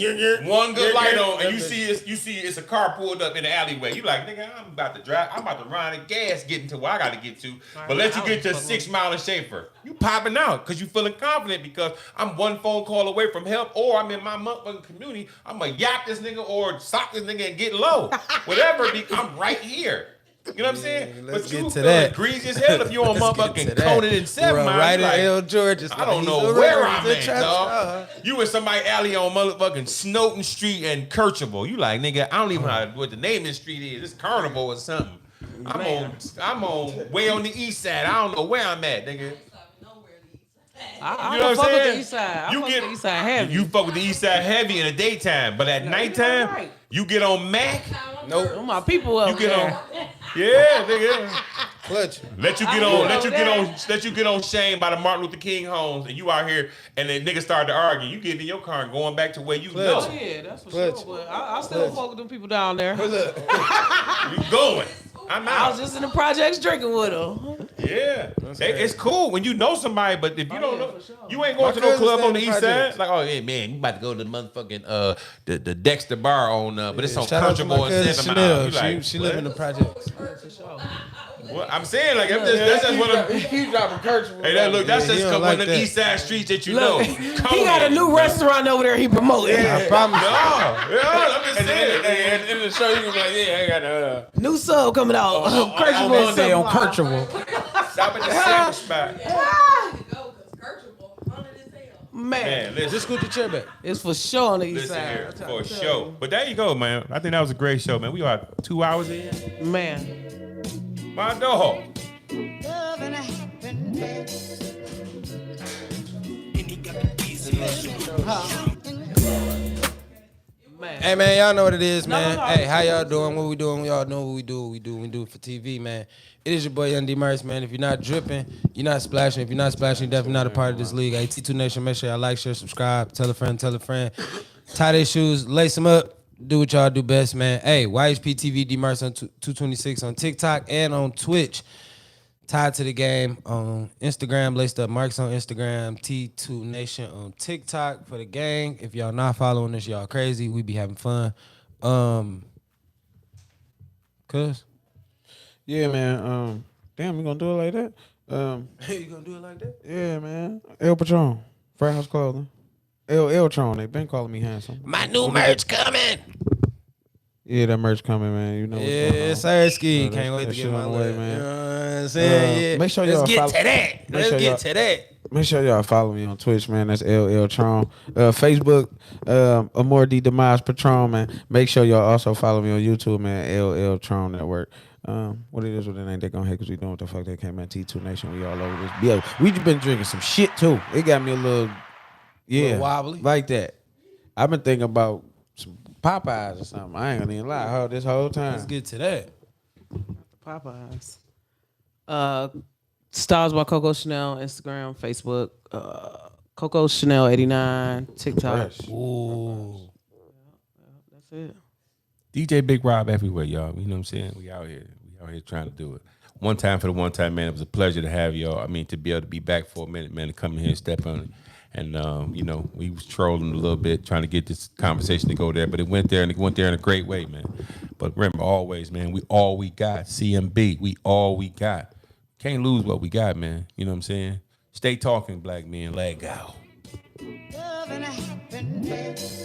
one good light on, and you see it's a car pulled up in the alleyway. You like, nigga, I'm about to drive. I'm about to run the gas getting to where I got to get to. But let you get to 6 Mile and Schaefer. You popping out because you feeling confident because I'm one phone call away from help, or I'm in my motherfucking community. I'm gonna yap this nigga or sock this nigga and get low. Whatever, I'm right here. You know what I'm saying? Let's But get you to feel that. greasy as hell if you're on Let's get motherfucking to that. Conan and 7 Bro, Mile. right You in like, L. George. I don't know where I'm at, dog. You in somebody alley on motherfucking Snowden Street and Kercheval. You like, nigga, I don't even know what the name of the street is. It's Carnival or something. I'm on way on the east side. I don't know where I'm at, nigga. I You know what I'm fuck with saying? the east side. I You fuck get- with the east side heavy. You fuck with the east side heavy in the daytime, but at nighttime, right. you get on Mac. Nope. My people up You get there. on. Yeah, nigga. Clutch. Let you get on. Let you get on Shane by the Martin Luther King homes, and you out here, and the niggas start to argue. You get in your car and going back to where you Clutch. know. Oh yeah, that's for Clutch. sure. But I still fuck with them people down there. Look, You going. I'm I was out. just in the projects drinking with them. Yeah. It's cool when you know somebody, but if you don't know, for sure. you ain't going My to no cousin club stay on the in east projects. side. Like, oh yeah, man, you about to go to the motherfucking the Dexter bar on, but it's on shout out to my Country Boy cousin 7 Mile. Chanel. You like, She what? live in the projects. Well, I'm saying like that's just what I'm. He dropping Kercheval. Hey, that look, that's Yeah, he just don't one like of the that. east side streets that you know. Look, he got a new restaurant over there he promoting. I promise. No, yeah, I'm just And saying. then in the show, you can be like, yeah, I got New sub coming out. Kercheval Monday on Supply. Kercheval. Stop at the sandwich spot. Man, Man, listen, Just scoot the chair back. it's for sure on the east listen side. here I'm trying for to tell sure. But there you go, man. I think that was a great show, man. We are 2 hours in. you. Man, My dog. Love and happiness. man. Hey man, y'all know what it is, No, man. no, no. Hey, how y'all doing? What we doing? Y'all know what we do. We do it for TV, man. It is your boy Young Dmarks, man. If you're not dripping, you're not splashing. If you're not splashing, you're definitely not a part of this league. Hey, T2 Nation, make sure y'all like, share, subscribe, tell a friend, tie their shoes, lace them up, do what y'all do best, man. Hey, YHP TV Dmarks on 226 on TikTok and on Twitch. Tied to the game on Instagram, laced up Marks on Instagram, T2 Nation on TikTok for the gang. If y'all not following us, y'all crazy. We be having fun. Cuz Yeah, man. Damn, we gonna do it like that? you gonna do it like that? Yeah, man. El Patron, Frat House Clothing. El Tron, they been calling me handsome. My new merch coming. Yeah, that merch coming, man. You know what's going on. Yeah, sir, ski. Yeah, Can't that wait to shit get my on the way, lip. man. You know what I'm saying? Yeah. Make sure y'all Let's get follow- to that. Let's sure get y'all- to that. Make sure y'all follow me on Twitch, man. That's LL Tron. Facebook, Amor D Dmarks Patron, man. Make sure y'all also follow me on YouTube, man. LL Tron Network. What it is, what it ain't, they gonna hate because we doing what the fuck they came, man. T2 Nation, we all over this. Yeah, we just been drinking some shit too. It got me a little, yeah, Little wobbly? like that. I've been thinking about some Popeyes or something. I ain't gonna even lie, this whole time. Let's get to that. Popeyes. Stars by Coco Chanel, Instagram, Facebook, Coco Chanel 89, TikTok. Fresh. Ooh. That's it. DJ Big Rob everywhere, y'all. You know what I'm saying? We out here. We out here trying to do it. One time for the one time, man. It was a pleasure to have y'all. I mean, to be able to be back for a minute, man, to come in here and step on it. And, you know, we was trolling a little bit, trying to get this conversation to go there. But it went there, and it went there in a great way, man. But remember, always, man, we all we got. CMB, we all we got. Can't lose what we got, man. You know what I'm saying? Stay talking, black men. Leg out. Love and happiness.